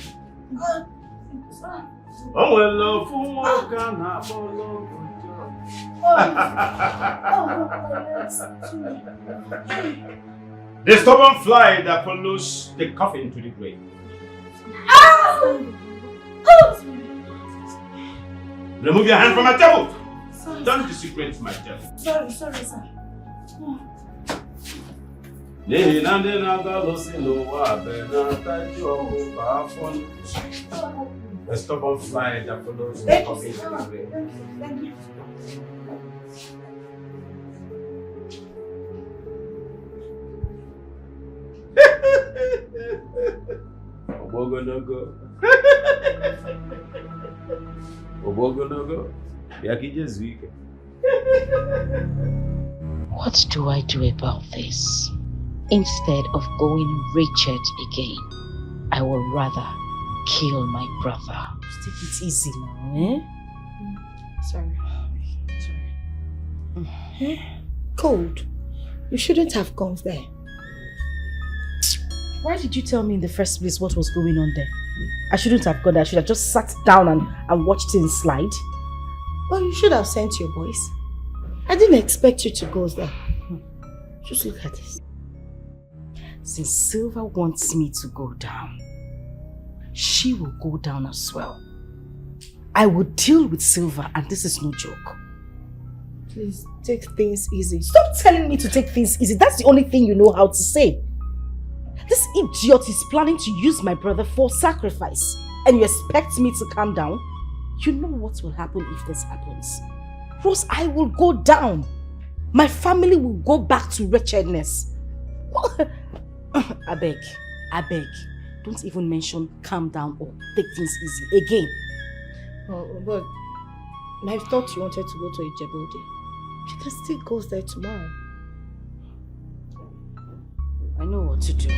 Oh, well, for more can happen. The stubborn fly that follows the coffin to the grave. Remove your hand from my table. Sorry, Don't disrespect my table. Sorry, sir. The stubborn fly that follows the coffin to the grave. Thank you. Obogonogo. Obogonogo. Yakije zwike. What do I do about this? Instead of going wretched again, I will rather kill my brother. Take it easy now, eh? Sorry. Cold. You shouldn't have gone there. Why did you tell me in the first place what was going on there? I shouldn't have gone there. I should have just sat down and watched things slide. Well, you should have sent your boys. I didn't expect you to go there. Just look at this. Since Silva wants me to go down, she will go down as well. I will deal with Silva, and this is no joke. Please, take things easy. Stop telling me to take things easy. That's the only thing you know how to say. This idiot is planning to use my brother for sacrifice, and you expect me to calm down? You know what will happen if this happens. Rose, I will go down. My family will go back to wretchedness. I beg. Don't even mention calm down or take things easy again. Oh, but I thought you wanted to go to Ijebode. You can still go there tomorrow. I know what to do.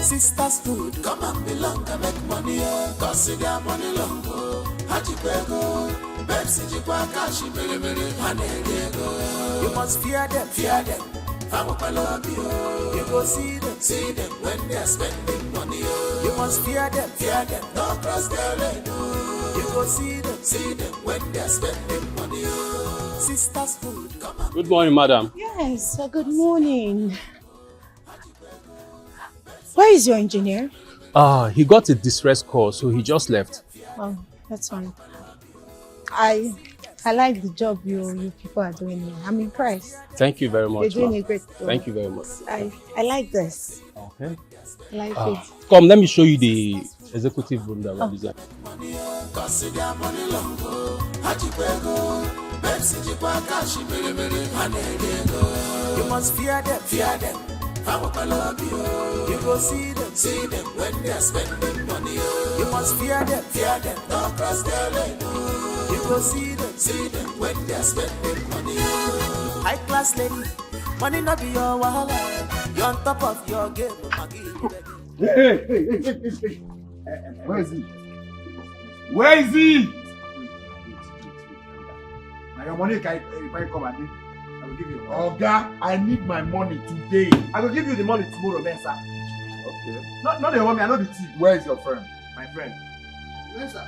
Sisters food, come and belong to make money, cause you got money long go. Hajipego, Pepsi, Jipa, Kashi, Miri, Hanego. You must fear them. You go see them when they're spending money. You must fear them, don't cross their lane. You go see them when they're spending money. Sisters food, come on. Good morning, madam. Yes, good morning. Where is your engineer? He got a distress call, so he just left. Oh, that's fine. I like the job you people are doing here. I'm impressed. Thank you very much. You're doing a great job. Thank you very much. I like this. Okay. I like it. Come, let me show you the executive room that we're designing. You must fear them. You go see them when they're spending money. You must fear them, don't cross their lane. You go go see them when they're spending money. High class lady, money not be your wahala. You're on top of your game. Hey. Where is he? Where is he? Now your money can come and I will give you. Oga, I need my money today. I will give you the money tomorrow, Mensa. Okay. Not the money, I know the thief. Where is your friend? My friend. Mensa.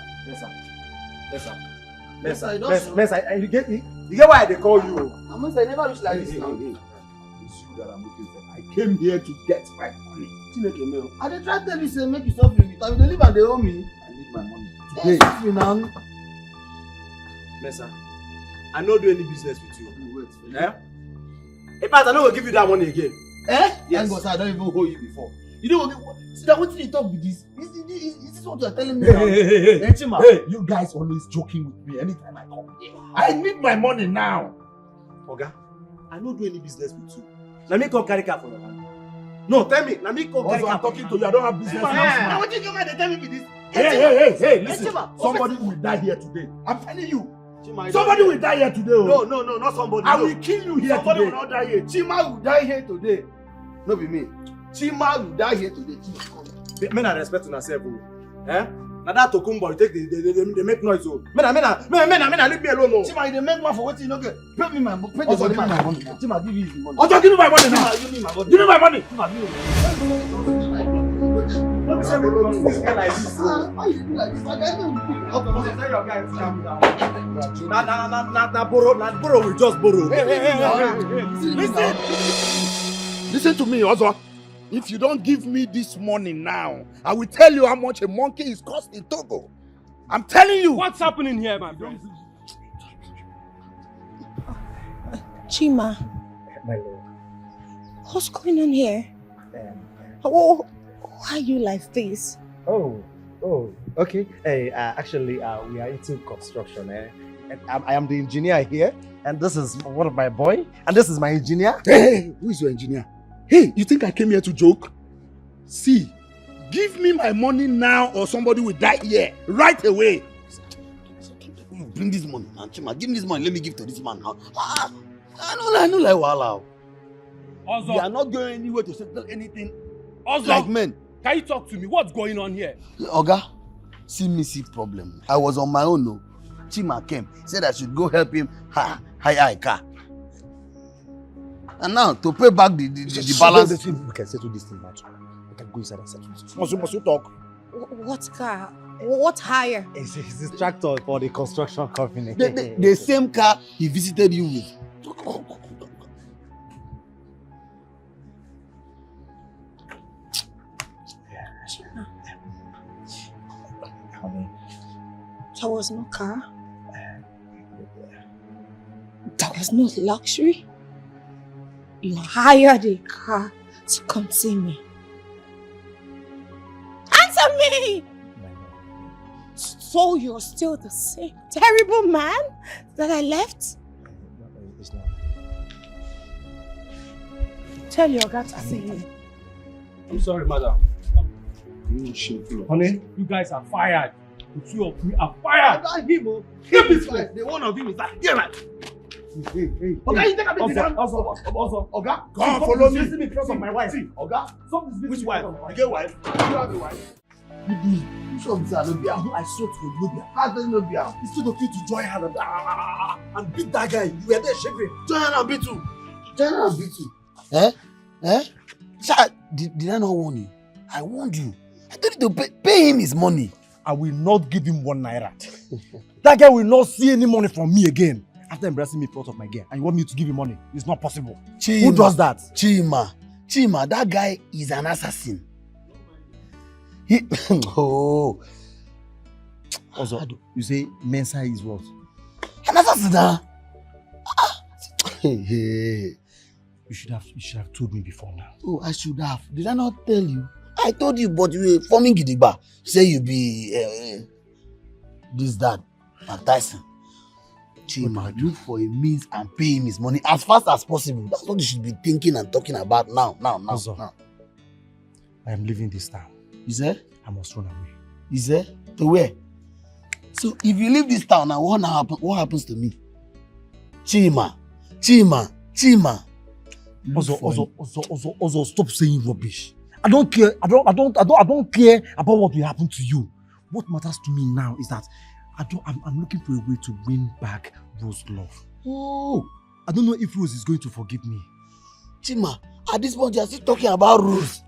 You get why they call you? Mensa, I never look like this now. It's you that I'm looking for. I came here to get my money. I dey try tell you say make you stop living. I dey live and they owe me. I need my money today. Excuse me now. Mensa, I no do any business with you. Wait. Eh? In fact, I no go give you that money again. Eh? Yes. Thank God, I don't even owe you before. You don't go. See that what you talk with this? Is this what you are telling me now? Hey, you guys always joking with me anytime I come here. I need my money now. Oga, I no do any business with you. Let me come carry car for your hand. No, tell me. Let me come carry car. I'm talking to you. I don't have business. Now what you come and tell me with this? Hey, listen. Somebody will die here today. I'm telling you. Somebody will die here today. No, not somebody. I will kill you here somebody today. Will not die here. Chima will die here today. No be me. Chima will die here today. Men are respecting themselves. Eh? Now that Tokumbo, they make noise. Men, leave me alone. Chima, they make money for what you know. Pay me my money. Pay me my money. Chima, give me his money. Also, give me my money now. Chima, give me my money. Give me my money. Chima, give me my money. Let me say we do this guy like this. Why you do like this? I can't even do it. Tell your guys to calm down. Nah, borrow. We just borrow. Hey. Listen to me, Ozo. If you don't give me this money now, I will tell you how much a monkey is cost in Togo. I'm telling you. What's happening here, my friend? Chima. My lord. What's going on here? Why are you like this? Oh, okay. Hey, actually, we are into construction. And I am the engineer here, and this is one of my boy, and this is my engineer. Hey, who is your engineer? Hey, you think I came here to joke? See, give me my money now or somebody will die here right away. Bring this money, man. Chima, give me this money. Let me give to this man now. I know like wahala. Ozo. We are not going anywhere to settle anything. Ozo, like men. Can you talk to me? What's going on here? Oga, see problem. I was on my own. No. Chima came, said I should go help him hire a car. And now to pay back the balance. We can settle this thing, man. We can go inside and settle this. Must you talk? What car? What hire? It's this tractor for the construction company. The same car he visited you with. There was no car. There was no luxury. You hired a car to come see me. Answer me! So you're still the same terrible man that I left? It's not. Tell your guy to see me. I'm sorry, madam. Honey, you guys are fired. The two of you are fired. Not him. Keep this guy. The one of him is like, yeah, man. Hey. Oga, you take a bit of Also, Oga, come follow me. See me because of my wife. Oga, Which wife? You get wife? You have a wife. You sure this is Nobia? I swear to you, Nobia. How does Nobia? Instead of you to join her and beat that guy, you were there shivering. Join her and beat you. Join her and beat you. Sir, did I not warn you? I warned you. I told you to pay him his money. I will not give him 1 naira. That guy will not see any money from me again. After embarrassing me in front of my girl, and you want me to give him money? It's not possible. Who does that? Chima, that guy is an assassin. Also, you say Mensa is what? An assassin. Hey. You should have told me before now. Oh, I should have. Did I not tell you? I told you, but you were forming gidigba. Say you be this, that, and Tyson. Chima, look for a means and pay him his money as fast as possible. That's what you should be thinking and talking about now. I am leaving this town. Is there? I must run away. Is there? To where? So if you leave this town now, what happens to me? Chima. Also, stop saying rubbish. I don't care. I don't care about what will happen to you. What matters to me now is that I'm looking for a way to win back Rose's love. Oh, I don't know if Rose is going to forgive me. Chima, at this point you are still talking about Rose.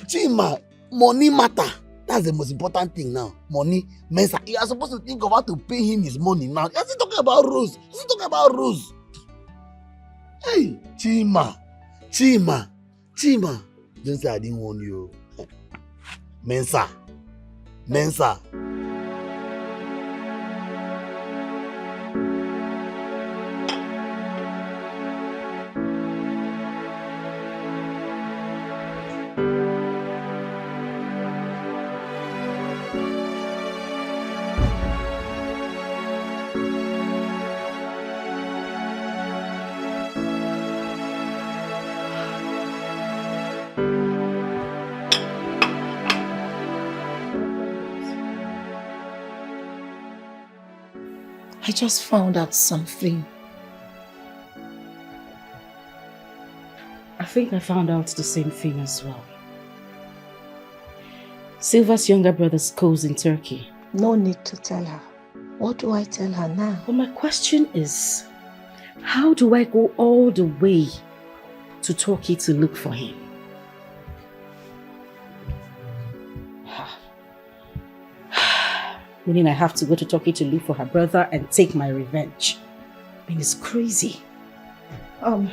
Chima, money matter. That's the most important thing now. Money. Mensa, you are supposed to think of how to pay him his money now. You are still talking about Rose. Hey, Chima. Don't say I didn't warn you. Mensa. I just found out something. I think I found out the same thing as well. Silva's younger brother schools in Turkey. No need to tell her. What do I tell her now? But my question is, how do I go all the way to Turkey to look for him? Meaning I have to go to Turkey to look for her brother and take my revenge. I mean, it's crazy. You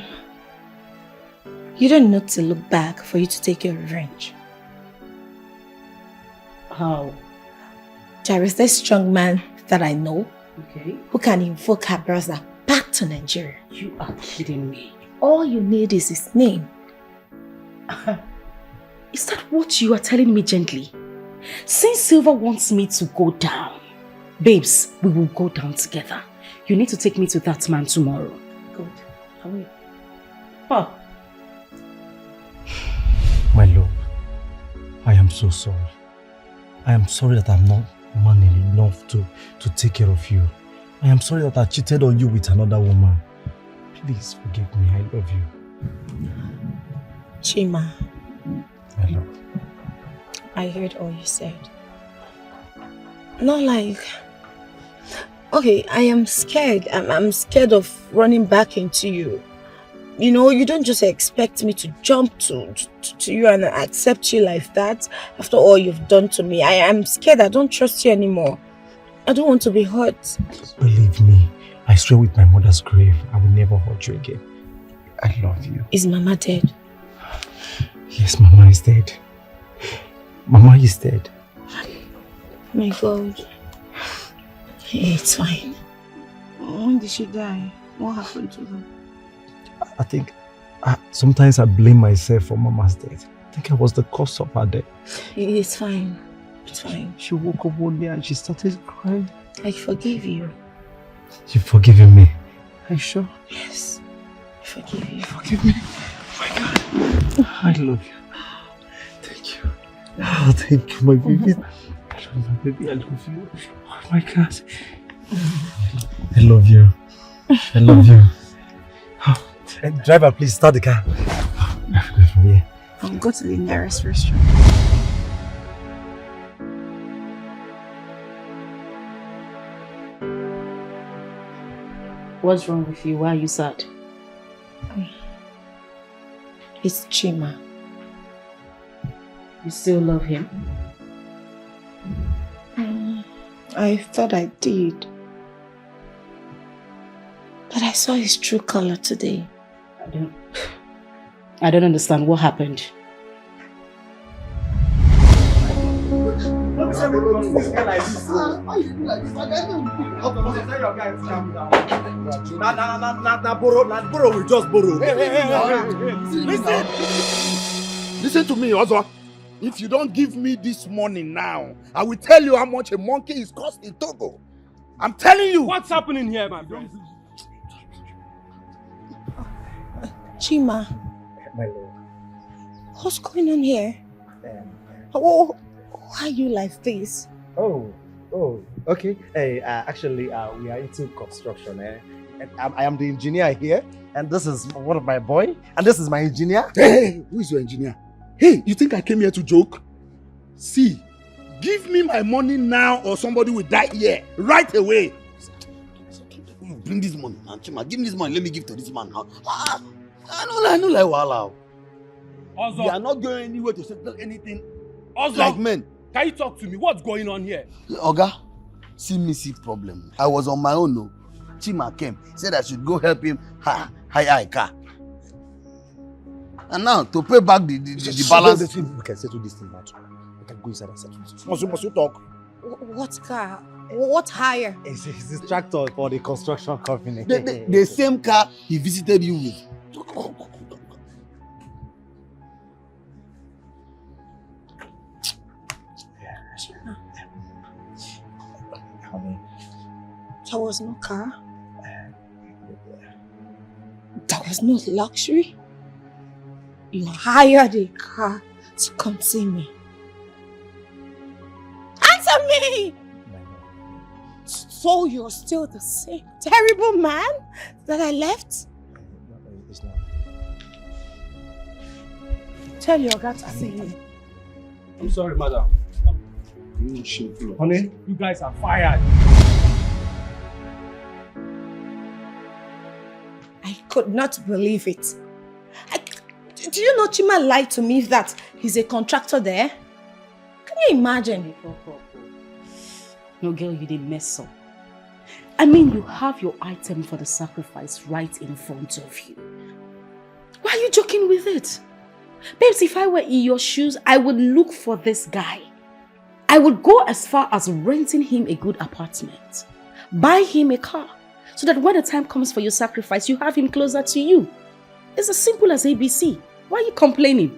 don't need to look back for you to take your revenge. How? There is this strong man that I know, okay, who can invoke her brother back to Nigeria. You are kidding me. All you need is his name. Is that what you are telling me gently? Since Silva wants me to go down, babes, we will go down together. You need to take me to that man tomorrow. Good. I will. Oh. My love, I am so sorry. I am sorry that I'm not man enough to take care of you. I am sorry that I cheated on you with another woman. Please forgive me. I love you. Chima. I love you. I heard all you said. Not like... Okay, I am scared. I'm scared of running back into you. You know, you don't just expect me to jump to you and accept you like that after all you've done to me. I am scared. I don't trust you anymore. I don't want to be hurt. Believe me, I swear with my mother's grave, I will never hurt you again. I love you. Is Mama dead? Yes, Mama is dead. Mama is dead. My God. Hey, it's fine. When did she die? What happened to her? I think sometimes I blame myself for Mama's death. I think I was the cause of her death. It's fine. It's fine. She woke up one day and she started crying. I forgive you. You've forgiven me? Are you sure? Yes. I forgive you. Forgive me? Oh my God. I love you. Thank you. Oh, thank you, my baby. I love my baby. I love you. Oh my God. I love you. I love you. Oh. And driver, please start the car. From here. I'll go to the nearest restaurant. What's wrong with you? Why are you sad? It's Chima. You still love him? I thought I did. But I saw his true color today. I don't understand what happened. Don't say we don't this guy like this. Why you do like this? Like I don't do. Tell your guy to calm down. Nah, borrow. We just borrow. Hey. Listen to me, Ozo. If you don't give me this money now, I will tell you how much a monkey is cost in Togo. I'm telling you. What's happening here, my friend? Chima. My lord. What's going on here? Why are you like this? Oh, Oh, okay. Hey, actually, we are into construction. And I am the engineer here, and this is one of my boy, and this is my engineer. Hey, who is your engineer? Hey, you think I came here to joke? See, give me my money now or somebody will die here right away. Bring this money, man. Chima, give me this money. Let me give to this man now. I know like wahala. Also, we are not going anywhere to settle anything. Also, like men. Can you talk to me? What's going on here? Oga, see problem. I was on my own. No, Chima came. Said I should go help him hire a car. And now to pay back the balance. We can settle this thing now. We can go inside and settle this. Must you talk? What car? What hire? It's this tractor for the construction company. The same car he visited you with. There was no car. There was no luxury. You hired a car to come see me. Answer me! So you're still the same terrible man that I left? It's not. Tell your guy to see you. I'm sorry, madam. Honey, you guys are fired. I could not believe it. Do you know Chima lied to me that he's a contractor there? Can you imagine? No, girl, you didn't mess up. I mean, you have your item for the sacrifice right in front of you. Why are you joking with it? Babes, if I were in your shoes, I would look for this guy. I would go as far as renting him a good apartment. Buy him a car. So that when the time comes for your sacrifice, you have him closer to you. It's as simple as ABC. Why are you complaining?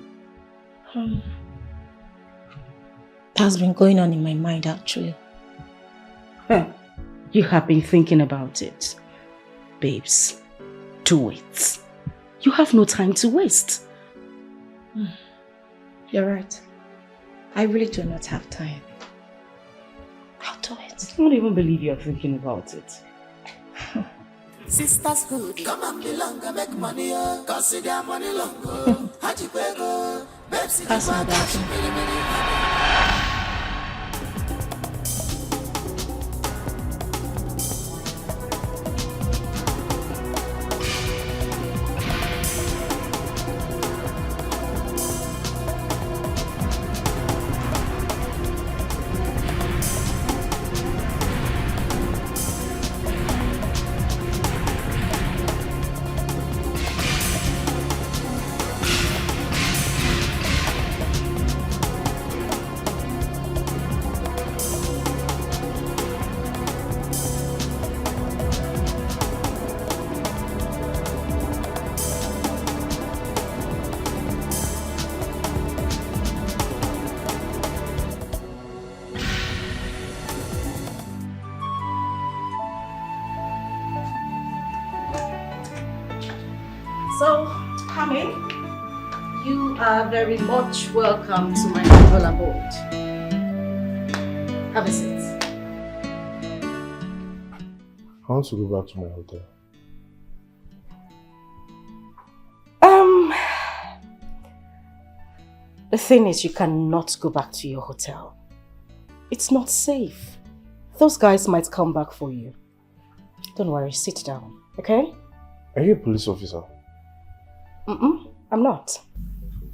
That's been going on in my mind, actually. You have been thinking about it. Babes, do it. You have no time to waste. You're right. I really do not have time. I'll do it. I don't even believe you're thinking about it. Sisters food, come and belong and make money, cause their money long. Haji Pego, Pepsi, Pass my dad. So, come in. You are very much welcome to my humble abode. Have a seat. I want to go back to my hotel. The thing is, you cannot go back to your hotel. It's not safe. Those guys might come back for you. Don't worry, sit down, okay? Are you a police officer? I'm not.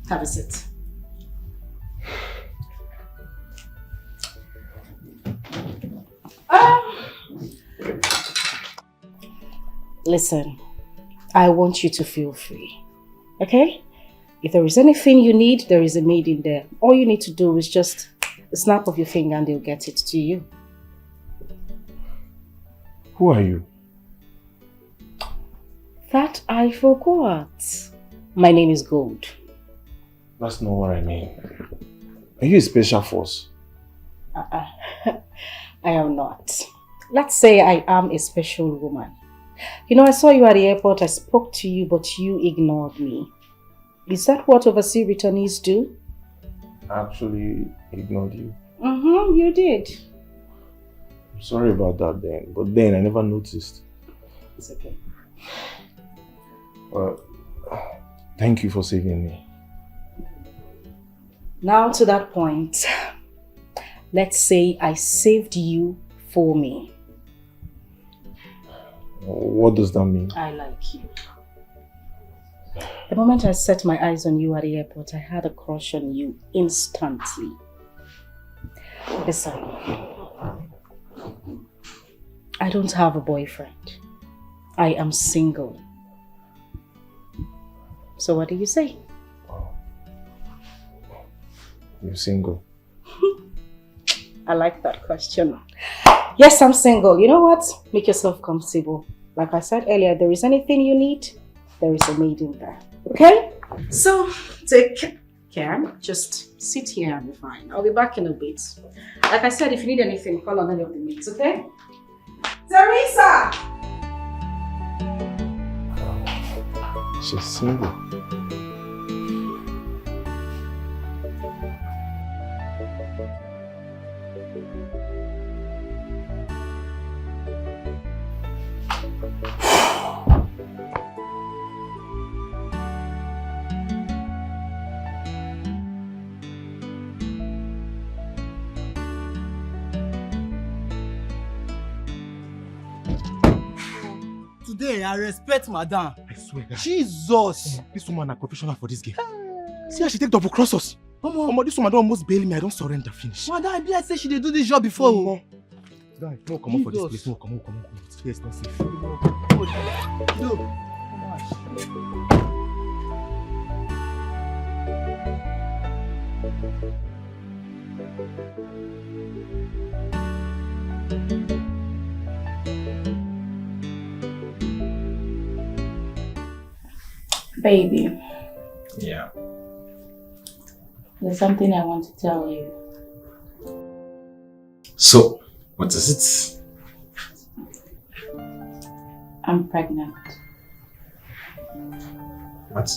Have a seat. Listen, I want you to feel free, okay? If there is anything you need, there is a maid in there. All you need to do is just a snap of your finger and they'll get it to you. Who are you? That I forgot. My name is Gold. That's not what I mean. Are you a special force? I am not. Let's say I am a special woman. You know, I saw you at the airport, I spoke to you, but you ignored me. Is that what overseas returnees do? I actually ignored you. You did. Sorry about that then, but then I never noticed. It's okay. Well, thank you for saving me. Now to that point, let's say I saved you for me. What does that mean? I like you. The moment I set my eyes on you at the airport, I had a crush on you instantly. Listen, I don't have a boyfriend. I am single. So what do you say? You're single. I like that question. Yes, I'm single. You know what? Make yourself comfortable. Like I said earlier, there is anything you need, there is a maid in there. Okay? So, take care. Just sit here and be fine. I'll be back in a bit. Like I said, if you need anything, call on any of the maids, okay? Teresa! She's single. Today, I respect Madame. I swear, God. Jesus! This woman is a professional for this game. See how she take double cross us. Omo, this woman don't almost bail me. I don't surrender. Finish. Madame, I be like say she dey do this job before. No, come on for this place. No, come on. It's too expensive. No. Baby. Yeah. There's something I want to tell you. So, what is it? I'm pregnant. What?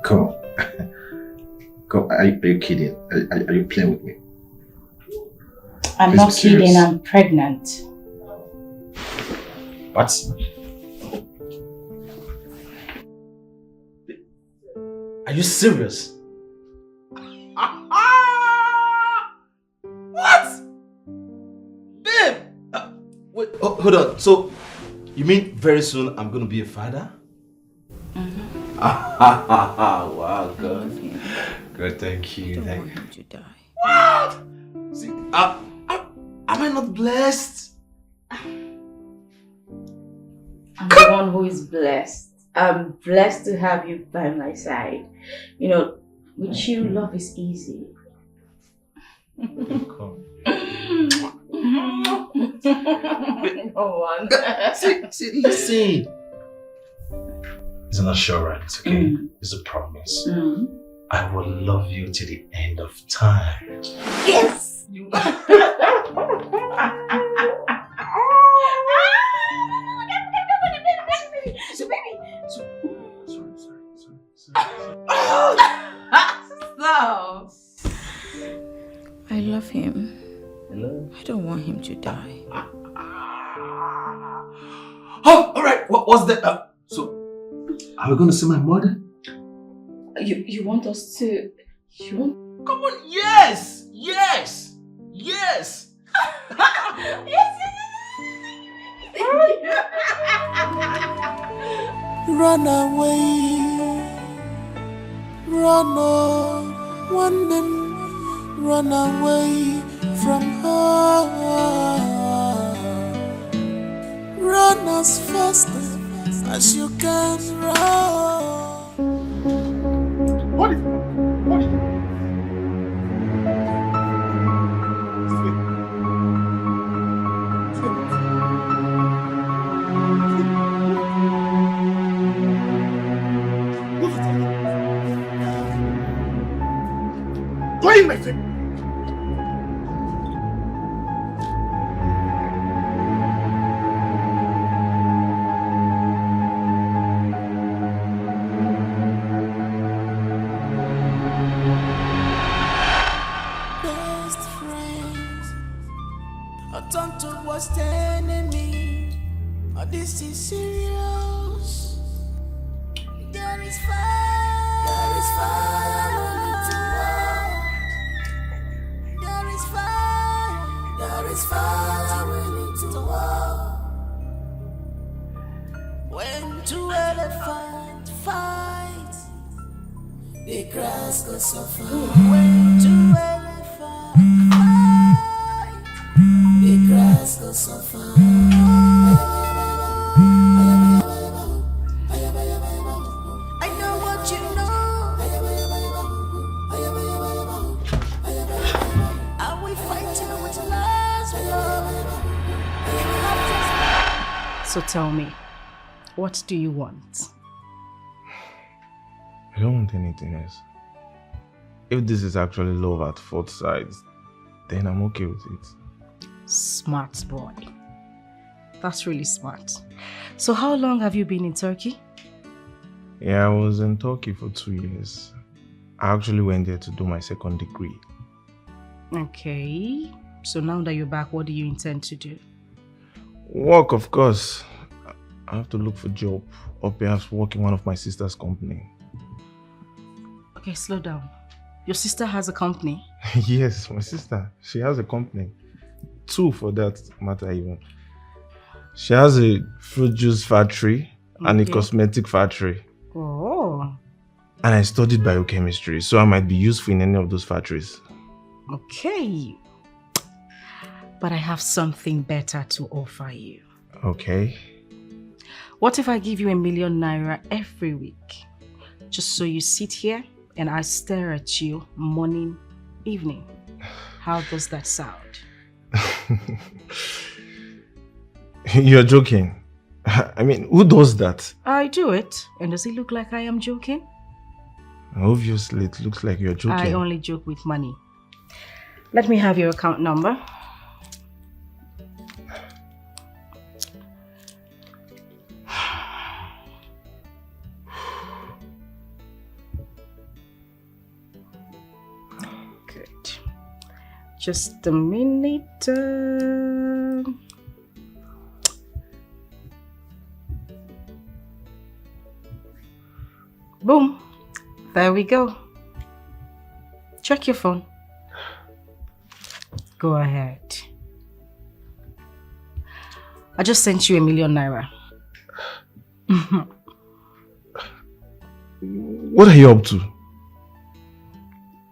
Come on. Come, are you kidding? Are you playing with me? I'm Please not be serious. kidding, I'm pregnant. What? Are you serious? What? Babe! Wait, hold on. So, you mean very soon I'm gonna be a father? Mm-hmm. Wow, good. Good, thank you. Thank you. To die. What? See, am I not blessed? I'm the one who is blessed. I'm blessed to have you by my side. You know, with you, love is easy. Come. No one. See, listen. It's an assurance, okay? It's a promise. I will love you till the end of time. Yes! Stop. I love him. Hello? I don't want him to die. Oh, alright. What's that? So, are we going to see my mother? You want us to... You want... Come on, yes! Yes! Yes! Run away, run on, run away from her. Run as fast as you can run. What is it? Go in, my friend. worst enemy. Oh, this is serious. There is fire. There is fire running to war. There is fire. There is fire running to war. When two elephants fight, the grass goes suffer. When two elephants fight, the grass goes suffer. I know what you know. I will fight you with last blood. So tell me, what do you want? I don't want anything else. If this is actually love at first sight, then I'm okay with it. Smart boy. That's really smart. So how long have you been in Turkey? Yeah, I was in Turkey for 2 years. I actually went there to do my second degree. Okay. So now that you're back, what do you intend to do? Work, of course. I have to look for a job or perhaps work in one of my sister's company. Okay, slow down. Your sister has a company? Yes, my sister. She has a company. 2 for that matter even. She has a fruit juice factory and a cosmetic factory. Oh. And I studied biochemistry, so I might be useful in any of those factories. Okay. But I have something better to offer you. Okay. What if I give you ₦1,000,000 every week? Just so you sit here and I stare at you morning, evening. How does that sound? You're joking. I mean, who does that? I do it. And does it look like I am joking? Obviously, it looks like you're joking. I only joke with money. Let me have your account number. Good. Just a minute. Boom. There we go. Check your phone. Go ahead. I just sent you ₦1,000,000. What are you up to?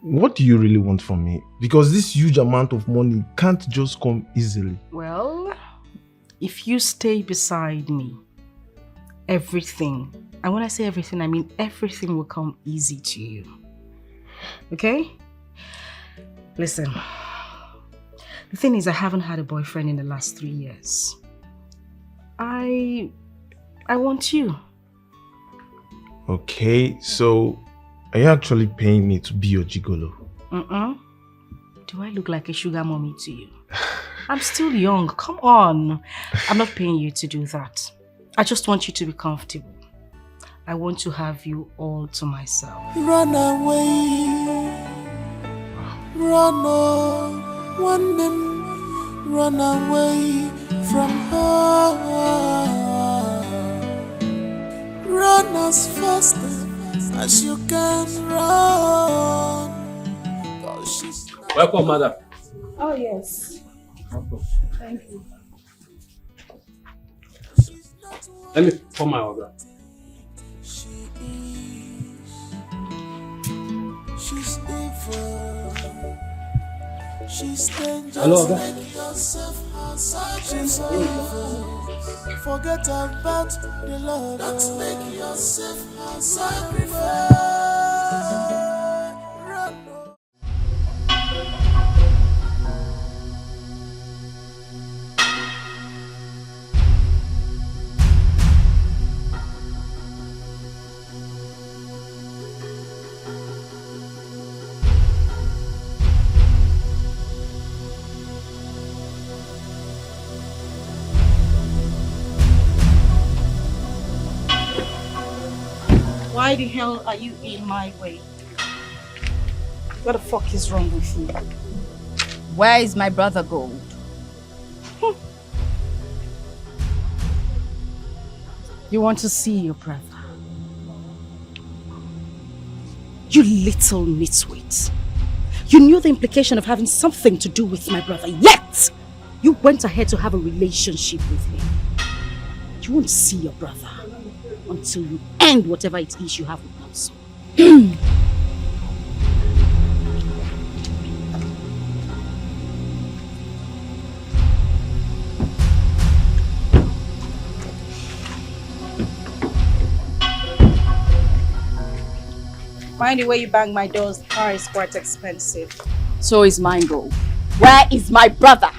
What do you really want from me? Because this huge amount of money can't just come easily. Well, if you stay beside me, everything, and when I say everything, I mean everything will come easy to you. Okay? Listen, the thing is I haven't had a boyfriend in the last 3 years. I want you. Okay, so are you actually paying me to be your gigolo? Do I look like a sugar mommy to you? I'm still young, come on. I'm not paying you to do that. I just want you to be comfortable. I want to have you all to myself. Run away, run on, one man, run away from her. Run as fast as you can run. Welcome, madam. Oh, yes. Thank you. Let me pour my order. She's evil. She's dangerous. Hello, Oga. Make yourself her sacrifice. Forget about the Lord. Don't make yourself her sacrifice. Why the hell are you in my way? What the fuck is wrong with you? Where is my brother Gold? You want to see your brother? You little nitwit. You knew the implication of having something to do with my brother, yet you went ahead to have a relationship with him. You won't see your brother until you end whatever it is you have with us. Mind the way you bang my doors, the car is quite expensive. So is mine, go. Where is my brother?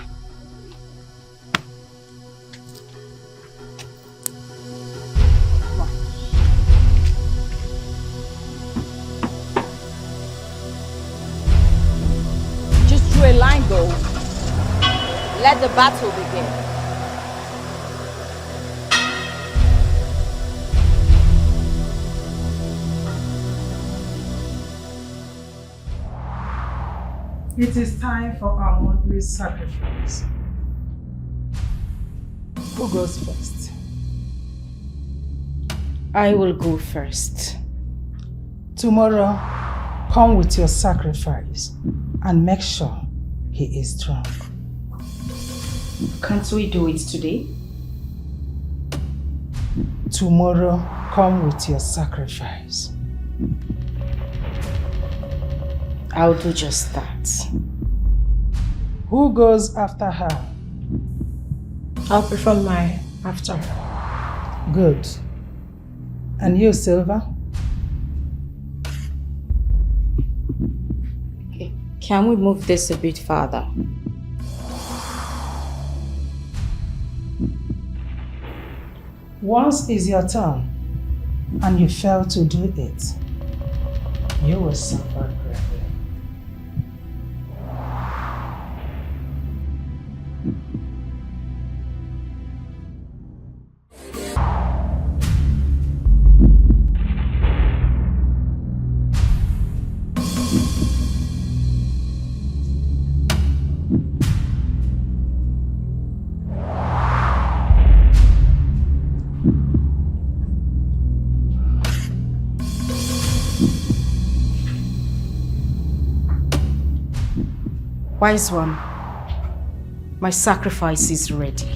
Just draw a line, go. Let the battle begin. It is time for our monthly sacrifice. Who goes first? I will go first. Tomorrow, come with your sacrifice and make sure he is drunk. Can't we do it today? Tomorrow, come with your sacrifice. I'll do just that. Who goes after her? I'll perform my after her. Good. And you, Silver? Okay. Can we move this a bit farther? Once is your turn, and you fail to do it, you will suffer greatly. Wise one, my sacrifice is ready.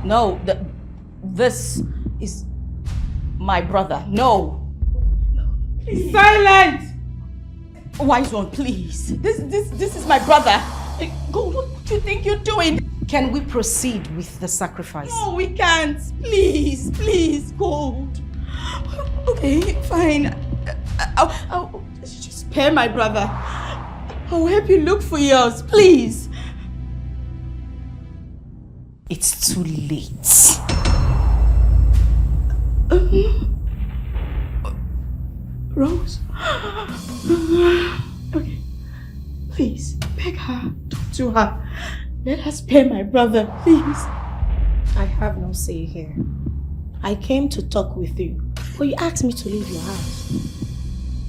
No, this is my brother. No. Silent! Wise one, please. This is my brother. Gold, what do you think you're doing? Can we proceed with the sacrifice? No, we can't. Please, Gold. Okay, fine. I'll just spare my brother. I'll help you look for yours, please. It's too late. Rose? Okay. Please, beg her. Talk to her. Let her spare my brother, please. I have no say here. I came to talk with you, but you asked me to leave your house.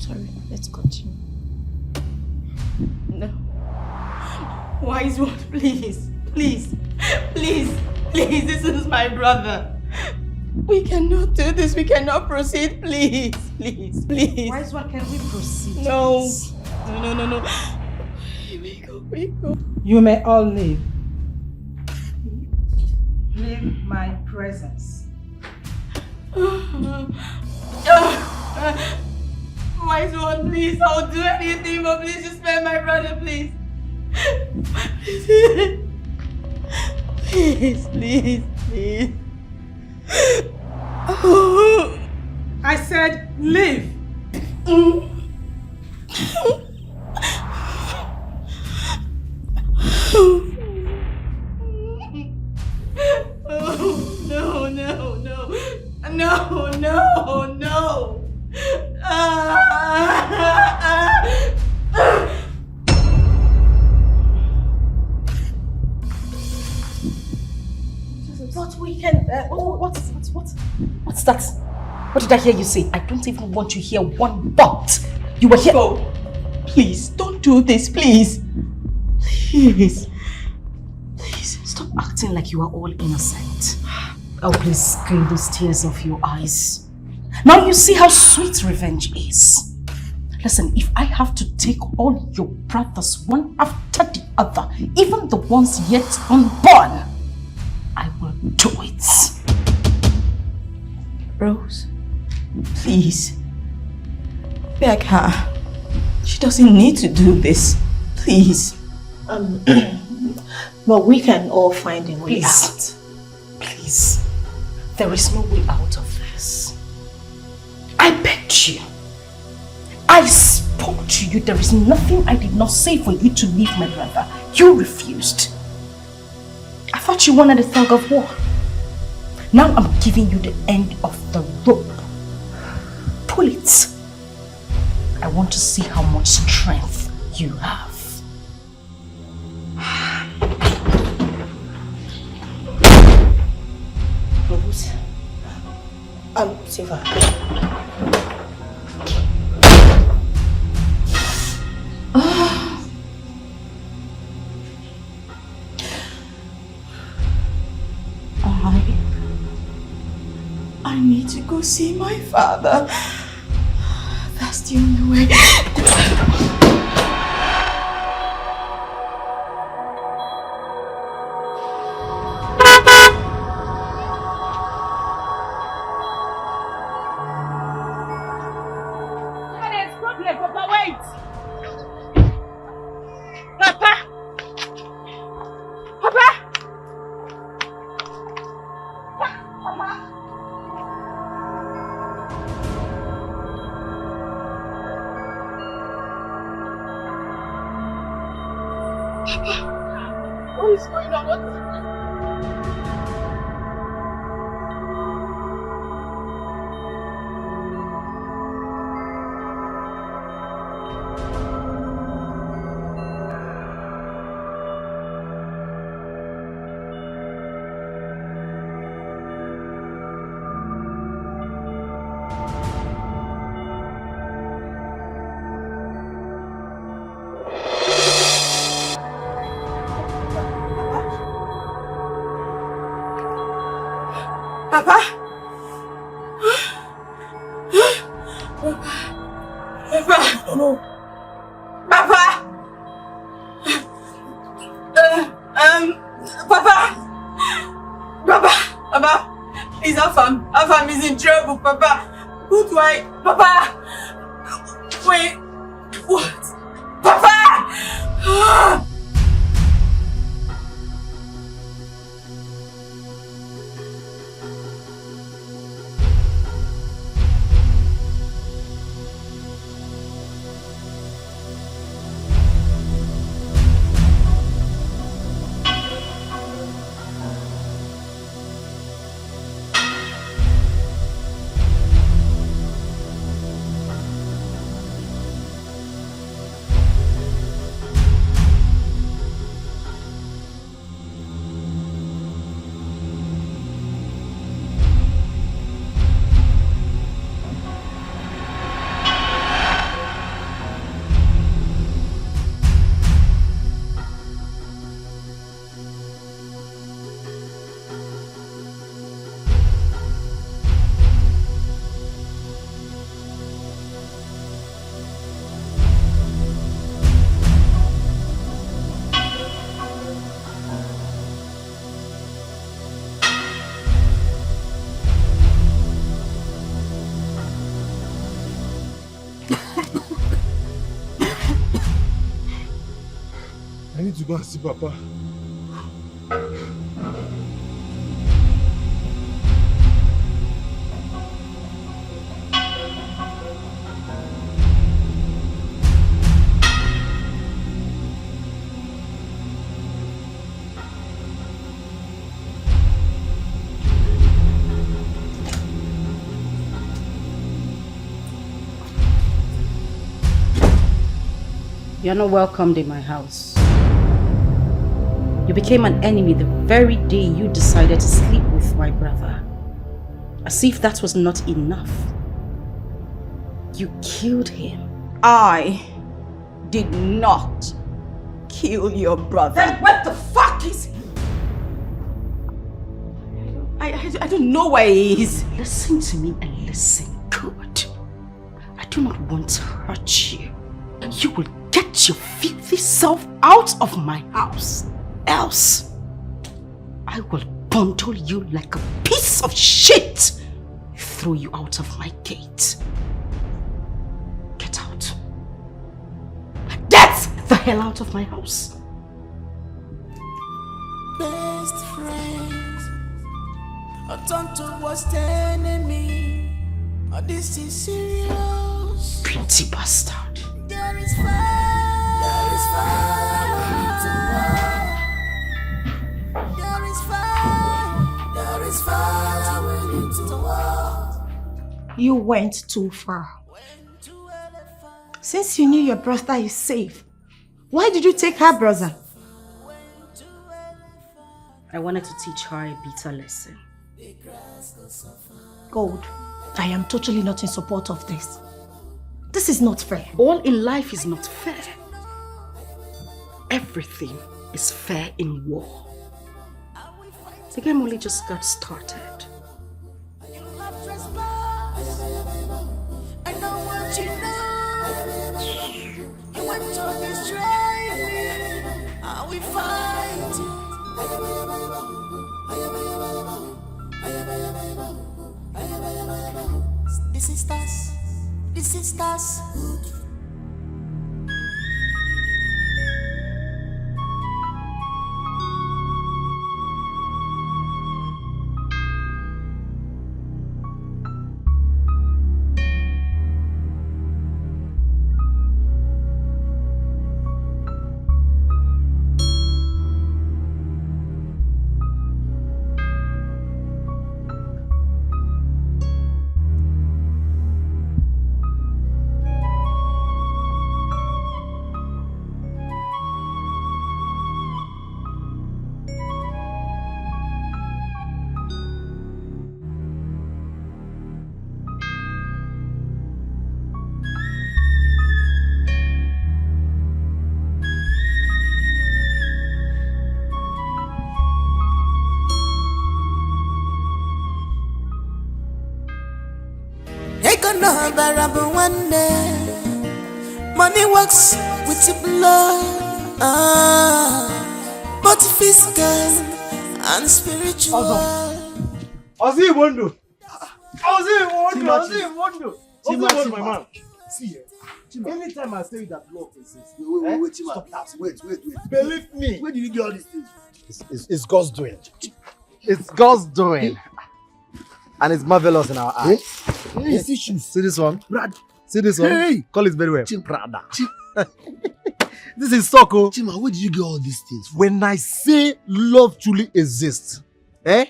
Sorry, let's continue. No. Wise one, please, this is my brother. We cannot do this, we cannot proceed, please. Wise one, can we proceed? No. We go. You may all leave. Leave my presence. Wise one, please, I'll do anything, but please just spare my brother, please. Please. I said leave. No. But we can. What's that? What did I hear you say? I don't even want to hear one but. You were here. Please, don't do this, please. Please. Please, stop acting like you are all innocent. Oh, please clean those tears off your eyes. Now you see how sweet revenge is. Listen, if I have to take all your brothers one after the other, even the ones yet unborn, I will do it. Rose, please. Beg her. She doesn't need to do this. Please. But we can all find a way out. Please. There is no way out of this. I begged you. I spoke to you. There is nothing I did not say for you to leave my brother. You refused. I thought you wanted a thug of war. Now I'm giving you the end of the rope. Pull it. I want to see how much strength you have. Rose, Siva. I need to go see my father. That's the only way. What is going on? Papa? Papa? No. Papa? Papa? Papa? Please, Afam is in trouble, Papa. Who do I... Papa? Wait. What? Papa? I need to go and see Papa. You're not welcomed in my house. You became an enemy the very day you decided to sleep with my brother. As if that was not enough. You killed him. I did not kill your brother. Then where the fuck is he? I don't know where he is. Listen to me and listen good. I do not want to hurt you. You will get your filthy self out of my house. Else, I will bundle you like a piece of shit. Throw you out of my gate. Get out. Get the hell out of my house. Best friends are turned to worst enemy. Oh, this is serious. Pretty bastard. There is fire. There is fire. There is fire. There is fire. We need to war. You went too far. Since you knew your brother is safe, why did you take her brother? I wanted to teach her a bitter lesson. Gold, I am totally not in support of this. This is not fair. All in life is not fair. Everything is fair in war. The game only just got started. I know what you know. You want to destroy me. Are we fighting? This is us. This is us. Bearable one day. Money works with your blood, both physical and spiritual. Ozzy Wondo. My man. See, anytime I say that love exists, Wait, stop that. Wait. Believe me. Where did you get all these things? It's God's doing. It's God's doing. And it's marvelous in our eyes. Hey, see shoes. See this one? Brad. See this one? Hey. Call it very well. Prada. This is Soko. Chima, where did you get all these things from? When I say love truly exists, I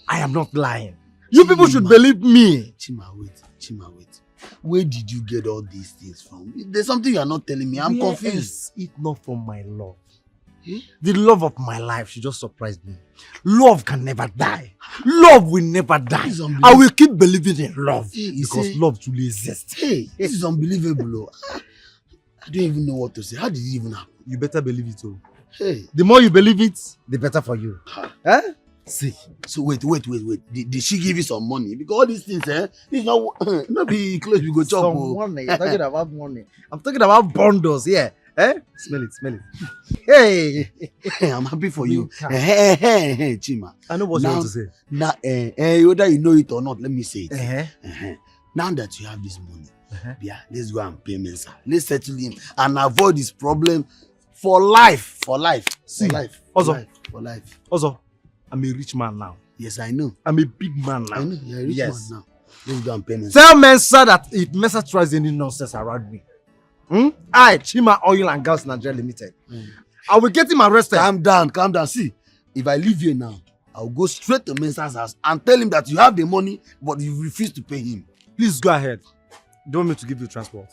am not lying. You people should believe me. Chima, wait. Where did you get all these things from? There's something you are not telling me. I'm confused. It's not from my love. The love of my life, she just surprised me. Love can never die. Love will never die. I will keep believing in love because love truly exists. Hey, this is unbelievable. I don't even know what to say. How did it even happen? You better believe it too. Hey. The more you believe it, the better for you. See. So wait. Did she give you some money? Because all these things, this is not be close. We go chop. Some money. You're talking about money. I'm talking about bundles. Yeah. Smell it. Hey, I'm happy for you. Hey, Chima. I know what you want to say. Now, whether you know it or not, let me say it. Now that you have this money, yeah, let's go and pay Mensa. Let's settle him and avoid this problem for life. See, for life. Also, I'm a rich man now. Yes, I know. I'm a big man now. I know, you're a rich man now. Let's go and pay Mensa. Tell Mensa that if Mensa tries any nonsense around me, I, Chima Oil and Gas Nigeria Limited, I will get him arrested. Calm down. See, if I leave here now, I'll go straight to Mensa's house and tell him that you have the money, but you refuse to pay him. Please go ahead. Do you want me to give you transport?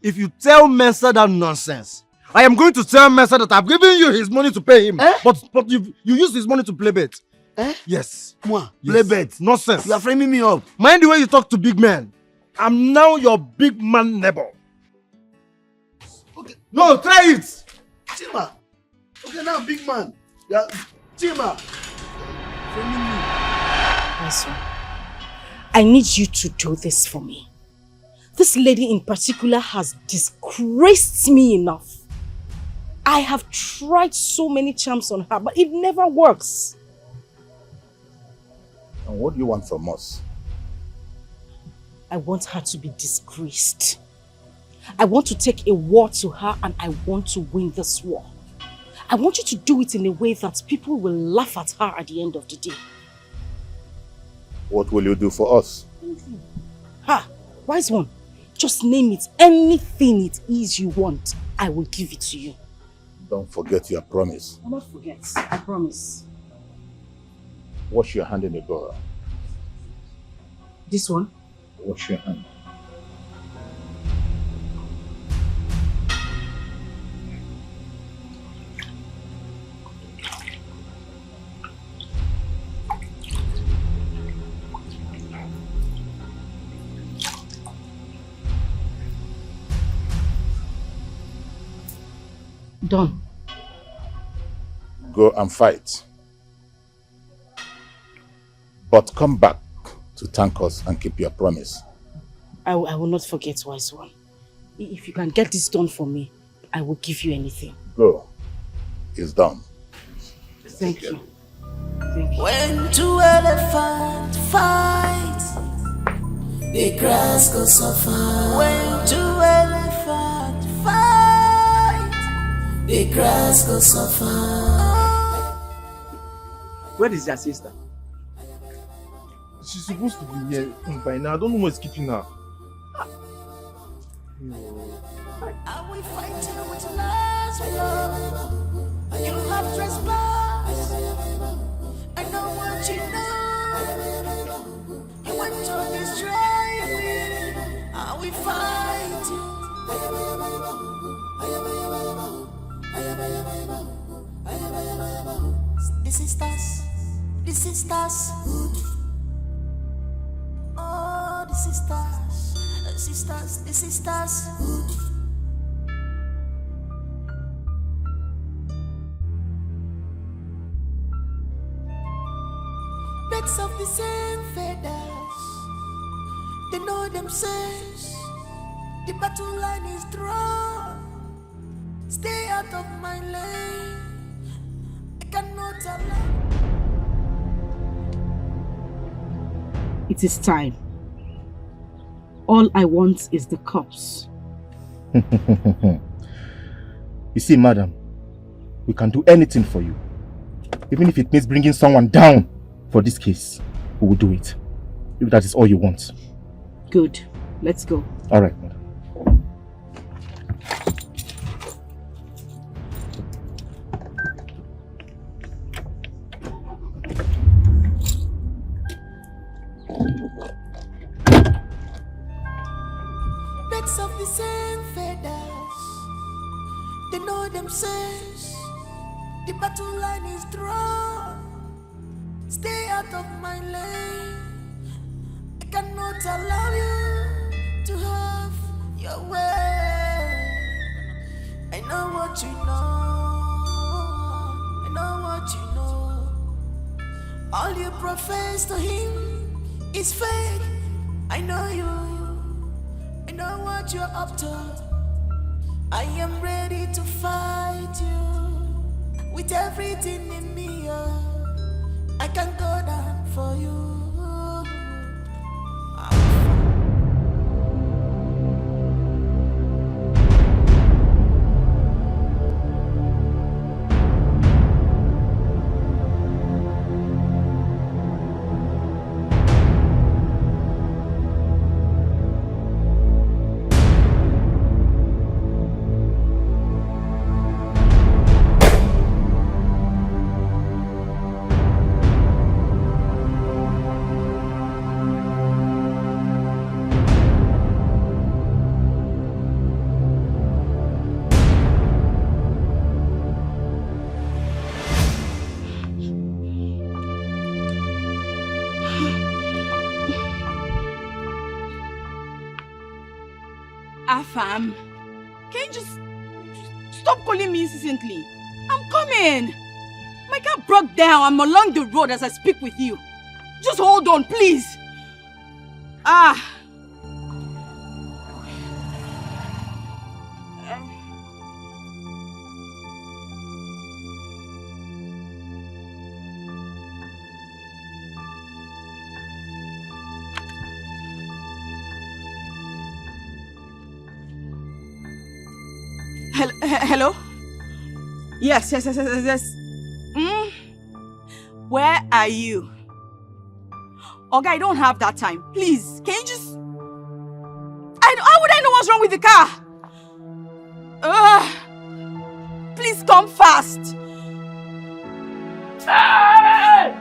If you tell Mensa that nonsense, I am going to tell Mensa that I've given you his money to pay him, but you use his money to play bet. Yes. Play bet? Nonsense. You are framing me up. Mind the way you talk to big men. I'm now your big man neighbor. No, try it! Chima! Okay, now big man. Yeah, Chima! Wazico, I need you to do this for me. This lady in particular has disgraced me enough. I have tried so many charms on her, but it never works. And what do you want from us? I want her to be disgraced. I want to take a war to her and I want to win this war. I want you to do it in a way that people will laugh at her at the end of the day. What will you do for us? Ha! Wise one. Just name it. Anything it is you want, I will give it to you. Don't forget your promise. I won't forget. I promise. Wash your hand in the door. This one? Wash your hand. Done. Go and fight. But come back to thank us and keep your promise. I will not forget, wise one. If you can get this done for me, I will give you anything. Go. It's done. Thank you. When two elephants fight, the grass goes suffer. When two elephants fight, the grass goes suffer. Where is your sister? She's supposed to be here by now. I don't know what's keeping her. Are we fighting with last blood? You have trespassed. I know what you know. You want to destroy me. Are we fighting? The sisters. The sisters. Oh, the sisters. Sisters. The sisters. Birds of the same feathers, they know themselves. The battle line is drawn. Stay out of my lane. I cannot allow. It is time. All I want is the corpse. You see, madam, we can do anything for you. Even if it means bringing someone down for this case, we will do it. If that is all you want. Good. Let's go. All right, madam. Birds of the same feathers, they know themselves. The battle line is drawn. Stay out of my lane. I cannot allow you to have your way. I know what you know. I know what you know. All you profess to him is fake. I know you. I know what you're up to. I am ready to fight you with everything in me. I can go down for you. Afam, can you just Stop calling me incessantly. I'm coming. My car broke down. I'm along the road as I speak with you. Just hold on, please. Hello? Yes. Where are you? Okay, I don't have that time. Please, can you just... How would I know what's wrong with the car? Please come fast. Hey!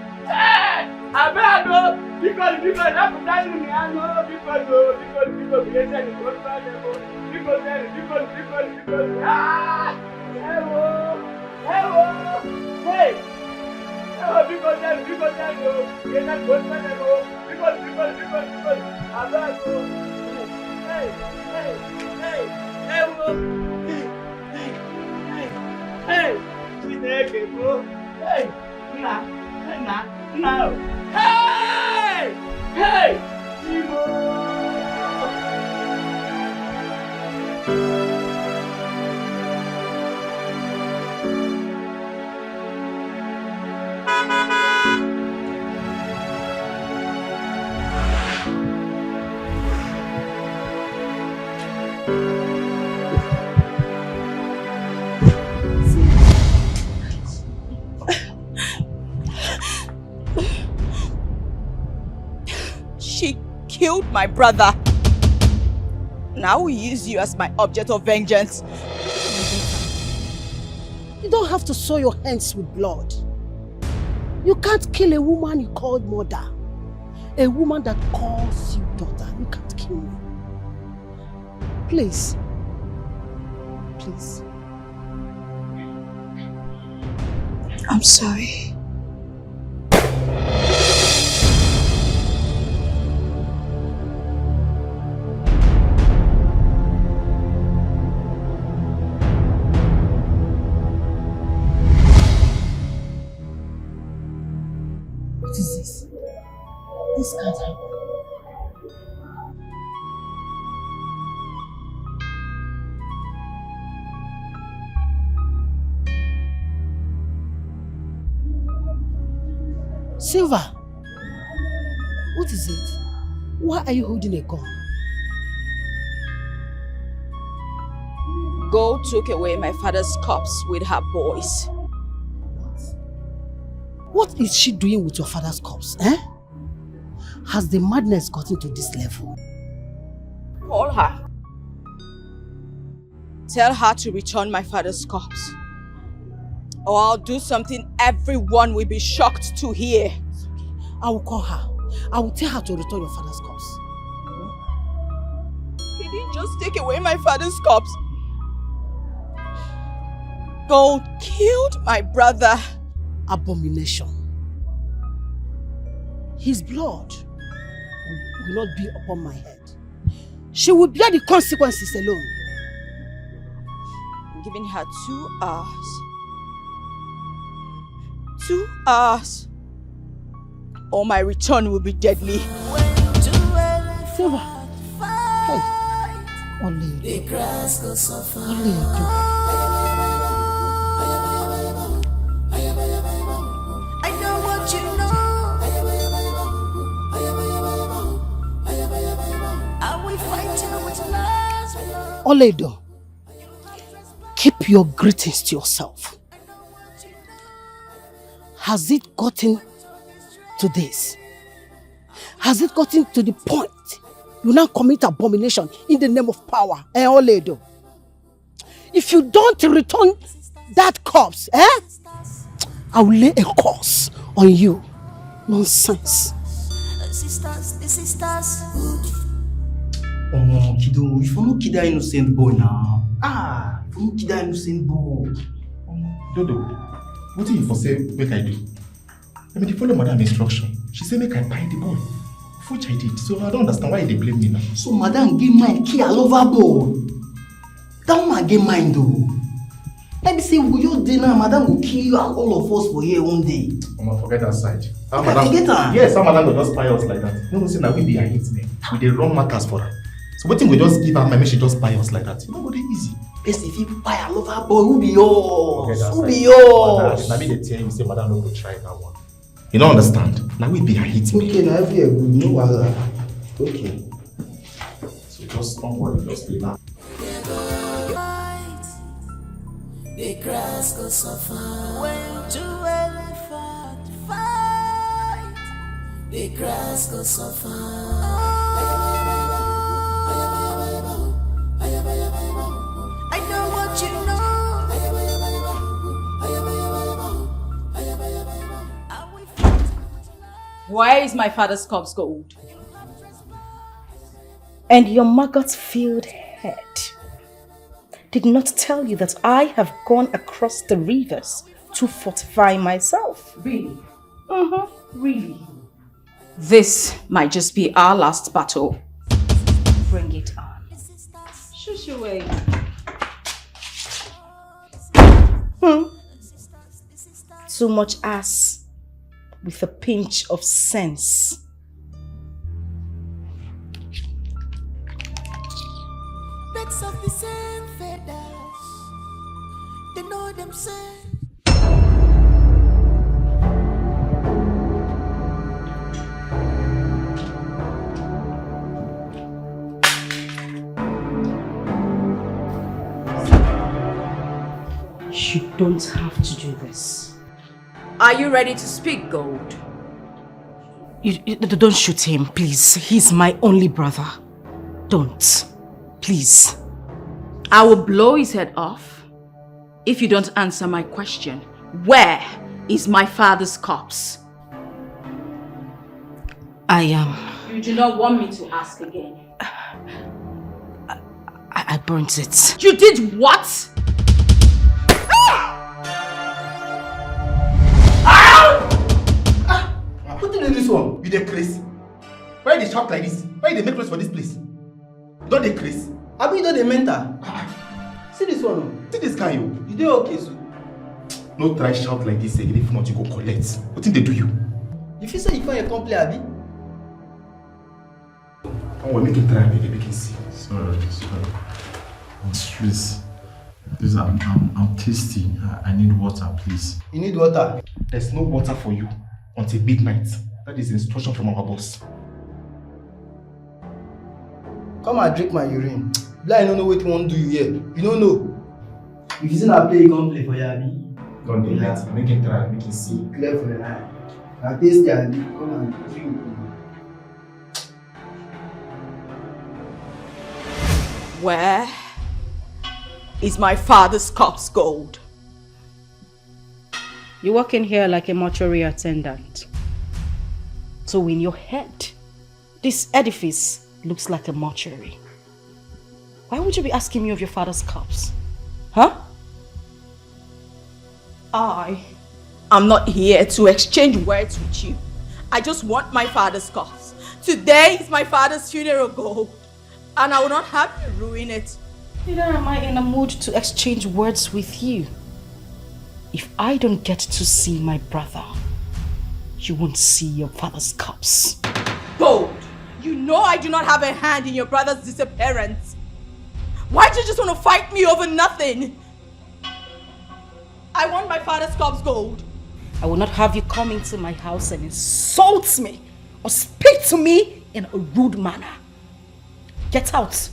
I better go because I'm telling me I know because She killed my brother. Now we use you as my object of vengeance. You don't have to soil your hands with blood. You can't kill a woman you called mother. A woman that calls you daughter. You can't kill me. Please. Please. I'm sorry. What is this? This can't happen. Silver, what is it? Why are you holding a gun? Gold took away my father's corpse with her boys. What is she doing with your father's corpse, eh? Has the madness gotten to this level? Call her. Tell her to return my father's corpse. Or I'll do something everyone will be shocked to hear. I will call her. I will tell her to return your father's corpse. He didn't just take away my father's corpse. Gold killed my brother. Abomination. His blood will not be upon my head. She will bear the consequences alone. I'm giving her 2 hours. 2 hours. Or my return will be deadly. Silver. Hey. Only I know what you know. Are we fighting with last blood? Oledo, keep your greetings to yourself. Has it gotten to this? Has it gotten to the point you now commit abomination in the name of power? Oledo, if you don't return that corpse, I will lay a curse on you. Nonsense. The sisters. Oh, kiddo, if you no kid that innocent boy now. If you no kid that innocent boy. Dodo, what do you for say make I do? I mean, follow madam instruction. She said make I buy the boy, which I did. So I don't understand why they blame me now. So madam give mine key all over boy. That woman get mine though. Let me say, we just dinner, madam will kill you and all of us for here one day. Mama, forget that side. Forget her. Yes, some madam will just spy us like that. You know, say that we be a hit me. We dey run matters for her. So what thing we just give her, my she just spy us like that. You know, what easy. Best if you buy a lover boy, who be yours? Who be yours? Now me they tell you, say madam no go try that one. You don't understand? Now we be a hit me. Okay, now every year good, no wahala. Okay. So just don't worry, just relax. The grass go suffer when two elephants fight. The grass go suffer. I know what you know. Where is my father's corpse gold? And your maggot-filled head did not tell you that I have gone across the rivers to fortify myself. Really? Really. This might just be our last battle. Bring it on. Shush away. Too much ass with a pinch of sense. Birds of the same feathers, they know themselves. You don't have to do this. Are you ready to speak, Gold? You don't shoot him, please. He's my only brother. Don't. Please. I will blow his head off if you don't answer my question. Where is my father's corpse? I am. You do not want me to ask again. I burnt it. You did what? What do you do this one? You dey crazy? Why they shout like this? Why they make noise for this place? Don't they crazy? I mean, don't they mental? See this one. See this guy, you. You dey okay, so? No try shout like this again. If not, you go collect. What thing they do you? If you say you can't come play, Abi. Oh, we make him try, make him see. Sorry. Please, I'm thirsty. I need water, please. You need water? There's no water for you until midnight. That is instruction from our boss. Come and drink my urine. Blind, I don't know what you want to do you here. You don't know. If you see na play, you can't play for you, Abi. Don't do that. Make him try, make him see. Clear for the eye. I taste the Abi. Come and drink. Where is my father's corpse, Gold? You walk in here like a mortuary attendant. So in your head, this edifice looks like a mortuary. Why would you be asking me of your father's corpse? Huh? I am not here to exchange words with you. I just want my father's corpse. Today is my father's funeral, Gold. And I will not have you ruin it. Neither am I in a mood to exchange words with you. If I don't get to see my brother, you won't see your father's corpse. Gold, you know I do not have a hand in your brother's disappearance. Why do you just want to fight me over nothing? I want my father's corpse, Gold. I will not have you come into my house and insult me or speak to me in a rude manner. Get out.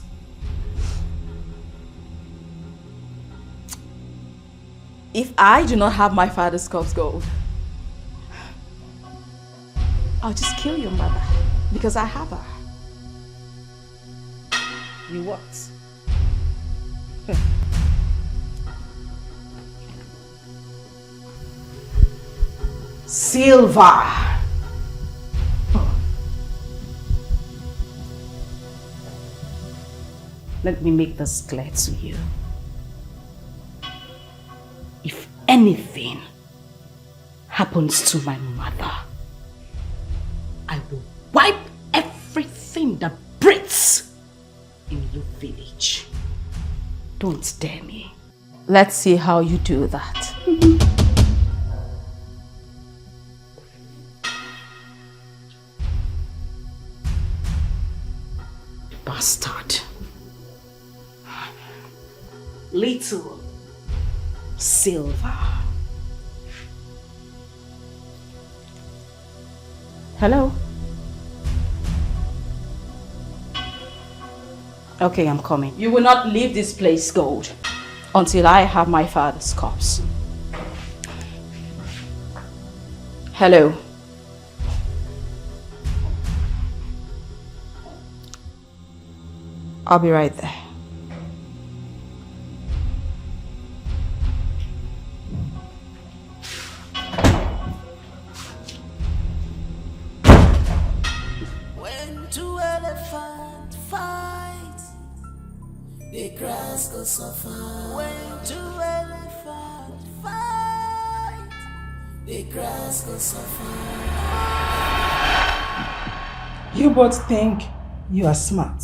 If I do not have my father's corpse, Gold, I'll just kill your mother because I have her. You what? Silver. Let me make this clear to you. If anything happens to my mother, I will wipe everything that breathes in your village. Don't dare me. Let's see how you do that. Bastard. Little Silver. Hello? Okay, I'm coming. You will not leave this place, Gold, until I have my father's corpse. Hello? I'll be right there. When two elephants fight, the grass goes suffer. When two elephants fight, the grass goes suffer. You both think you are smart.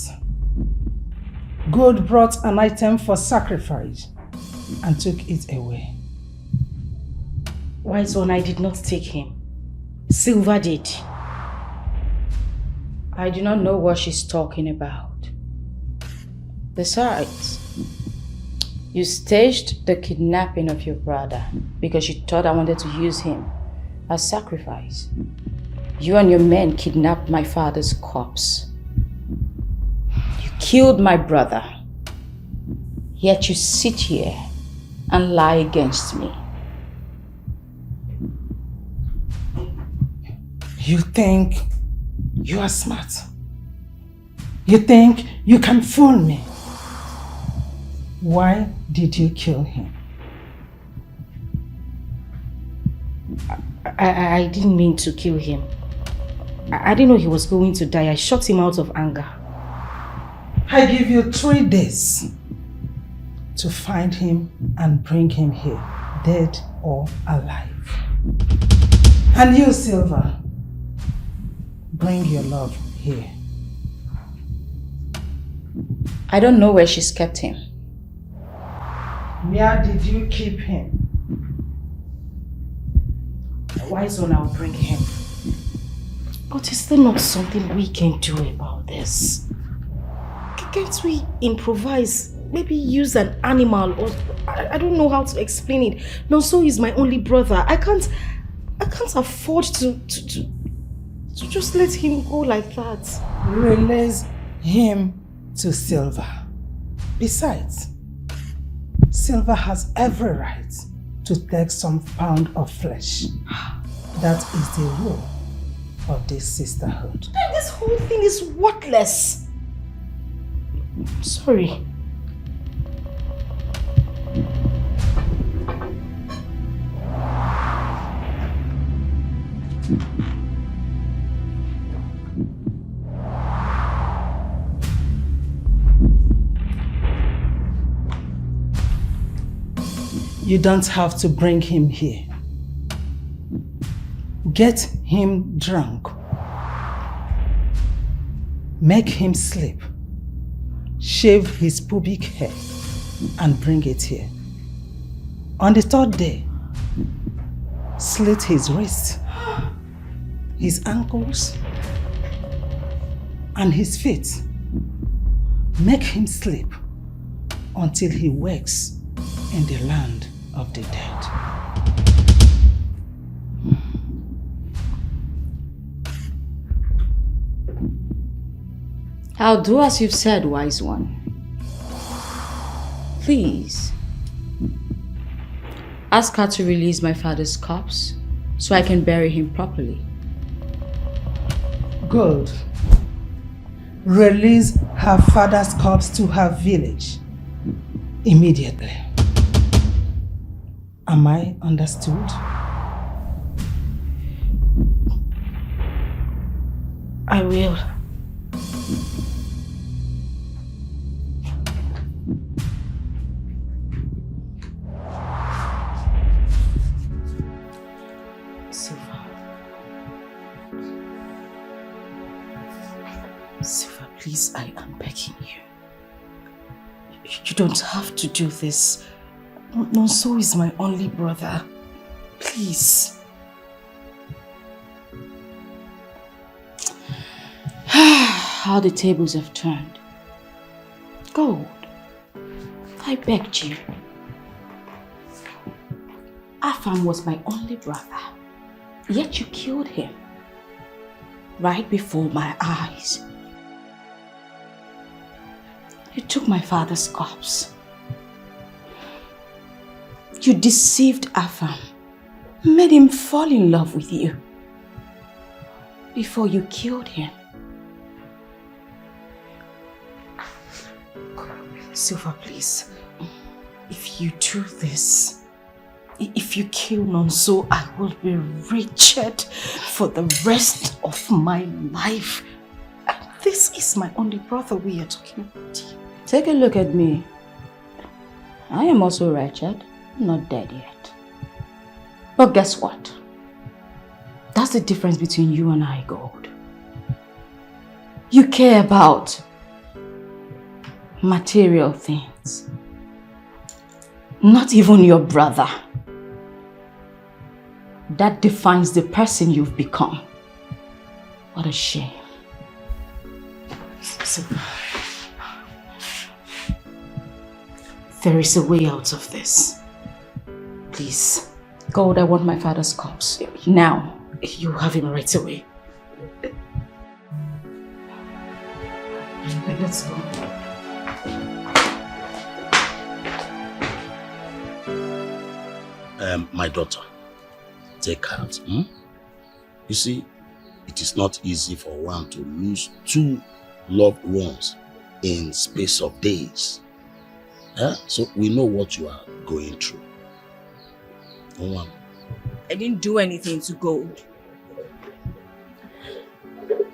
God brought an item for sacrifice and took it away. Wise one, I did not take him. Silver did. I do not know what she's talking about. Besides, you staged the kidnapping of your brother because you thought I wanted to use him as sacrifice. You and your men kidnapped my father's corpse. You killed my brother. Yet you sit here and lie against me. You think you are smart. You think you can fool me. Why did you kill him? I didn't mean to kill him. I didn't know he was going to die. I shot him out of anger. I give you 3 days to find him and bring him here, dead or alive. And you, Silver, bring your love here. I don't know where she's kept him. Where did you keep him? Wise one, I'll bring him. But is there not something we can do about this? Can't we improvise? Maybe use an animal, or I don't know how to explain it. Nonso is my only brother. I can't afford to just let him go like that. Release him to Silver. Besides, Silver has every right to take some pound of flesh. That is the rule of this sisterhood. This whole thing is worthless. Sorry. You don't have to bring him here. Get him drunk. Make him sleep. Shave his pubic hair and bring it here. On the 3rd day, slit his wrists, his ankles, and his feet. Make him sleep until he wakes in the land of the dead. I'll do as you've said, wise one. Please, ask her to release my father's corpse so I can bury him properly. Good. Release her father's corpse to her village immediately. Am I understood? I will. Silver, please, I am begging you. You don't have to do this. Nonso is my only brother. Please. How the tables have turned. Gold, I begged you. Afam was my only brother, yet you killed him right before my eyes. You took my father's corpse. You deceived Afam, made him fall in love with you before you killed him. Silver, please, if you do this, if you kill Nonso, I will be wretched for the rest of my life. This is my only brother we are talking about. Take a look at me. I am also wretched. I'm not dead yet. But guess what? That's the difference between you and I, Gold. You care about material things. Not even your brother. That defines the person you've become. What a shame. So, there is a way out of this. Please, Gold, I want my father's corpse. Now, you have him right away. Let's go. My daughter, take heart. You see, it is not easy for one to lose two loved ones in space of days. So we know what you are going through. I didn't do anything to Gold.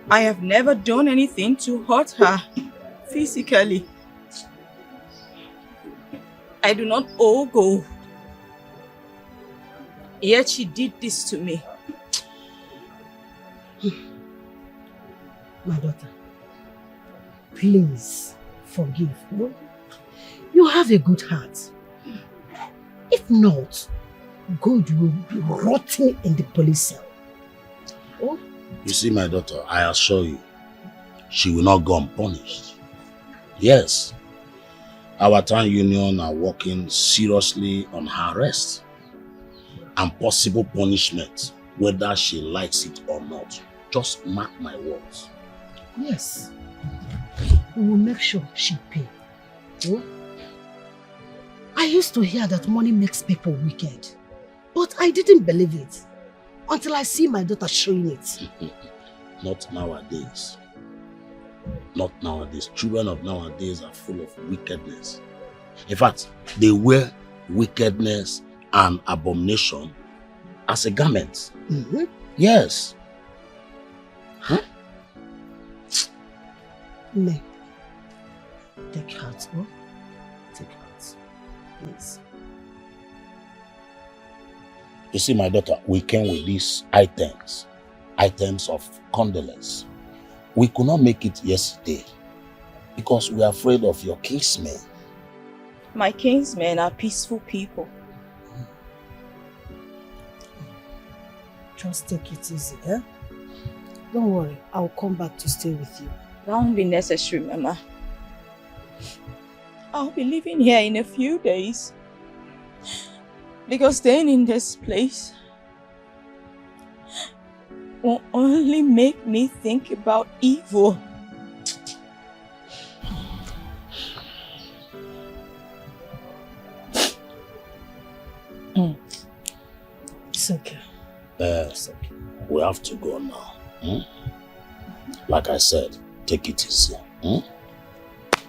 I have never done anything to hurt her physically. I do not owe Gold. Yet she did this to me. My daughter, please forgive. No? You have a good heart. If not, God will be rotting in the police cell. Oh? You see, my daughter, I assure you, she will not go unpunished. Yes, our town union are working seriously on her arrest and possible punishment, whether she likes it or not. Just mark my words. Yes. We will make sure she pay. Oh? I used to hear that money makes people wicked, but I didn't believe it until I see my daughter showing it. Not nowadays. Not nowadays. Children of nowadays are full of wickedness. In fact, they wear wickedness and abomination as a garment. Yes. Huh? No. Take heart, oh? Take heart. Please. You see, my daughter, we came with these items of condolence. We could not make it yesterday because we are afraid of your kinsmen. My kinsmen are peaceful people. Just take it easy, eh? Don't worry, I'll come back to stay with you. That won't be necessary, Mama. I'll be leaving here in a few days. Because staying in this place will only make me think about evil. It's okay. We have to go now. Like I said, take it easy.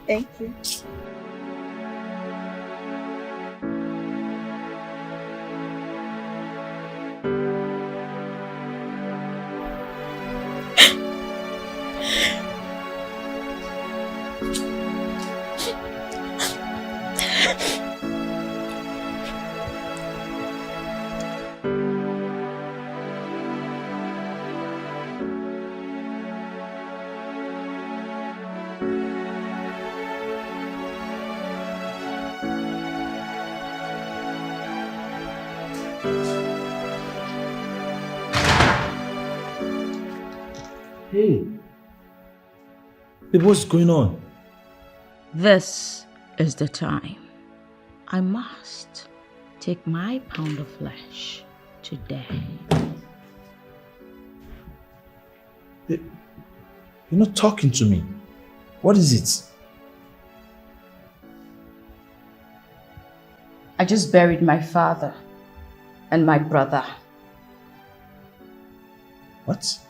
Thank you. Hey. Babe, what's going on? This is the time. I must take my pound of flesh today. You're not talking to me. What is it? I just buried my father and my brother. What?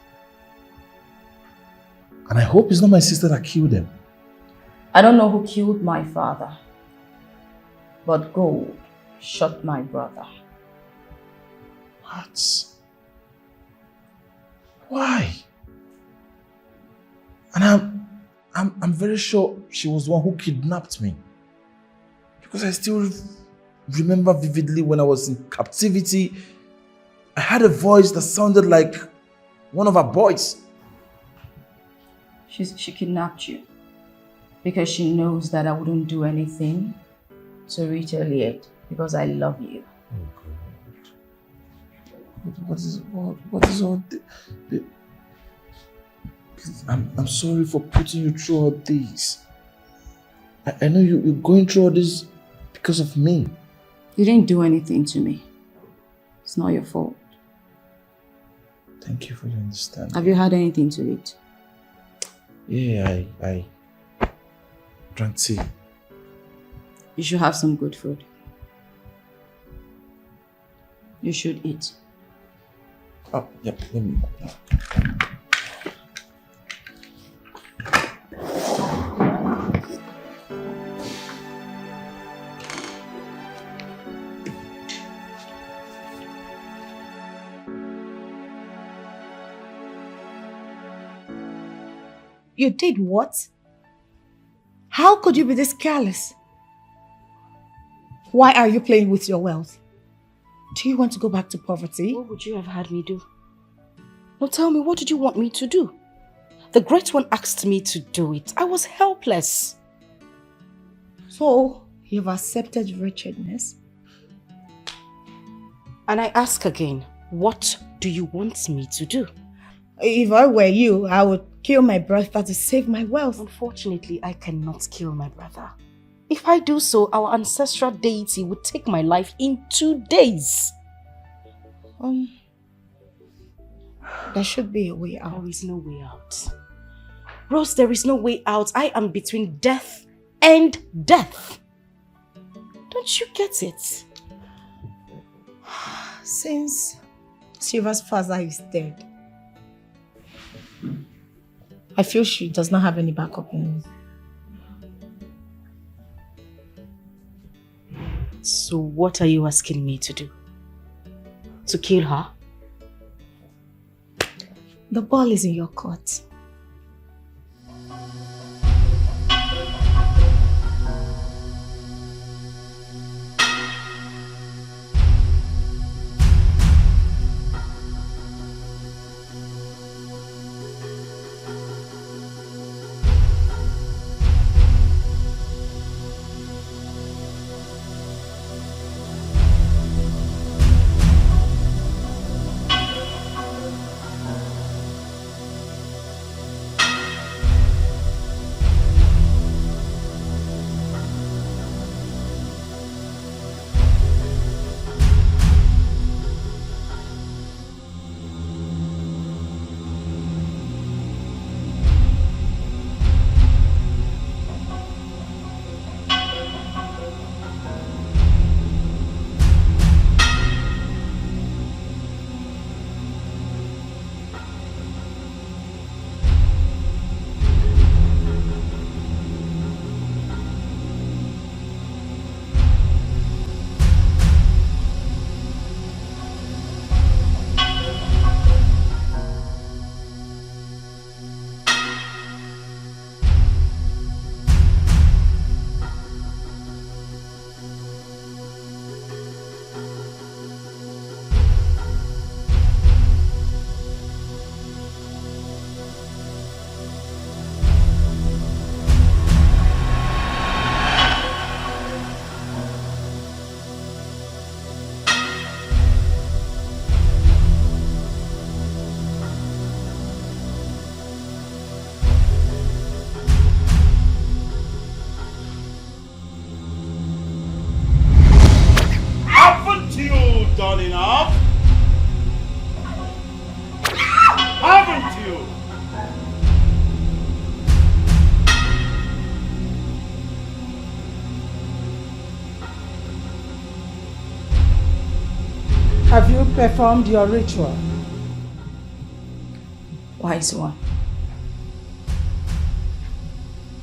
And I hope it's not my sister that killed them. I don't know who killed my father, but gold shot my brother. What? Why? And I'm very sure she was the one who kidnapped me. Because I still remember vividly when I was in captivity, I had a voice that sounded like one of our boys. She kidnapped you because she knows that I wouldn't do anything to retaliate because I love you. What is all this? Please, I'm sorry for putting you through all this. I know you're going through all this because of me. You didn't do anything to me. It's not your fault. Thank you for your understanding. Have you had anything to eat? Yeah, I drank tea. You should have some good food. You should eat. Oh, yep, let me. You did what? How could you be this careless? Why are you playing with your wealth? Do you want to go back to poverty? What would you have had me do? No, tell me, what did you want me to do? The Great One asked me to do it. I was helpless. So, you've accepted wretchedness? And I ask again, what do you want me to do? If I were you, I would kill my brother to save my wealth. Unfortunately, I cannot kill my brother. If I do so, our ancestral deity would take my life in 2 days. There should be a way out. There is no way out. Rose, there is no way out. I am between death and death. Don't you get it? Since Shiva's father is dead, I feel she does not have any backup plan. So what are you asking me to do? To kill her? The ball is in your court. done enough? Haven't you? Have you performed your ritual? Wise one.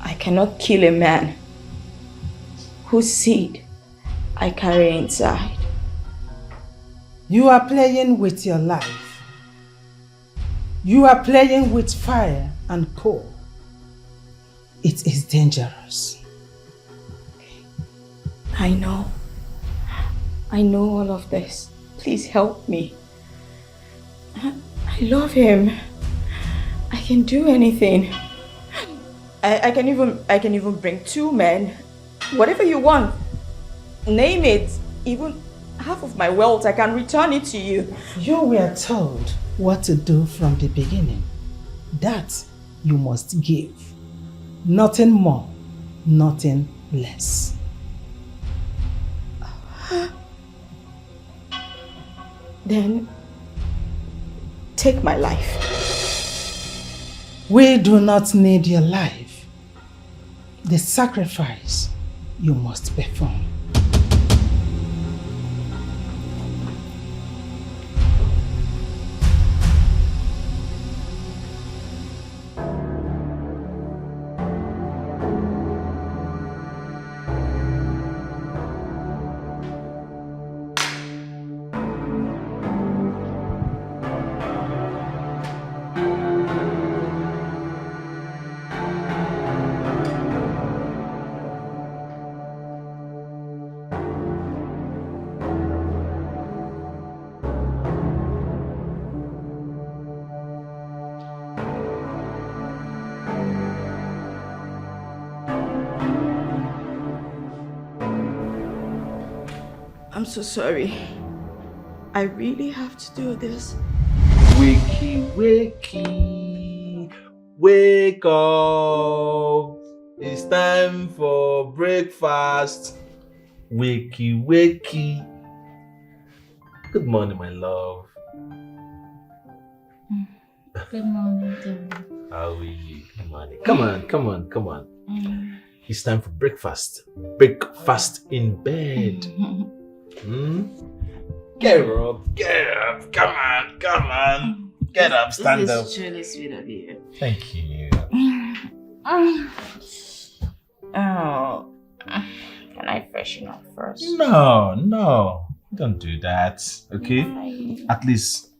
I cannot kill a man whose seed I carry inside. You are playing with your life. You are playing with fire and coal. It is dangerous. I know. I know all of this. Please help me. I love him. I can do anything. I can even bring 2 men. Whatever you want. Name it. Even half of my wealth, I can return it to you. You were told what to do from the beginning. That you must give. Nothing more, nothing less. Then take my life. We do not need your life. The sacrifice you must perform. I'm so sorry. I really have to do this. Wakey, wakey, wake up. It's time for breakfast. Wakey, wakey. Good morning, my love. Good morning, dear. How are you? Good morning. Come on. It's time for breakfast. Breakfast in bed. Get up. Come on. Get up, stand up. This is truly sweet of you. Thank you. Oh, can I freshen up first? No. Don't do that, okay? At least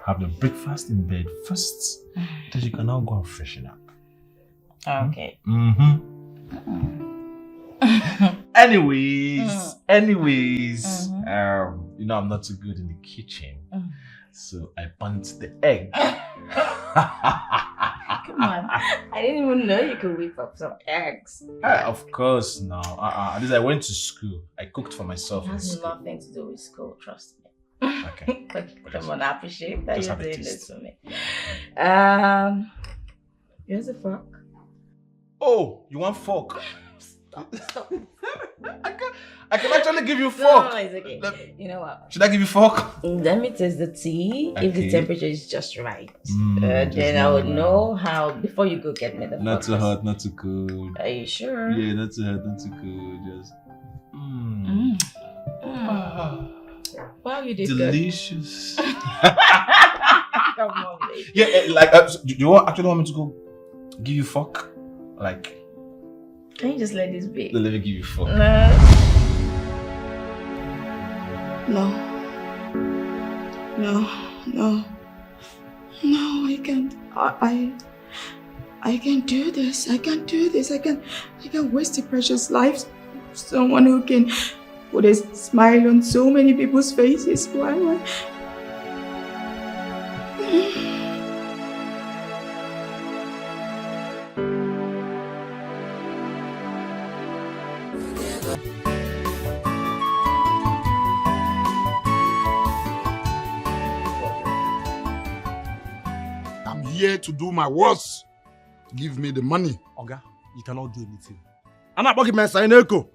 have your breakfast in bed first, then you can now go and freshen up. Okay. Anyways, you know I'm not too good in the kitchen, so I burnt the egg. Come on, I didn't even know you could whip up some eggs. Of course, no. At least I went to school. I cooked for myself. It has nothing to do with school, trust me. Okay. Come on, I appreciate that you're doing this for me. Here's a fork. Oh, you want fork? Stop. I can actually give you fork. No, it's okay. You know what? Should I give you fork? Let me taste the tea. Okay. If the temperature is just right, then I would know how. Before you go get me the fork. Not too hot, not too cold. Are you sure? Yeah, not too hot, not too cold. Just. Wow, you did delicious. Good. Come on, baby. Yeah, like, do you actually want me to go give you fork? Like. Can you just let this be? Let me give you fork. No, I can't. I can't do this. I can't do this. I can't waste the precious lives of someone who can put a smile on so many people's faces. Why? Here to do my worst. Give me the money. Oga, you cannot do anything. I'm not talking about Etiko.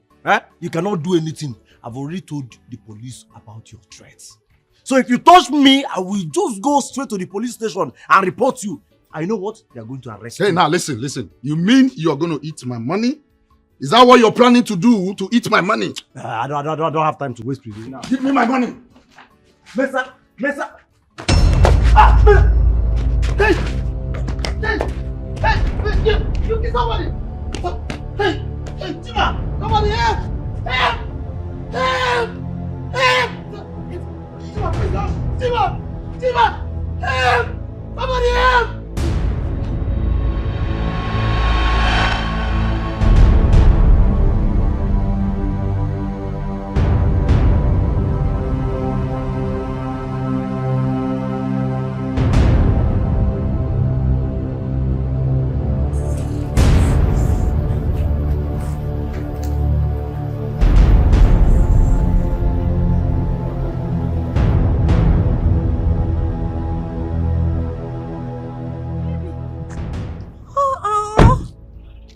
You cannot do anything. I've already told the police about your threats. So if you touch me, I will just go straight to the police station and report you. I know what? They are going to arrest you. Hey, now listen. You mean you are going to eat my money? Is that what you're planning to do, to eat my money? I don't have time to waste with you now. Give me my money. Mesa! Hey, you get somebody. Hey, Chima, somebody help! Help! Chima, please help! Chima, help! Somebody help!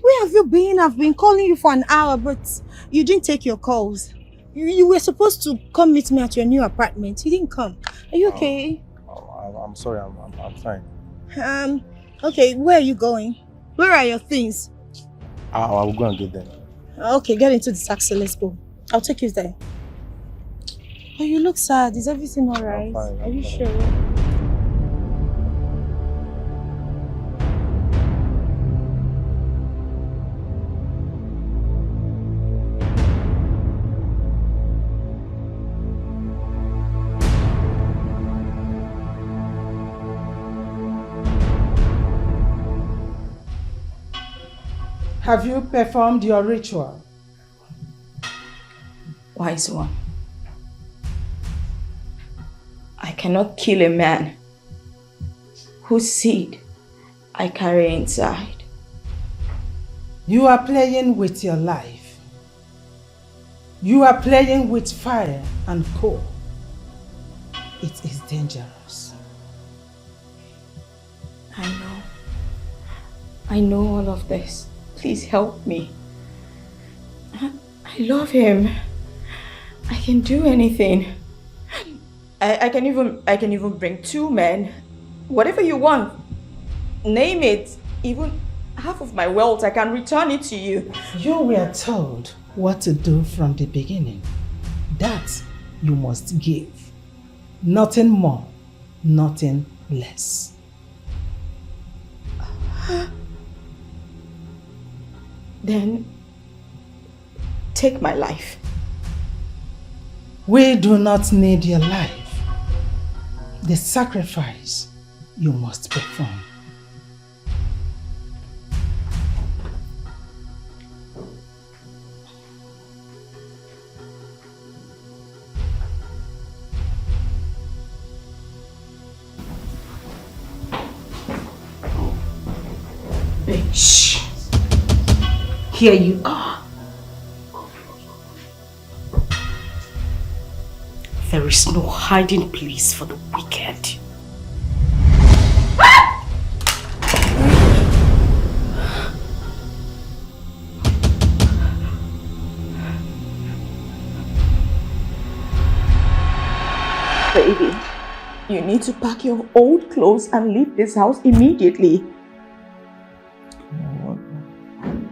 Where have you been? I've been calling you for an hour, but you didn't take your calls. You were supposed to come meet me at your new apartment. You didn't come. Are you okay? I'm sorry, I'm fine. Okay, where are you going? Where are your things? I will go and get them. Okay, get into the taxi, let's go. I'll take you there. Oh, you look sad. Is everything alright? Are you sure? Have you performed your ritual? Wise one, I cannot kill a man whose seed I carry inside. You are playing with your life. You are playing with fire and coal. It is dangerous. I know all of this. Please help me. I love him. I can do anything. I can even bring 2 men. Whatever you want. Name it. Even half of my wealth, I can return it to you. You were told what to do from the beginning. That you must give. Nothing more, nothing less. Then take my life. We do not need your life. The sacrifice you must perform. Bitch. Here you are. There is no hiding place for the wicked. Baby, you need to pack your old clothes and leave this house immediately.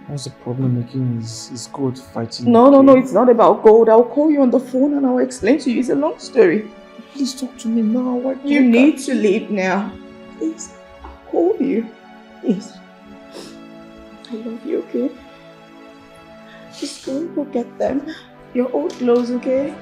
What's the problem making is gold fighting? No, it's not about gold. I'll call you on the phone and I'll explain to you. It's a long story. Please talk to me now. You need to leave now. Please, I'll call you. Please. I love you, okay? Just go get them. Your old clothes, okay?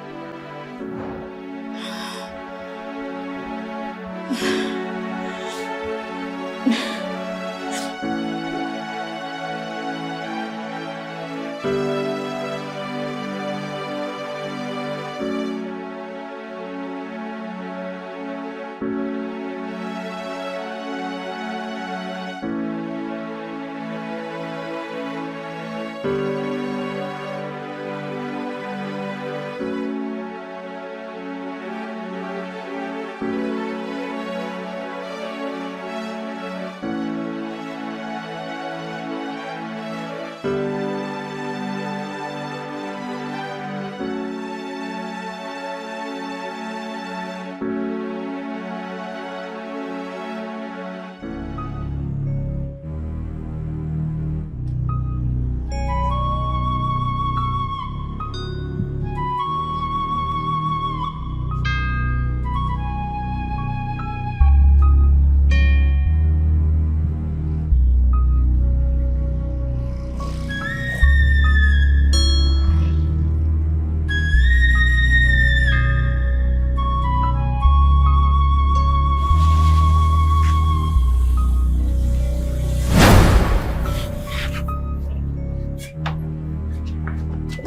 Give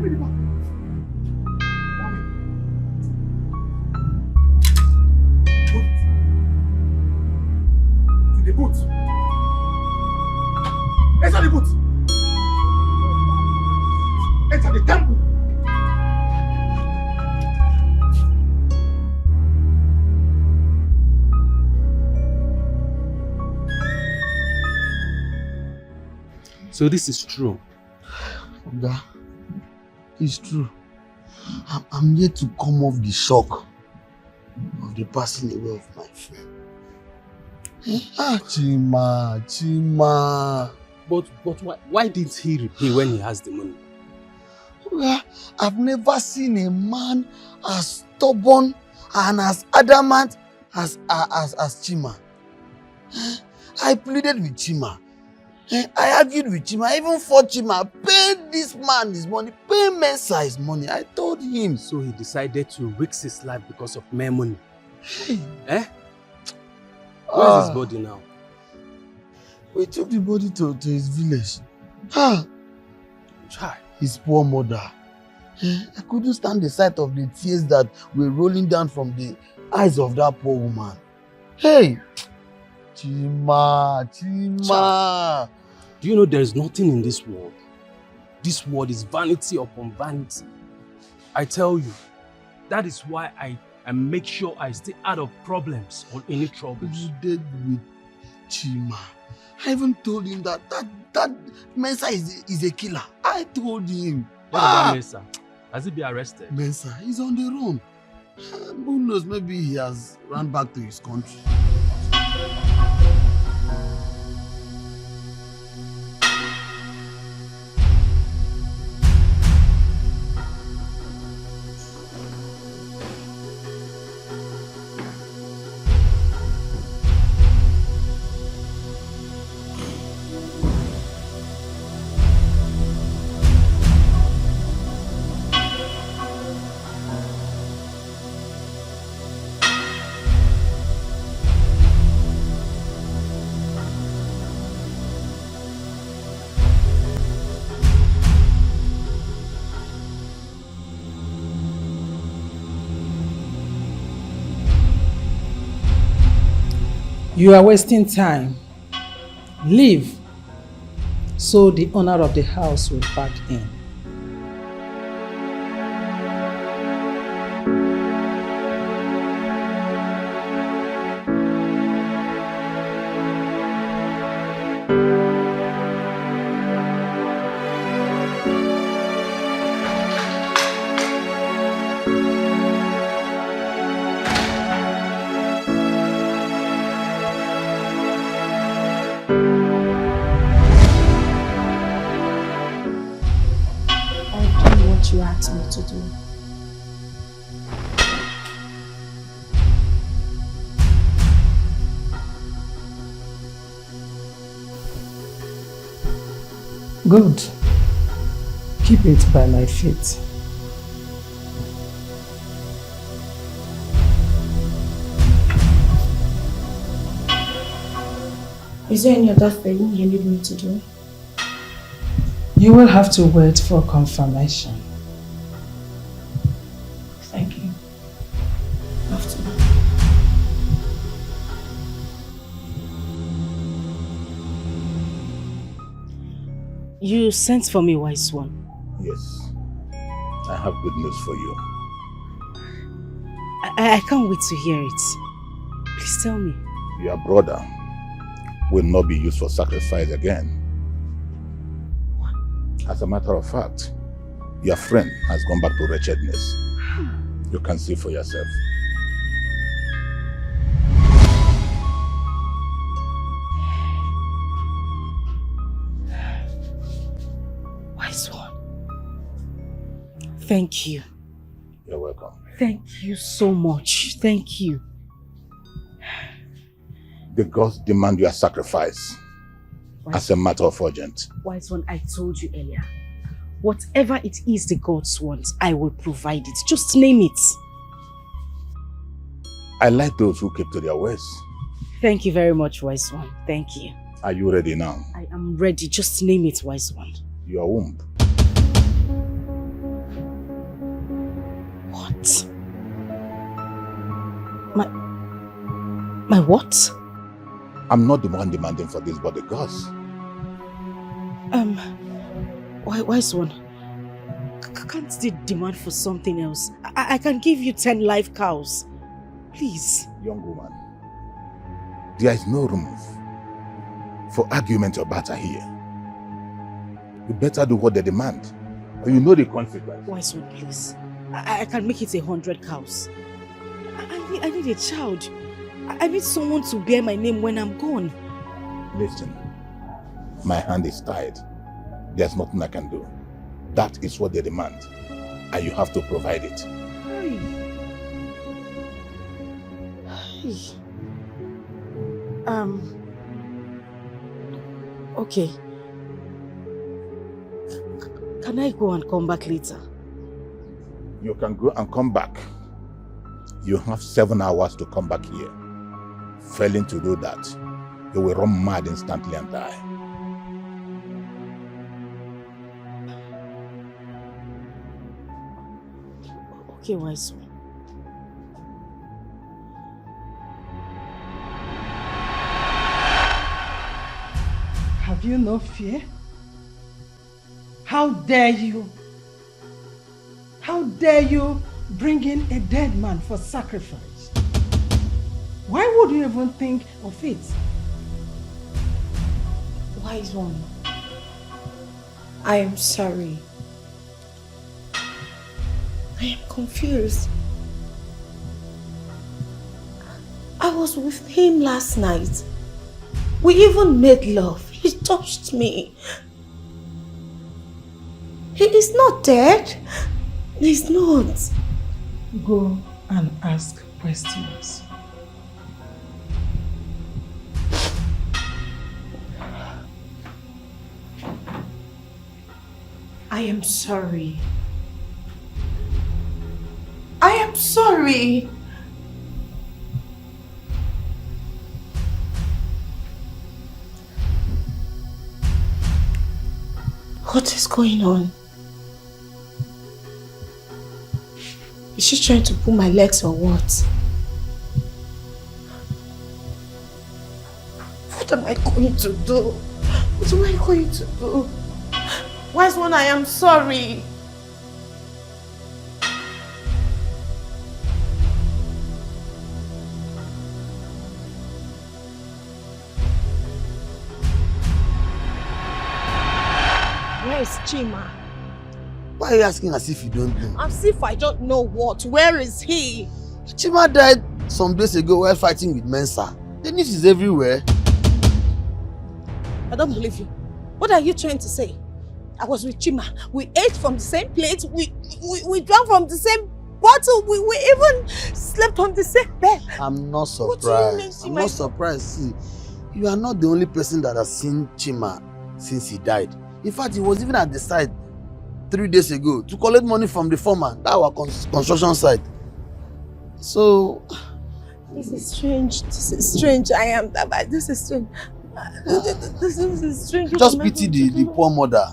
me the bag. To the boot. Enter the boot. Enter the temple. So this is true. Oga, it's true. I'm yet to come off the shock of the passing away of my friend. Chima. But why didn't he repay when he has the money? Oga, I've never seen a man as stubborn and as adamant as Chima. I pleaded with Chima. I argued with Chima. I even fought Chima. Pay this man his money. Pay Mensa his money. I told him. So he decided to risk his life because of mere money. Eh? Where's his body now? We took the body to his village. Try. His poor mother. I couldn't stand the sight of the tears that were rolling down from the eyes of that poor woman. Hey! Chima. Do you know there is nothing in this world? This world is vanity upon vanity. I tell you, that is why I make sure I stay out of problems or any troubles. You did with Chima. I even told him that Mensa is a killer. I told him. What about Mensa? Has he been arrested? Mensa, he's on the run. Who knows, maybe he has run back to his country. You are wasting time. Leave, so the owner of the house will pack in. You asked me to do. Good. Keep it by my feet. Is there any other thing you need me to do? You will have to wait for confirmation. Thank you. After. You sent for me, wise one. Yes. I have good news for you. I can't wait to hear it. Please tell me. Your brother will not be used for sacrifice again. As a matter of fact, your friend has gone back to wretchedness. You can see for yourself. Wise one. Thank you. You're welcome. Thank you so much. Thank you. The gods demand your sacrifice as a matter of urgent. Wise one, I told you earlier. Whatever it is the gods want, I will provide it. Just name it. I like those who keep to their words. Thank you very much, wise one. Thank you. Are you ready now? I am ready. Just name it, wise one. Your womb. What? My what? I'm not the one demanding for this, but the gods. Wise one. Can't they demand for something else? I can give you 10 live cows. Please. Young woman, there is no room for argument or barter here. You better do what they demand, or you know the consequence. Wise one, please. I can make it 100 cows. I need a child. I need someone to bear my name when I'm gone. Listen, my hand is tied. There's nothing I can do. That is what they demand, and you have to provide it. Okay. Can I go and come back later? You can go and come back. You have 7 hours to come back here. Failing to do that, you will run mad instantly and die. Okay, wise one. Have you no fear? How dare you? How dare you bring in a dead man for sacrifice? Why would you even think of it? Wise one, I am sorry. I am confused. I was with him last night. We even made love. He touched me. He is not dead. He's not. Go and ask questions. I am sorry. I am sorry. What is going on? Is she trying to pull my legs or what? What am I going to do? What am I going to do? Wise one, I am sorry. Where is Chima? Why are you asking as if you don't know? As if I don't know what. Where is he? Chima died some days ago while fighting with Mensa. The news is everywhere. I don't believe you. What are you trying to say? I was with Chima. We ate from the same plate. We drank from the same bottle. We even slept on the same bed. I'm not surprised. What do you mean, I'm not surprised. See, you are not the only person that has seen Chima since he died. In fact, he was even at the site 3 days ago to collect money from the foreman at our construction site. So... This is strange. This is strange. I am that bad. This is strange. This is strange. Just pity the poor mother.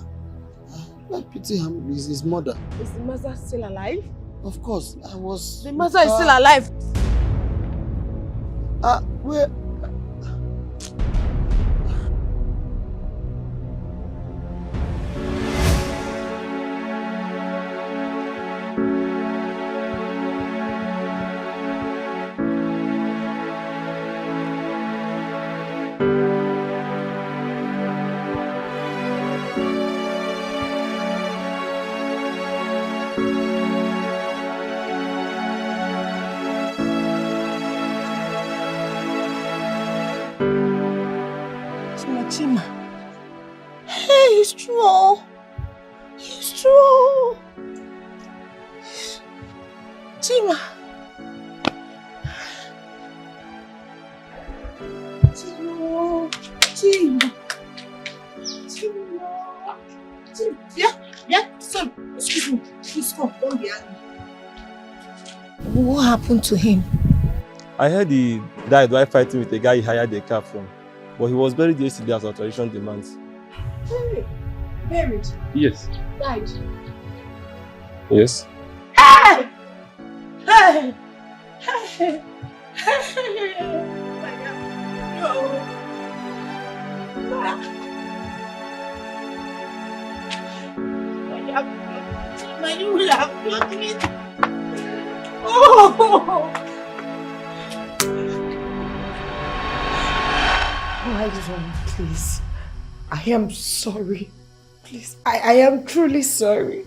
Like pity his mother. Is the mother still alive? Of course. I was... The mother is still alive. Where... Chima. Hey, he's true. He's true. Chima. Chima. Yeah. So, excuse me. Please come. Don't be angry. What happened to him? I heard he died while fighting with a guy he hired a car from. But he was buried yesterday as our tradition demands. Buried? Yes. Died? Yes. Hey! Hey! Hey! Hey! No. You will have got me. Oh! Why, please? I am sorry. Please, I am truly sorry.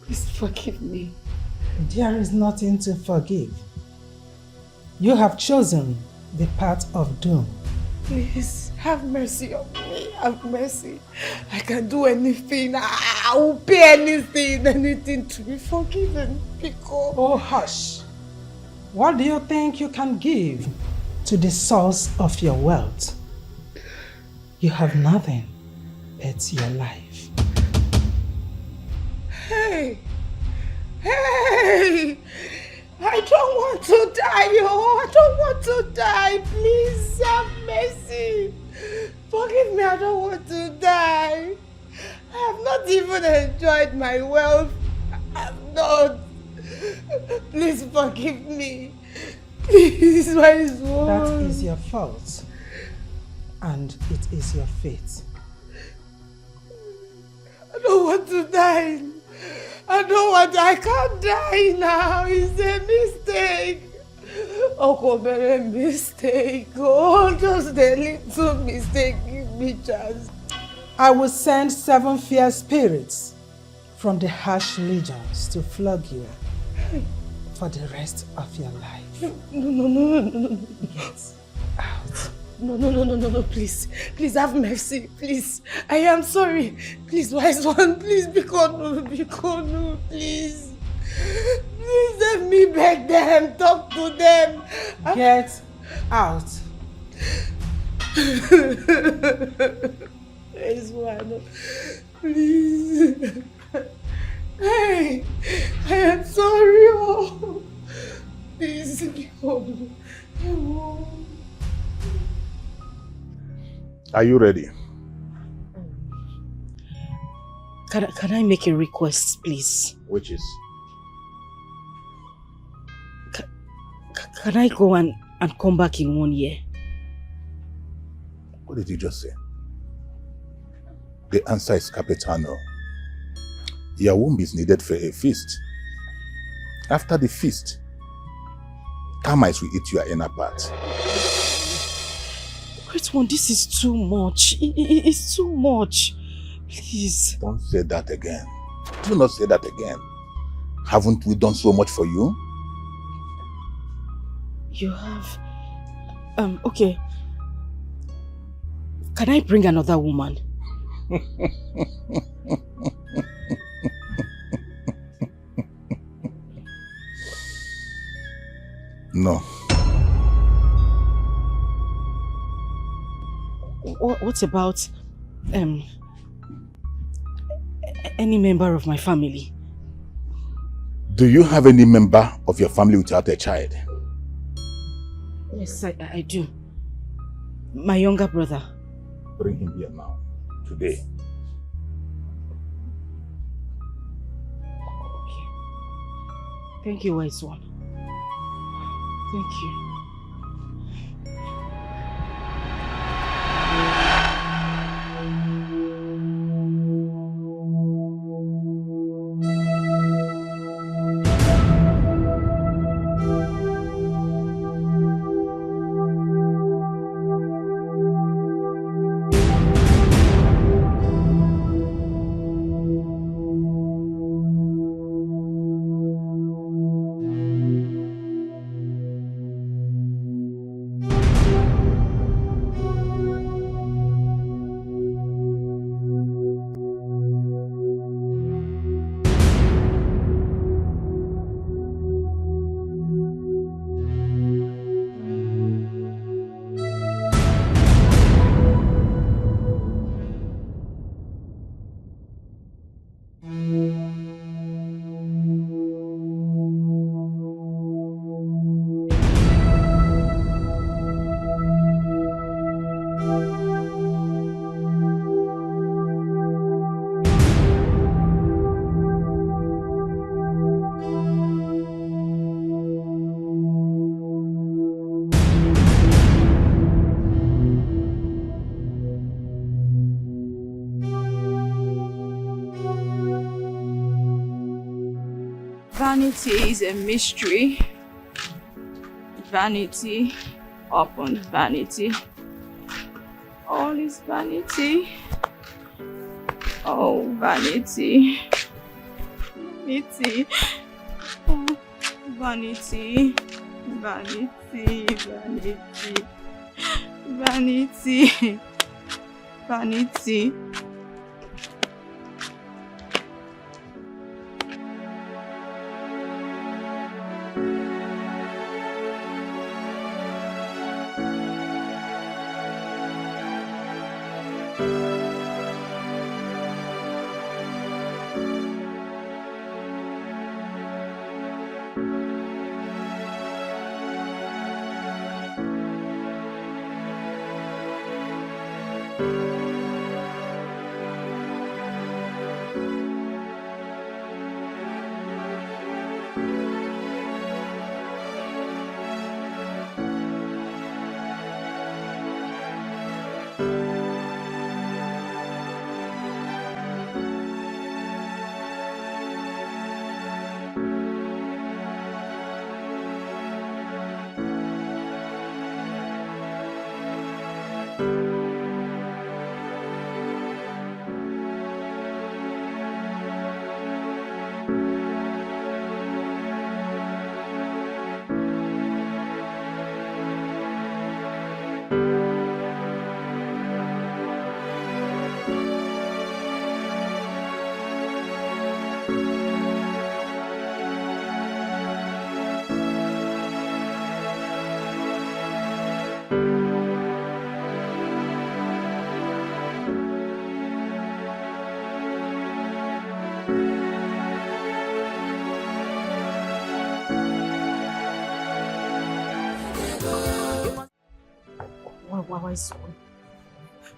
Please forgive me. There is nothing to forgive. You have chosen the path of doom. Please, have mercy on me. Have mercy. I can do anything. I will pay anything to be forgiven. Because... Oh, hush. What do you think you can give to the source of your wealth? You have nothing but your life. Hey! Hey! I don't want to die, oh! I don't want to die! Please have mercy! Forgive me, I don't want to die! I have not even enjoyed my wealth. I have not. Please forgive me. Please, wise one. That is your fault. And it is your fate. I don't want to die. I can't die now. It's a mistake. A mistake. Oh, just a little mistake. Give me chance. I will send 7 fierce spirits from the harsh legions to flog you for the rest of your life. No. Get out. No, please. Please have mercy. Please. I am sorry. Please, wise one. Please, Bikonu, please. Please let me beg them. Talk to them. Get out. Wise one. Please. Hey, I am sorry. Oh. Please, Bikonu. Are you ready? Can I make a request, please? Which is? Can I go and come back in 1 year? What did you just say? The answer is Capitano. Your womb is needed for a feast. After the feast, termites will eat your inner part. Great one, this is too much. It's too much. Please. Don't say that again. Do not say that again. Haven't we done so much for you? You have... okay. Can I bring another woman? No. What about any member of my family? Do you have any member of your family without a child? Yes, I do. My younger brother. Bring him here now, today. Okay. Thank you, wise one. Thank you. Vanity is a mystery. Vanity upon vanity. All is vanity. Oh, vanity. Vanity. Oh, vanity. Vanity. Vanity. Vanity. Vanity.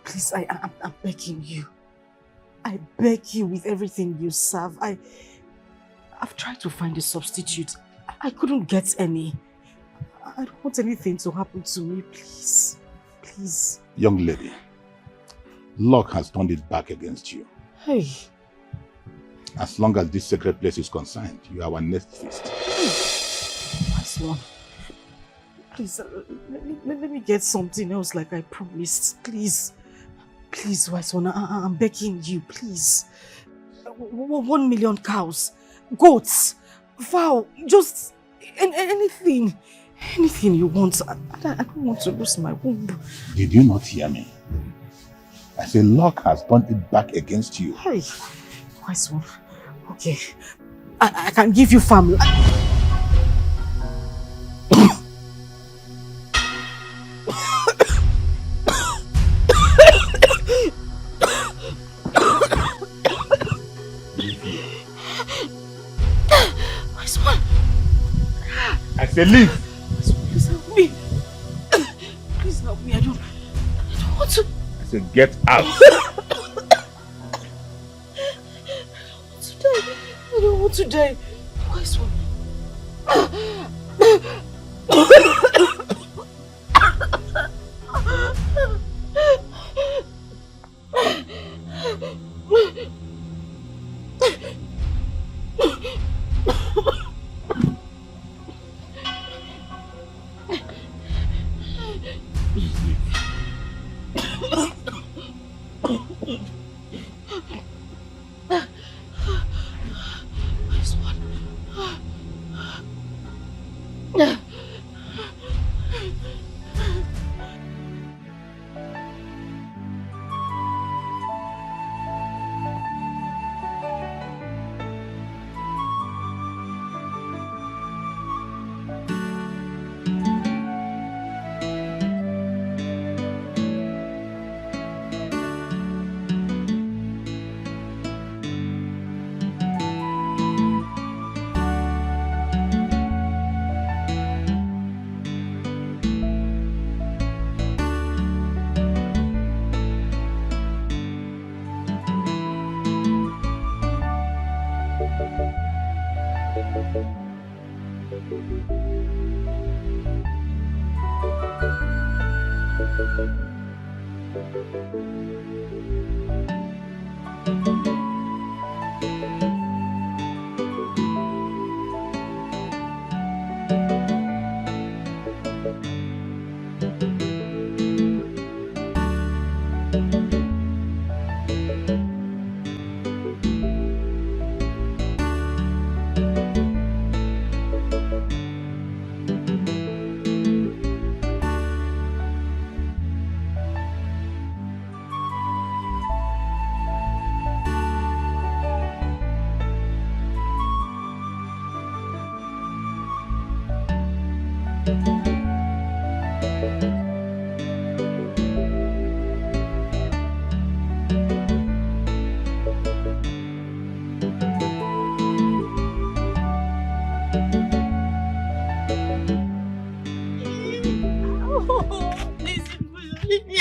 Please, I'm begging you. I beg you with everything you serve. I've tried to find a substitute. I couldn't get any. I don't want anything to happen to me, please. Please. Young lady, luck has turned it back against you. Hey. As long as this sacred place is concerned, you are our next feast. Wise one. Please, let me get something else like I promised. Please. Please, wise one, I'm begging you, please. 1 million cows, goats, vow, just anything. Anything you want. I don't want to lose my womb. Did you not hear me? I say luck has turned it back against you. Hey, wise one. Okay, I can give you family. I say leave. Please help me. Please help me. I don't want to. I say get out. I don't want to die. Wise one.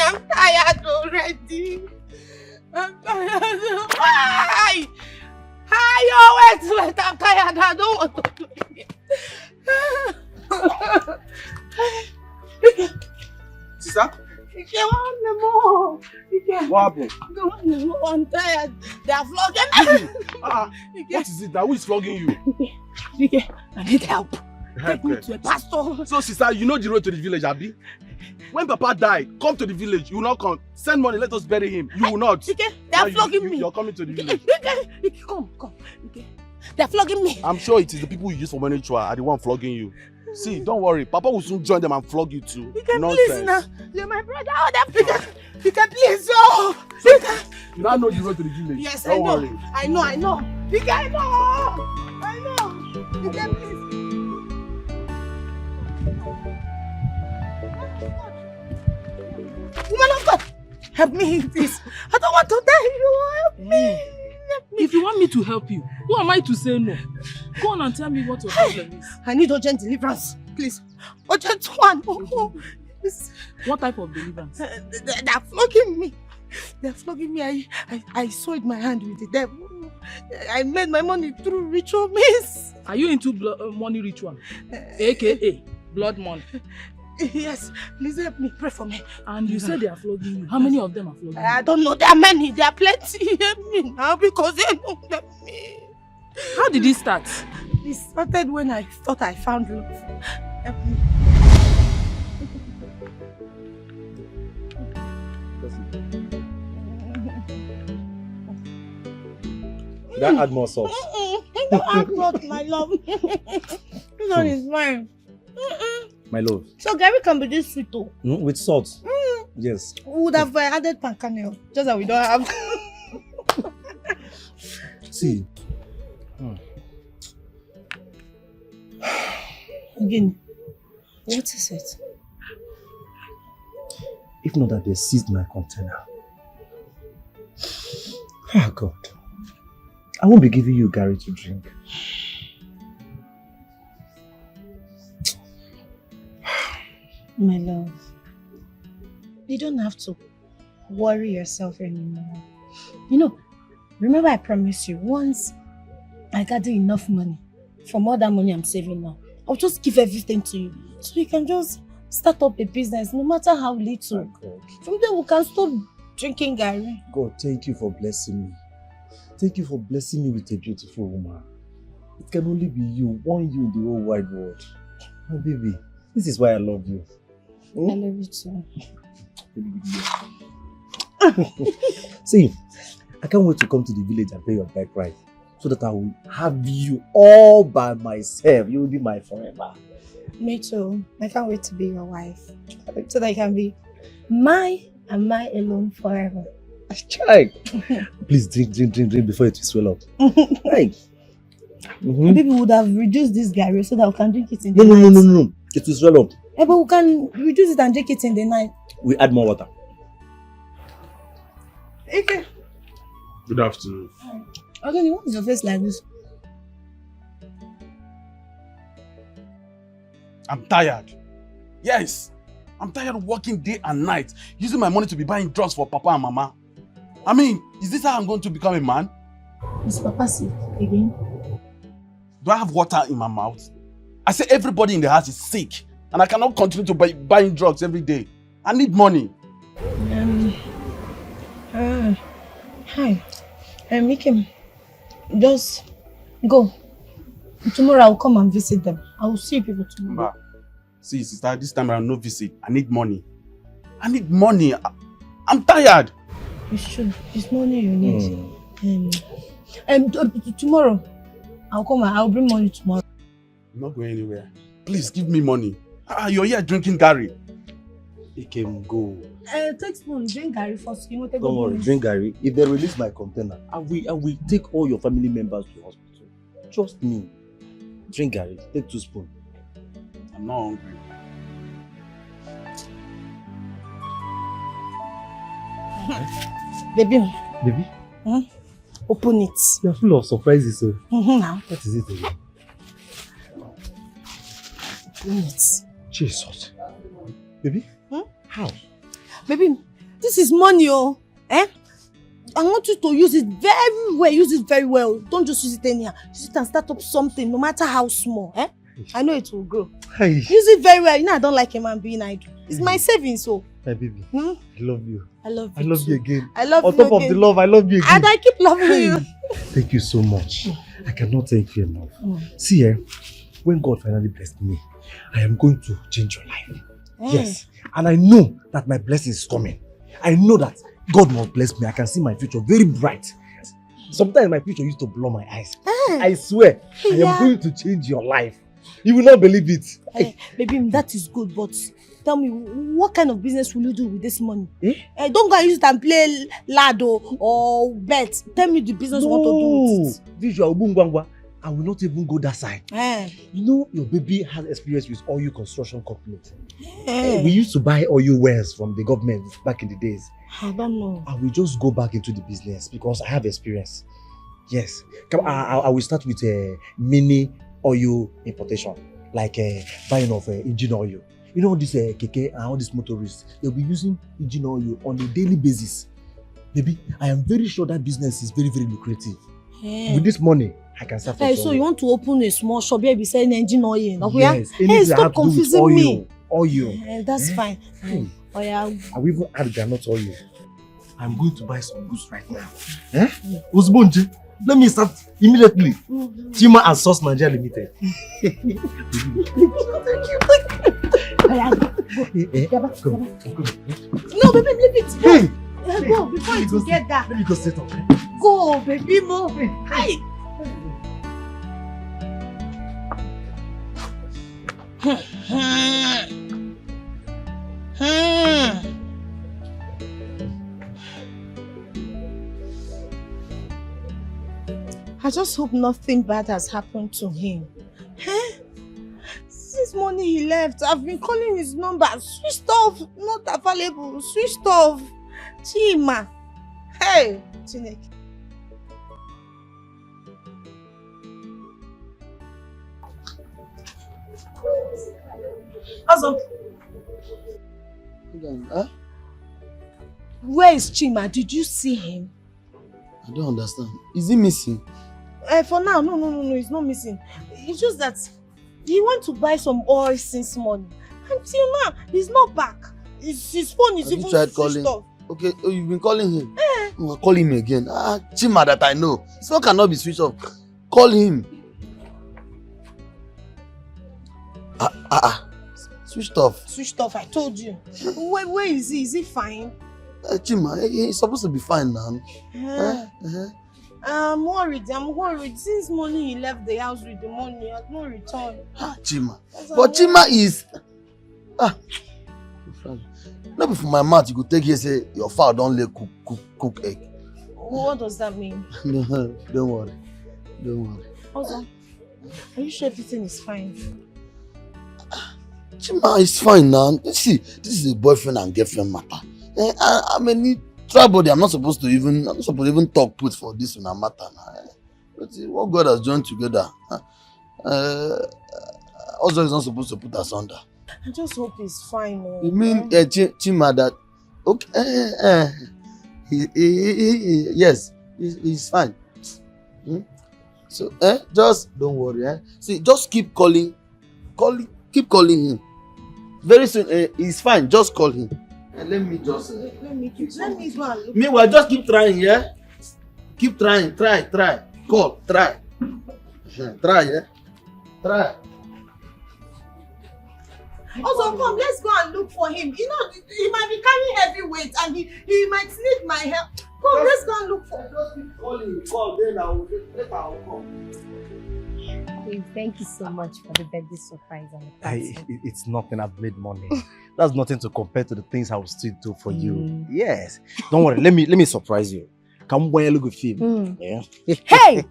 I'm tired already. I'm tired. Why? Wait. I'm tired. I don't want to do it. Sister? What happened? I'm tired. They are flogging me. What is it? Who is flogging you? I need help. Take me to a pastor. So, sister, you know the road to the village, Abi? When Papa died, come to the village. You will not come. Send money, let us bury him. You will not. They are flogging me. You're coming to the village. Come. They are flogging me. I'm sure it is the people you use for money ritual are the one flogging you. See, don't worry. Papa will soon join them and flog you too. Please now. You're my brother. You can please. You now know the road to the village. Yes, don't worry. I know. I know. You can please. Woman of God, help me, please. I don't want to die. Help me. If you want me to help you, who am I to say no? Go on and tell me what your problem is. I need urgent deliverance, please. Urgent one. What type of deliverance? They're flogging me. They're flogging me. I soiled my hand with the devil. I made my money through ritual means. Are you into money ritual? AKA blood money. Yes, please help me, pray for me. And you said they are flogging you. How many of them are flogging you? I don't know, there are many, there are plenty. Help me now because they don't help me. How did it start? It started when I thought I found love. Help me. Should I add more sauce? Don't add not my love. This one is mine. My love. So Gary can be this sweet too. With salt. Yes. We would have added pancanel, just that we don't have. See. Again, what is it? If not that they seized my container. Oh God. I won't be giving you Gary to drink. My love, you don't have to worry yourself anymore. You know, remember I promised you, once I gather enough money, from all that money I'm saving now, I'll just give everything to you. So you can just start up a business, no matter how little. From there we can stop drinking Gary. God, thank you for blessing me. Thank you for blessing me with a beautiful woman. It can only be you, one you in the whole wide world. My baby, this is why I love you. I love you too. See, I can't wait to come to the village and pay your bike ride so that I will have you all by myself. You will be my forever. Me too. I can't wait to be your wife so that I can be my and my alone forever. Try. Please drink before it will swell up. Right. Maybe we would have reduced this Gary so that we can drink it in the night. No. It will swell up. Yeah, but we can reduce it and drink it in the night. We add more water. Okay. Good afternoon. Okay, what is your face like this? I'm tired. Yes. I'm tired of working day and night, using my money to be buying drugs for Papa and Mama. I mean, is this how I'm going to become a man? Is Papa sick again? Do I have water in my mouth? I say everybody in the house is sick, and I cannot continue to buying drugs every day. I need money. Hi. Make him just go. Tomorrow I'll come and visit them. I will see people tomorrow. See, sister, this time around, no visit. I need money. I need money. I'm tired. It's true. It's money you need. Tomorrow I'll come and I'll bring money tomorrow. I'm not going anywhere. Please give me money. You're here drinking Gary. He can go. Take spoon, drink Gary first. You want to Don't worry, drink Gary. If they release my container, I will take all your family members to hospital. Trust me. Drink Gary. Take 2 spoons. I'm not hungry. Baby. Baby? Open it. You're full of surprises, so. Now. What is it again? Open it. Jesus. Baby? How? Baby, this is money, oh. I want you to use it very well. Use it very well. Don't just use it anyhow. Use it and start up something, no matter how small. I know it will grow. Hey. Use it very well. You know I don't like a man being idle. It's my savings, so. Hey, baby. I love you. I love you. I love you again. I love On you top of again. the love, I love you again. And I keep loving you. Thank you so much. I cannot thank you enough. See, when God finally blessed me, I am going to change your life. Yes. And I know that my blessing is coming. I know that God must bless me. I can see my future very bright. Sometimes my future used to blow my eyes. I swear, I am going to change your life. You will not believe it. Baby, that is good, but tell me, what kind of business will you do with this money? Don't go and use it and play lado or bet. Tell me the business you want to do with it. Visual Bungwangwa. I will not even go that side. You know, your baby has experience with oil construction companies. We used to buy oil wells from the government back in the days. I don't know. I will just go back into the business because I have experience. Yes. I will start with a mini oil importation, like buying of engine oil. You know, this keke and all these motorists, they'll be using engine oil on a daily basis. Baby, I am very sure that business is very, very lucrative. With this money, I can start. So you want to open a small shop here, be selling engine oil? Yes. Stop confusing me. Oil. That's fine. I will even add granite oil. I'm going to buy some goods right now. Uzbonje, let me start immediately. Chima and Sauce Nigeria Limited. Thank you. No, baby, leave it. Go. Go before you get that. Let me go set up. Go, baby, move. Hi. I just hope nothing bad has happened to him. Since morning he left, I've been calling his number. Switched off, not available. Switched off. Chima. Hey, Chineke. Also, where is Chima? Did you see him? I don't understand. Is he missing? For now, no, he's not missing. It's just that he went to buy some oil since morning. Until now, he's not back. His phone is even switched off. Okay, you've been calling him? Call him again. Chima that I know. His phone cannot be switched off. Call him. Switched off. Switched off, I told you. Where is he? Is he fine? Chima, he's supposed to be fine now. I'm worried. Since morning he left the house with the money, he has no return. Chima. But Chima is... Not before my mouth, you could take here say, your father don't let cook egg. What does that mean? No, don't worry. Also, are you sure everything is fine? Chima is fine now. See, this is a boyfriend and girlfriend matter. I'm a new tribal. I'm not supposed to even talk put for this one matter now. But what God has joined together, also is not supposed to put us under. I just hope he's fine. You mean Chima that? Okay, yes, he's fine. So just don't worry. See, just keep calling, keep calling him. Very soon, he's fine. Just call him. And let me just. Let me go and look. Meanwhile, just keep trying, yeah. Keep trying. Try. Call. Try. Try, yeah. Try. Also, come, let's go and look for him. You know, he might be carrying heavy weight and he might need my help. Come, let's go and look for him. Just keep calling. Call, then later I'll come. Thank you so much for the birthday surprise and the party. It's nothing. I've made money. That's nothing to compare to the things I will still do for you. Yes. Don't worry. Let me surprise you. Come when you look at film. Yeah. Hey!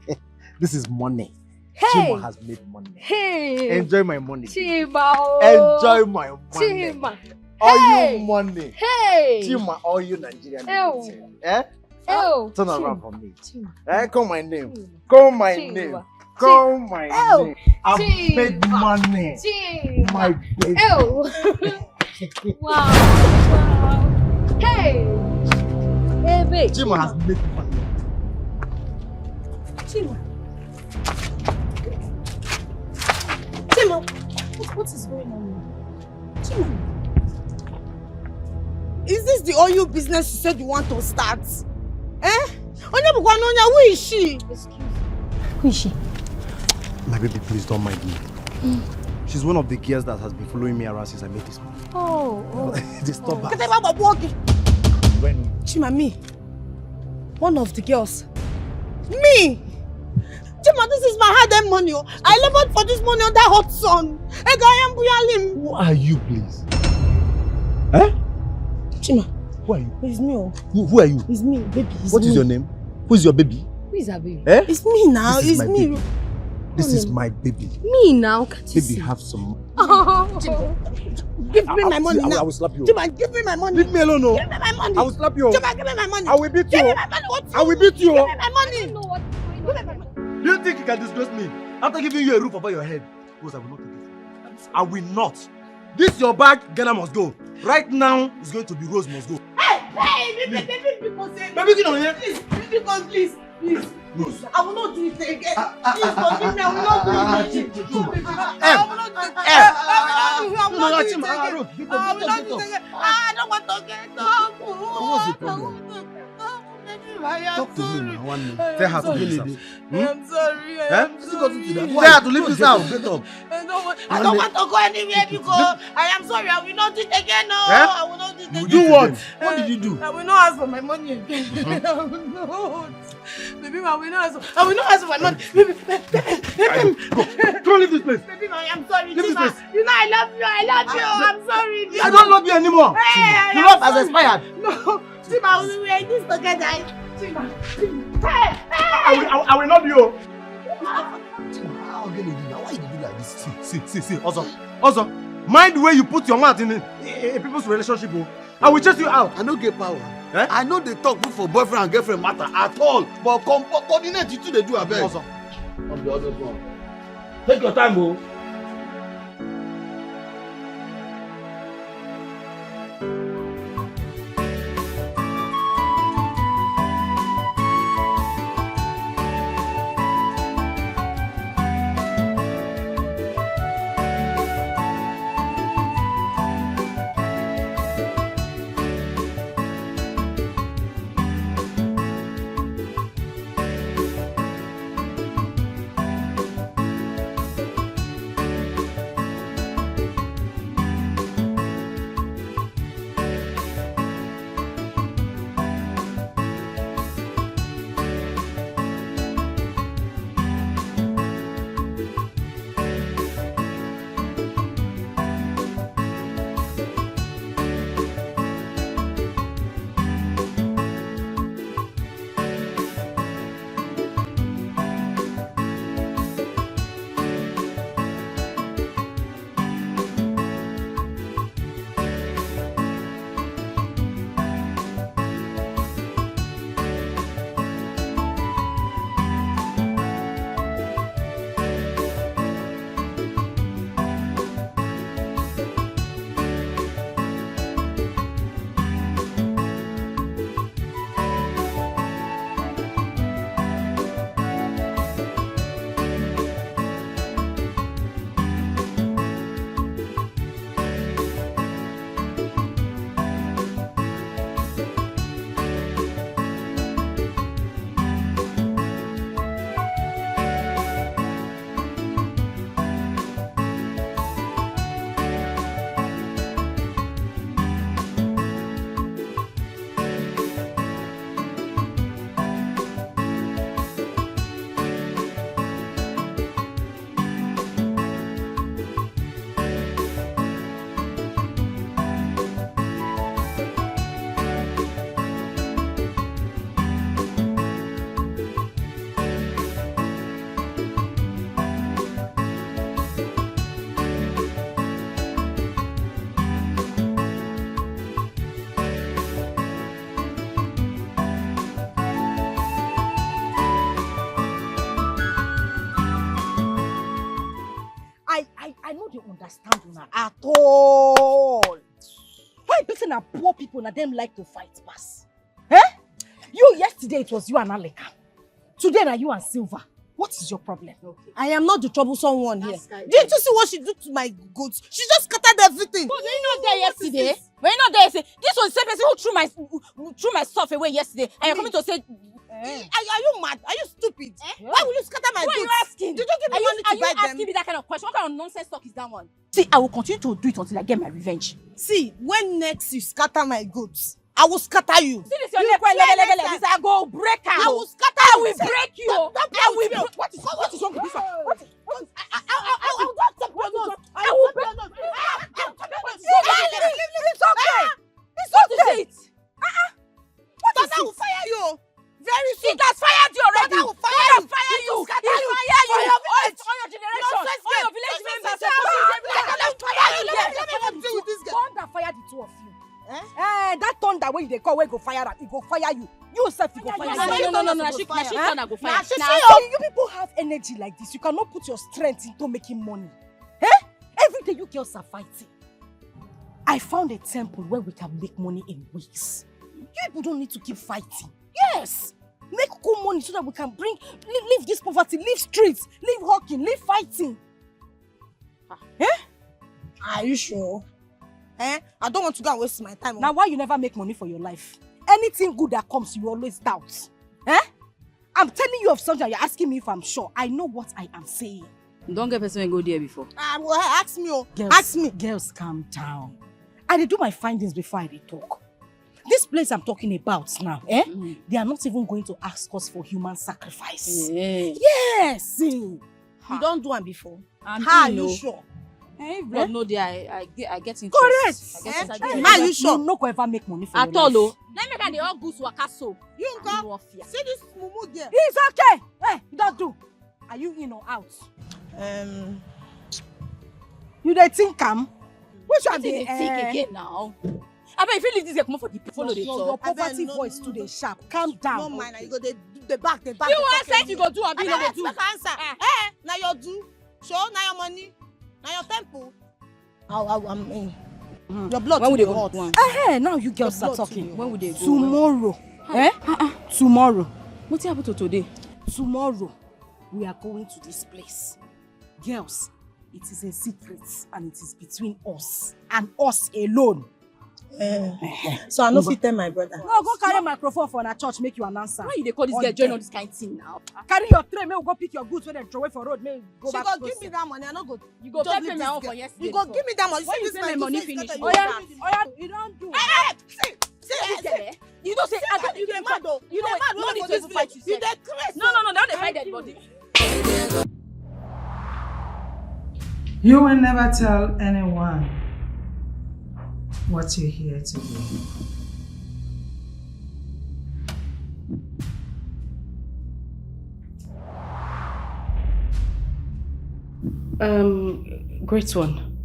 This is money. Hey! Chima has made money. Hey! Enjoy my money. Chima! Enjoy my money. Chima! Oil money. Hey! Chima, oil Nigerian. Ew. Eh? Ew. Turn Chima. around for me. Chima. Eh? Call my name. Call my Chima. name. Call my Ew. name. I've made money. Chima. My baby. Ew. Wow. Hey! Hey, babe. Chima has made money. Chima. Chima, what is going on here? Chima. Is this the oil business you said you want to start? Eh? Who is she? Excuse me. Who is she? My baby, please don't mind me. She's one of the girls that has been following me around since I met this man. Oh. They stop her. When? Chima, me. One of the girls. Me! Chima, this is my hard-earned money. I labored for this money on that hot sun. Who are you, please? Eh? Chima. Who are you? It's me. Who are you? It's me, baby. It's What me. is your name? Who is your baby? Who is her baby? Eh? It's me now. This is It's my me. baby. This is my baby. Me now, can't you Baby, see? have some. Give me my money I now. will slap you. Chima, give me my money. Leave me alone, no. Give me my money. I will slap you. Chima, give me my money. I will beat you. Give me my money. What? I will beat you. Give me my money. I don't know what's going on. Do you think you can disgrace me after giving you a roof over your head? Because I will not take it. I will not. This your bag, Ghana must go. Right now, it's going to be Rose must go. Hey, baby, Baby, get on here. Please. Please, I will not do it again. Please forgive me. I will not do it again. I will not do it again. I will not do it again. I don't want to get up. What's the problem? Talk to me now, one minute. Tell her to leave this house. I'm sorry. Tell her to leave this house. Get up. I don't want to go anywhere because I am sorry. I will not do it again. No, I will not do it again. You do what? What did you do? I will not ask for my money again. I will not. Baby, I will not ask for my money. Baby, Go leave this place. Baby, I'm sorry. Leave this place. You know I love you. I'm sorry. I don't love you anymore. Hey, Your love has expired. No, Chima, we are in this together. Chima. Hey. I will not be you. How can you do that? Why you do like this? See. Also, mind the way you put your mouth in a people's relationship. I will chase you out. I don't get power. I know they talk good for boyfriend and girlfriend matter at all, but coordinate you two they do a bit. Also, I'm the other one. Take your time, bro. understand una at all. Why beating na poor people na them like to fight pass? Eh? You yesterday it was you and Aleka. Today na you and Silver. What is your problem? Okay. I am not the troublesome one here. Didn't you see what she did to my goats? She just scattered everything. But were you not there yesterday? Were you not there yesterday? This was the same person who threw my stuff away yesterday. And you're coming to say... Are you mad? Are you stupid? Why will you scatter my goods? Who are you asking? Did you give me money to buy them? Are you asking me that kind of question? What kind of nonsense talk is that one? See, I will continue to do it until I get my revenge. See, when next you scatter my goods, I will scatter you. See this, your neck level. I go break her. I will scatter you. I you. will break you. I will. What is wrong with this one? What is? I will not stop your nose. I will break your nose. It's okay. It's okay. What I will fire you. Very soon. He has fired you already. I will fire you. Fire you. He Fire you. All your generation. All your village members. Let me deal with this guy. Thunder fire the two of you. That thunder when they call, where go fire that, it go fire you. You self, it go fire you. No. She gonna go fire. You people have energy like this. You cannot put your strength into making money. Every day you girls are fighting. I found a temple where we can make money in weeks. You people don't need to keep fighting. Yes! Make good money so that we can leave this poverty, leave streets, leave hawking, leave fighting. Are you sure? I don't want to go and waste my time. Now, why you never make money for your life? Anything good that comes, you always doubt. I'm telling you of something, you're asking me if I'm sure. I know what I am saying. Don't get person and go there before. Well, ask me. Girls, ask me. Girls, calm down. I do my findings before I talk. This place I'm talking about now, they are not even going to ask us for human sacrifice. Yes! You don't do one before. How are you sure? If blood no there, I get interest. Correct. Are you sure? You no go ever make money for at your all, life. Let me get the all goose waka so. You go. See this mumu there. It's okay. Hey, don't do. Are you in or out? You dey think am? Which one dey think again now? I bet if you leave this girl come for the follow the talk. Your poverty voice too dey sharp. Calm down. No mind, you go the back. You want say you go do abi no dey do? Make answer. Now your do. Show now your money. Now your temple. I'm in. Your blood. When would they go do one? Now you girls start talking. When would they go? Tomorrow. Tomorrow. What happened to today? Tomorrow we are going to this place. Girls, it is a secret and it is between us and us alone. So I no fit tell my brother. No, go carry microphone for a church, make you an answer. Why you dey call this girl join all this kind of thing now? Carry your tray, make we go pick your goods when they throw away for road, make go back. She go give me that money, I no go. You go pay me off for yesterday. You go give me that money. Why you pay my money finish? Oh yeah, you don't do. See, you don't say you dey mad though. You dey mad. No need to even fight. You dey crazy. No, now they fight dead body. You will never tell anyone what you're here to do. Great one.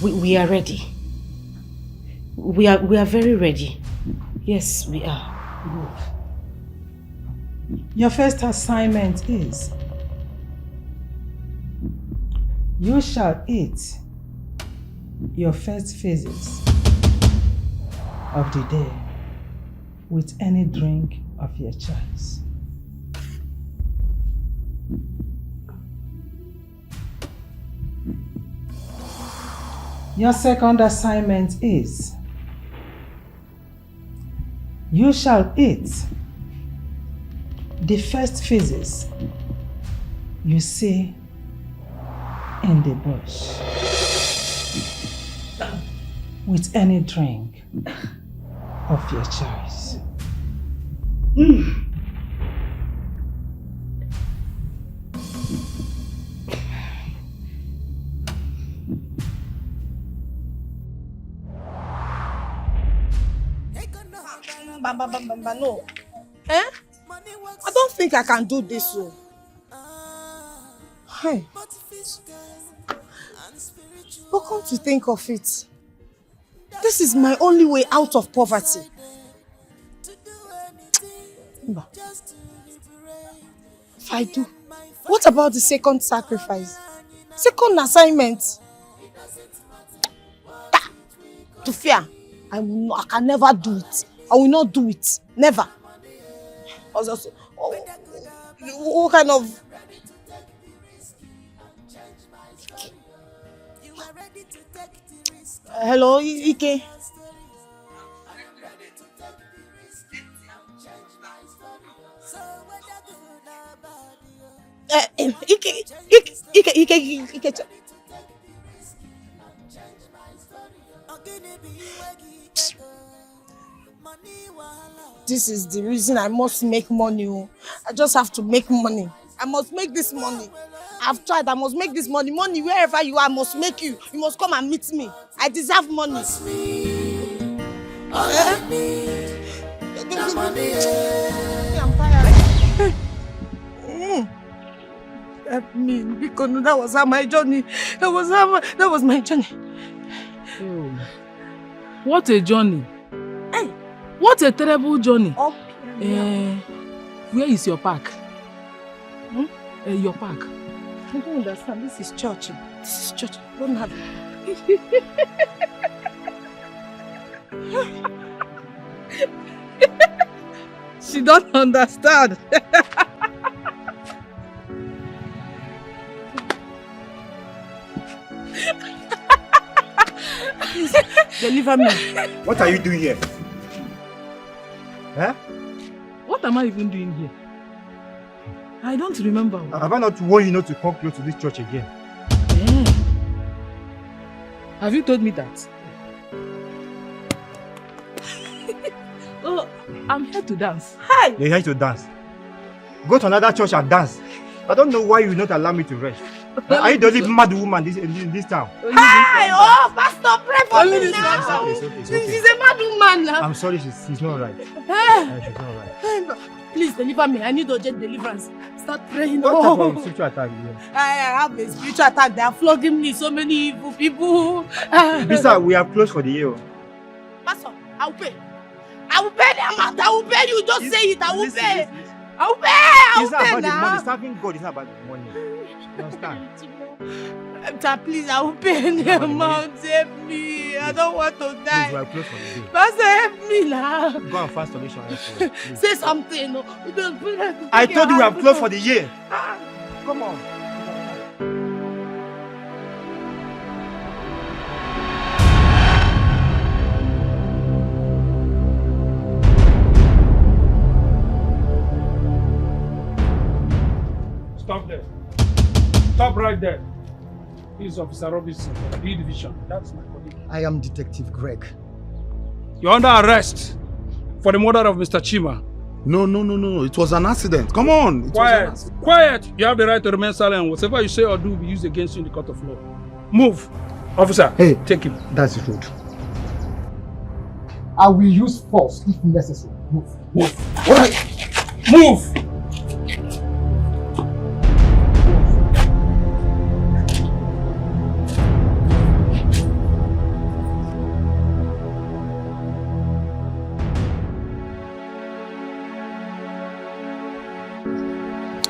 We are ready. We are very ready. Yes, we are. Good. Your first assignment is you shall eat your first phases of the day with any drink of your choice. Your second assignment is you shall eat the first phases you see in the bush with any drink of your choice. No. I don't think I can do this. Hey. But come to think of it, this is my only way out of poverty. If I do, what about the second sacrifice? Second assignment. To fear. I can never do it. I will not do it. Never. What kind of... Hello, Ike. Ike. This is the reason I must make money. I just have to make money. I must make this money. I've tried. I must make this money. Money wherever you are, I must make you. You must come and meet me. I deserve money. I'm tired. Help me, because that was my journey. That was my journey. Oh, what a journey! Hey, what a terrible journey! Where is your pack? Your pack. I don't understand. This is church. This is church. I don't have it. She don't understand. Please, deliver me. What are you doing here? Huh? What am I even doing here? I don't remember. Have I not warned you not to come close to this church again? Have you told me that? Oh, I'm here to dance. Hi! You're here to dance. Go to another church and dance. I don't know why you will not allow me to rest. Are you the only mad woman in this town? Hi! Oh, Pastor, pray for me now. It's okay. She's a mad woman now. I'm sorry, she's not right. She's not right. Please deliver me. I need urgent deliverance. Start praying. What type of spiritual attack is this? I have a spiritual attack. They are flogging me. So many evil people. Lisa, we are closed for the year. Pastor, I will pay. I will pay the amount. I will pay you. Just say it. I will pay. I will pay. I will pay It's not about the now. money. Serving God is not about the money. You understand? Please, I will pay the amount. Help me. I don't want to die. Please, we are closed for the day. Pastor, help me now. Go and find solution. Say something. I told you we are closed for the year. Come on. Stop there. Stop right there. This is Officer Robinson, B Division. That's my colleague. I am Detective Greg. You're under arrest for the murder of Mr. Chima. No. It was an accident. Come on. Quiet. You have the right to remain silent. Whatever you say or do will be used against you in the court of law. Move. Officer, take him. That's rude. I will use force if necessary. Move. All right. Move.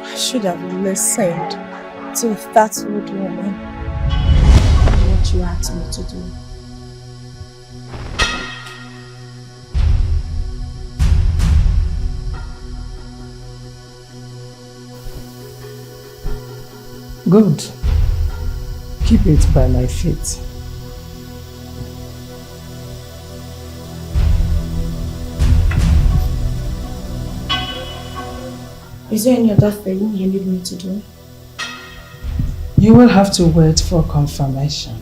I should have listened to that old woman. What you asked me to do. Good. Keep it by my feet. Is there any other thing you need me to do? You will have to wait for confirmation.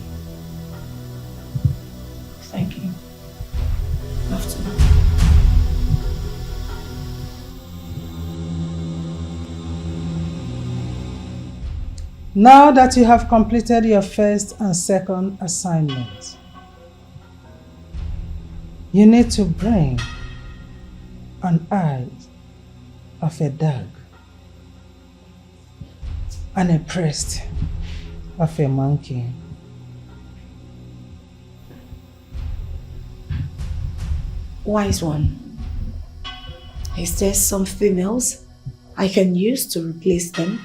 Thank you. After. Now that you have completed your first and second assignment, you need to bring an eye of a dog and a breast of a monkey. Wise one. Is there something else I can use to replace them?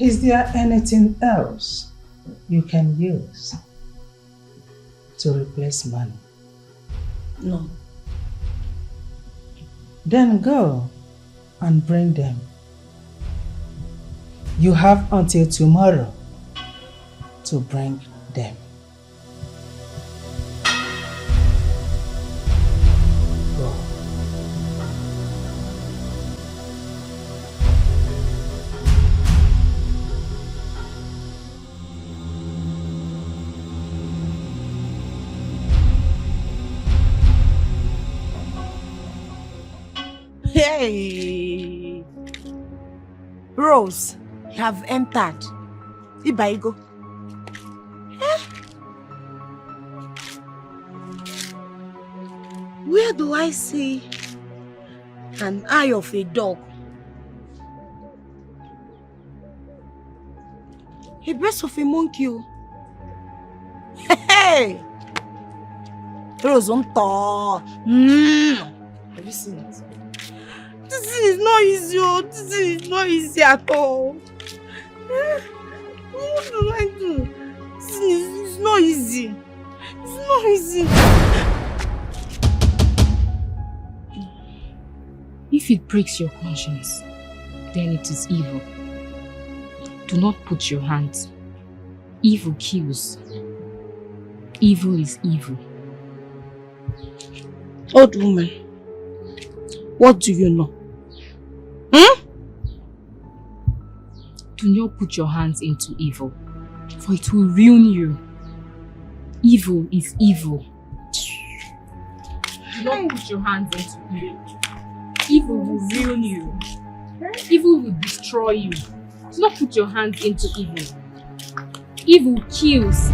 Is there anything else you can use to replace money? No. Then go and bring them. You have until tomorrow to bring them. Go. Hey! Rose, you have entered. Ibaigo. Where do I see an eye of a dog? A breast of a monkey. Hey! Rose, Have you seen it? This thing is not easy. This thing is not easy at all. What do I do? This thing is not easy. It's not easy. If it breaks your conscience, then it is evil. Do not put your hands. Evil kills. Evil is evil. Old woman, what do you know? Do not put your hands into evil, for it will ruin you. Evil is evil. Do not put your hands into evil. Evil will ruin you. Evil will destroy you. Do not put your hands into evil. Evil kills.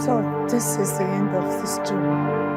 So this is the end of the story.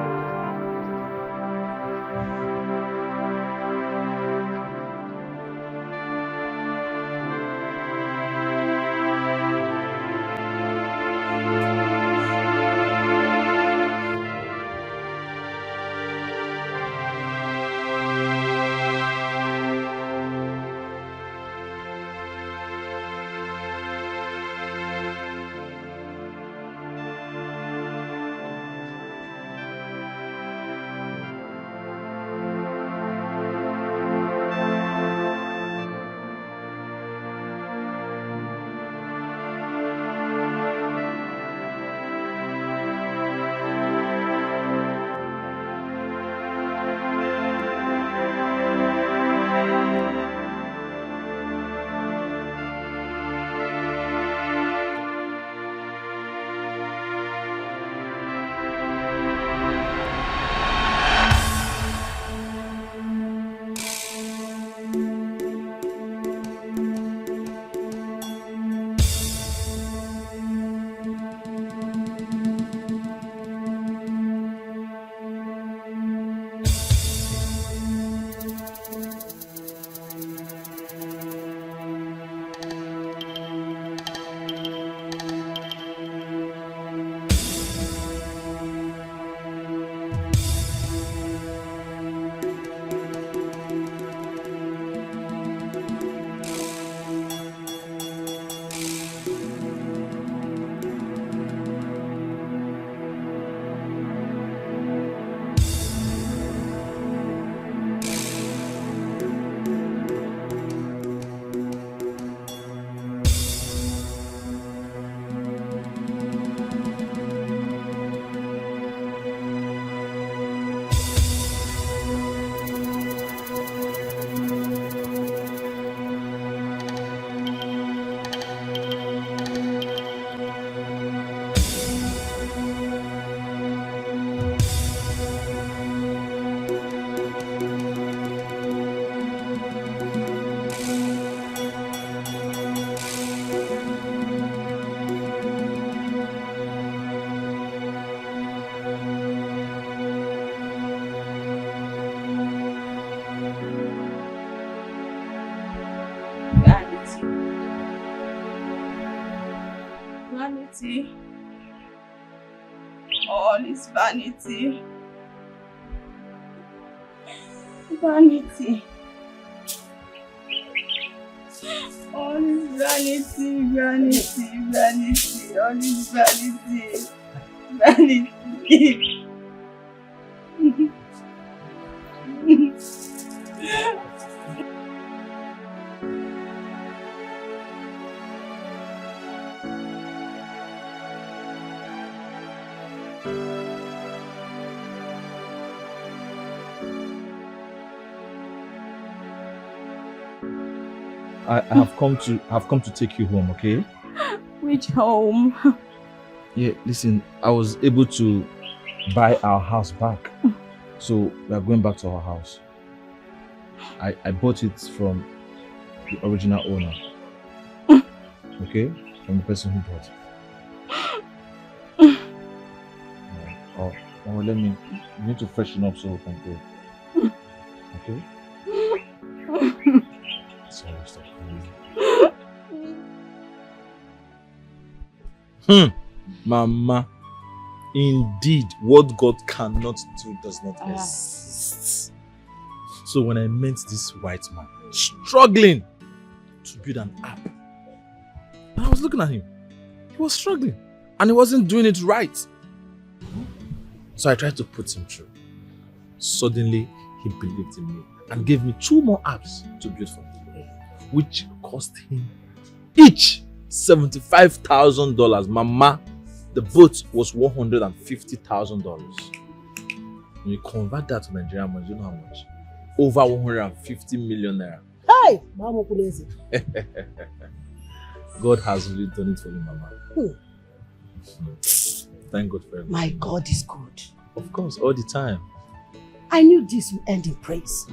All is vanity. Vanity. All is vanity, vanity, vanity. All is vanity. Vanity. I have come to take you home, okay? Which home? Yeah, listen, I was able to buy our house back. So we are going back to our house. I bought it from the original owner. Okay? From the person who bought it. Oh, you need to freshen up so we can go. Okay? Sorry, stop crying. Mama, indeed, what God cannot do does not exist. So when I met this white man struggling to build an app, and I was looking at him, he was struggling and he wasn't doing it right. So I tried to put him through. Suddenly, he believed in me and gave me 2 more apps to build for me, which cost him each $75,000. Mama, the boat was $150,000. When you convert that to Nigerian money, you know how much? Over 150 million naira. Hey, Mama Kulezi. God has really done it for you, Mama. Thank God for everything. My God is good. Of course, all the time. I knew this would end in praise.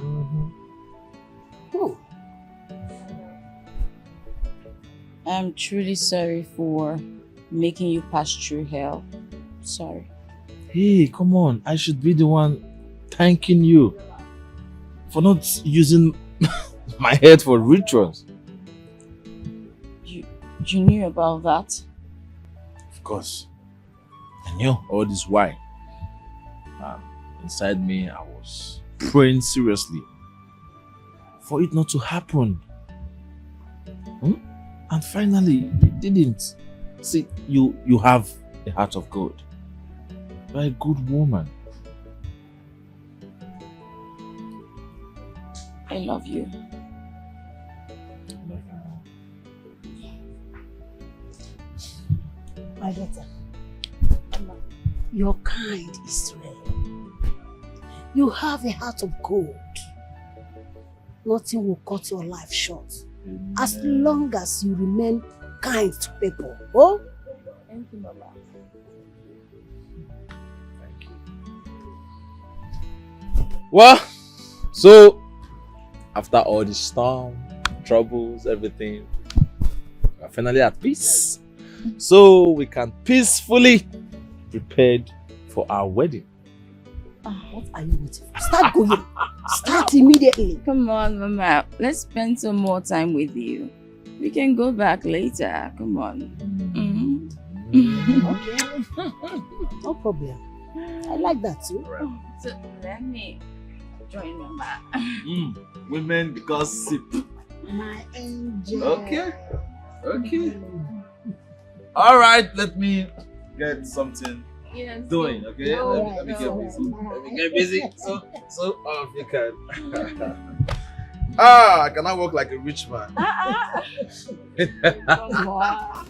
I'm truly sorry for making you pass through hell. Sorry. Hey, come on. I should be the one thanking you for not using my head for rituals. You knew about that? Of course. I knew all this why. Inside me, I was praying seriously for it not to happen. And finally, it didn't. See, you have a heart of gold. You're a good woman. I love you. My daughter, your kind is rare. You have a heart of gold. Nothing will cut your life short. As long as you remain kind to people. Oh? Thank you, Baba. Well, so after all this storm, troubles, everything, we're finally at peace. So we can peacefully prepare for our wedding. What are you waiting for? Start going. Start immediately. Come on, Mama. Let's spend some more time with you. We can go back later. Come on. Okay. No problem. I like that too. So let me join Mama. Women gossip. My angel. Okay. All right, let me get something doing. Okay, let me get busy. Let me get busy. So off you can. I cannot work like a rich man. Come on.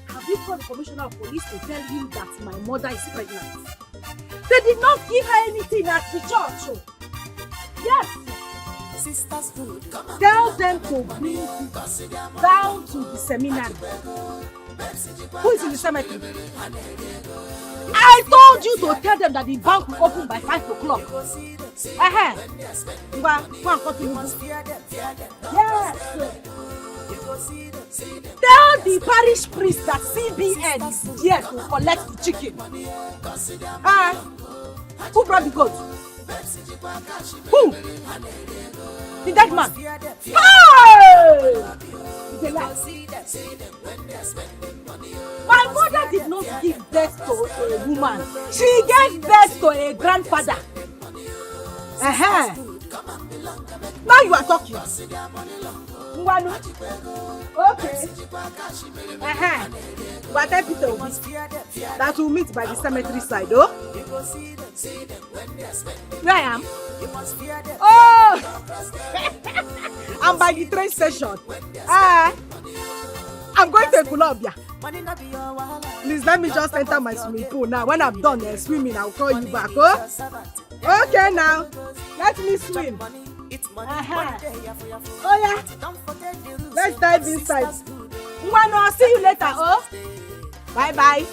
Have you called the commissioner of police to tell him that my mother is pregnant? They did not give her anything at the church. Oh. Yes. Sisters, tell them to bring it down to the seminary. Who is in the cemetery? I told you to tell them that the bank will open by 5 o'clock. You are go and continue. Yes. Tell the parish priest that CBN is here to collect the chicken. Who brought the goat? Who? The dead man. Hey! life. My mother did not give birth to a woman. She gave birth to a grandfather. Now you are talking. Mwanu. Okay. But I Peter will meet. That will meet by the cemetery side, oh? Where I am? Oh! I'm by the train station. I'm going to Colombia. Please let me just enter my swimming pool now. When I'm done swimming, I'll call you back, oh? Okay now. Let me swim. Oh yeah. Let's dive inside. I'll see you later, oh? Bye bye.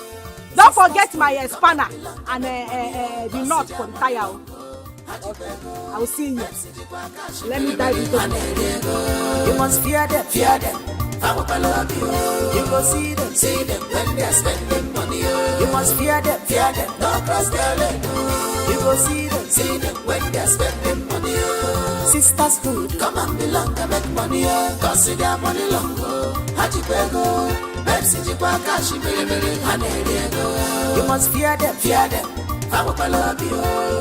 Don't forget my spanner and the nut for the tire. Okay. I will see you. Let me dive into it. You must fear them, fear them. I will love you. You go see them when they're spending money. You must fear them, don't cross their leg. You go see them when they're spending money. Sisters good, come and belong to make money. Cause see their money long. Haji Pego, Pepsi Jipa Kashi, you must fear them, I will love you.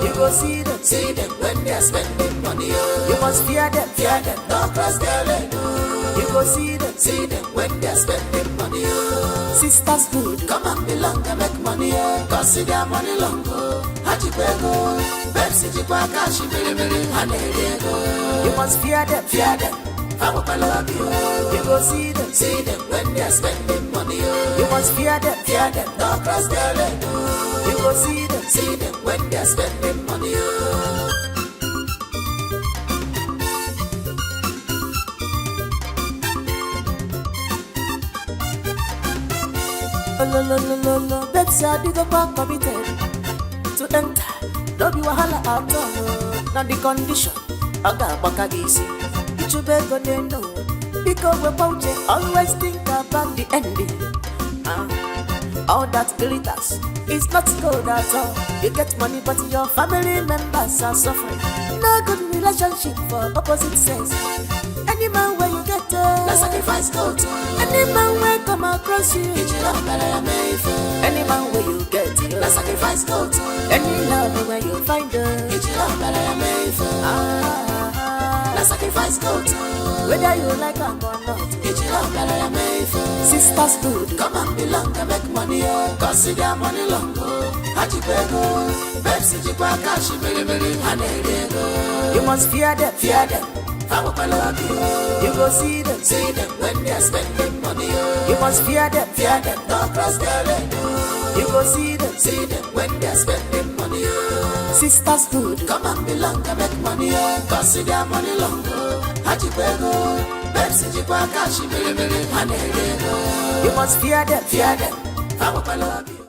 You go see them when they're spending money. You must fear them, don't cross their leg. You go see them when they're spending money. Sisters good, come and belong to make money. Cause see their money long. Haji Pego, Pepsi Jipa Kashi, you must fear them, I will love you. You go see them when they're spending money. You must fear them, don't cross their leg. You go see them when they're spending money. No, babes, I did go back committed to enter. Don't be wahala out of now the condition. I got bakagisi. You better know because we're pouching. Always think about the ending. All that glitters is not good at all. You get money, but your family members are suffering. No good relationship for opposite sex. Any man where you get the sacrifice goat. Any man where come across you, any man where you get the sacrifice goat. Any love where you find her, sacrifice goat. Whether you like them or not, sisters good, come and belong to make money. Cause see their money long. Haji Pego, Pepsi Jipa Kashi, you must fear them, I will love you. You go see them when they're spending money. You must fear them, don't cross their leg. You go see them when they're spending money. Sisters good, come and belong to make money. Cause see their money long. Haji Pego, Pepsi Jipa Kashi, you must fear them, I will love you.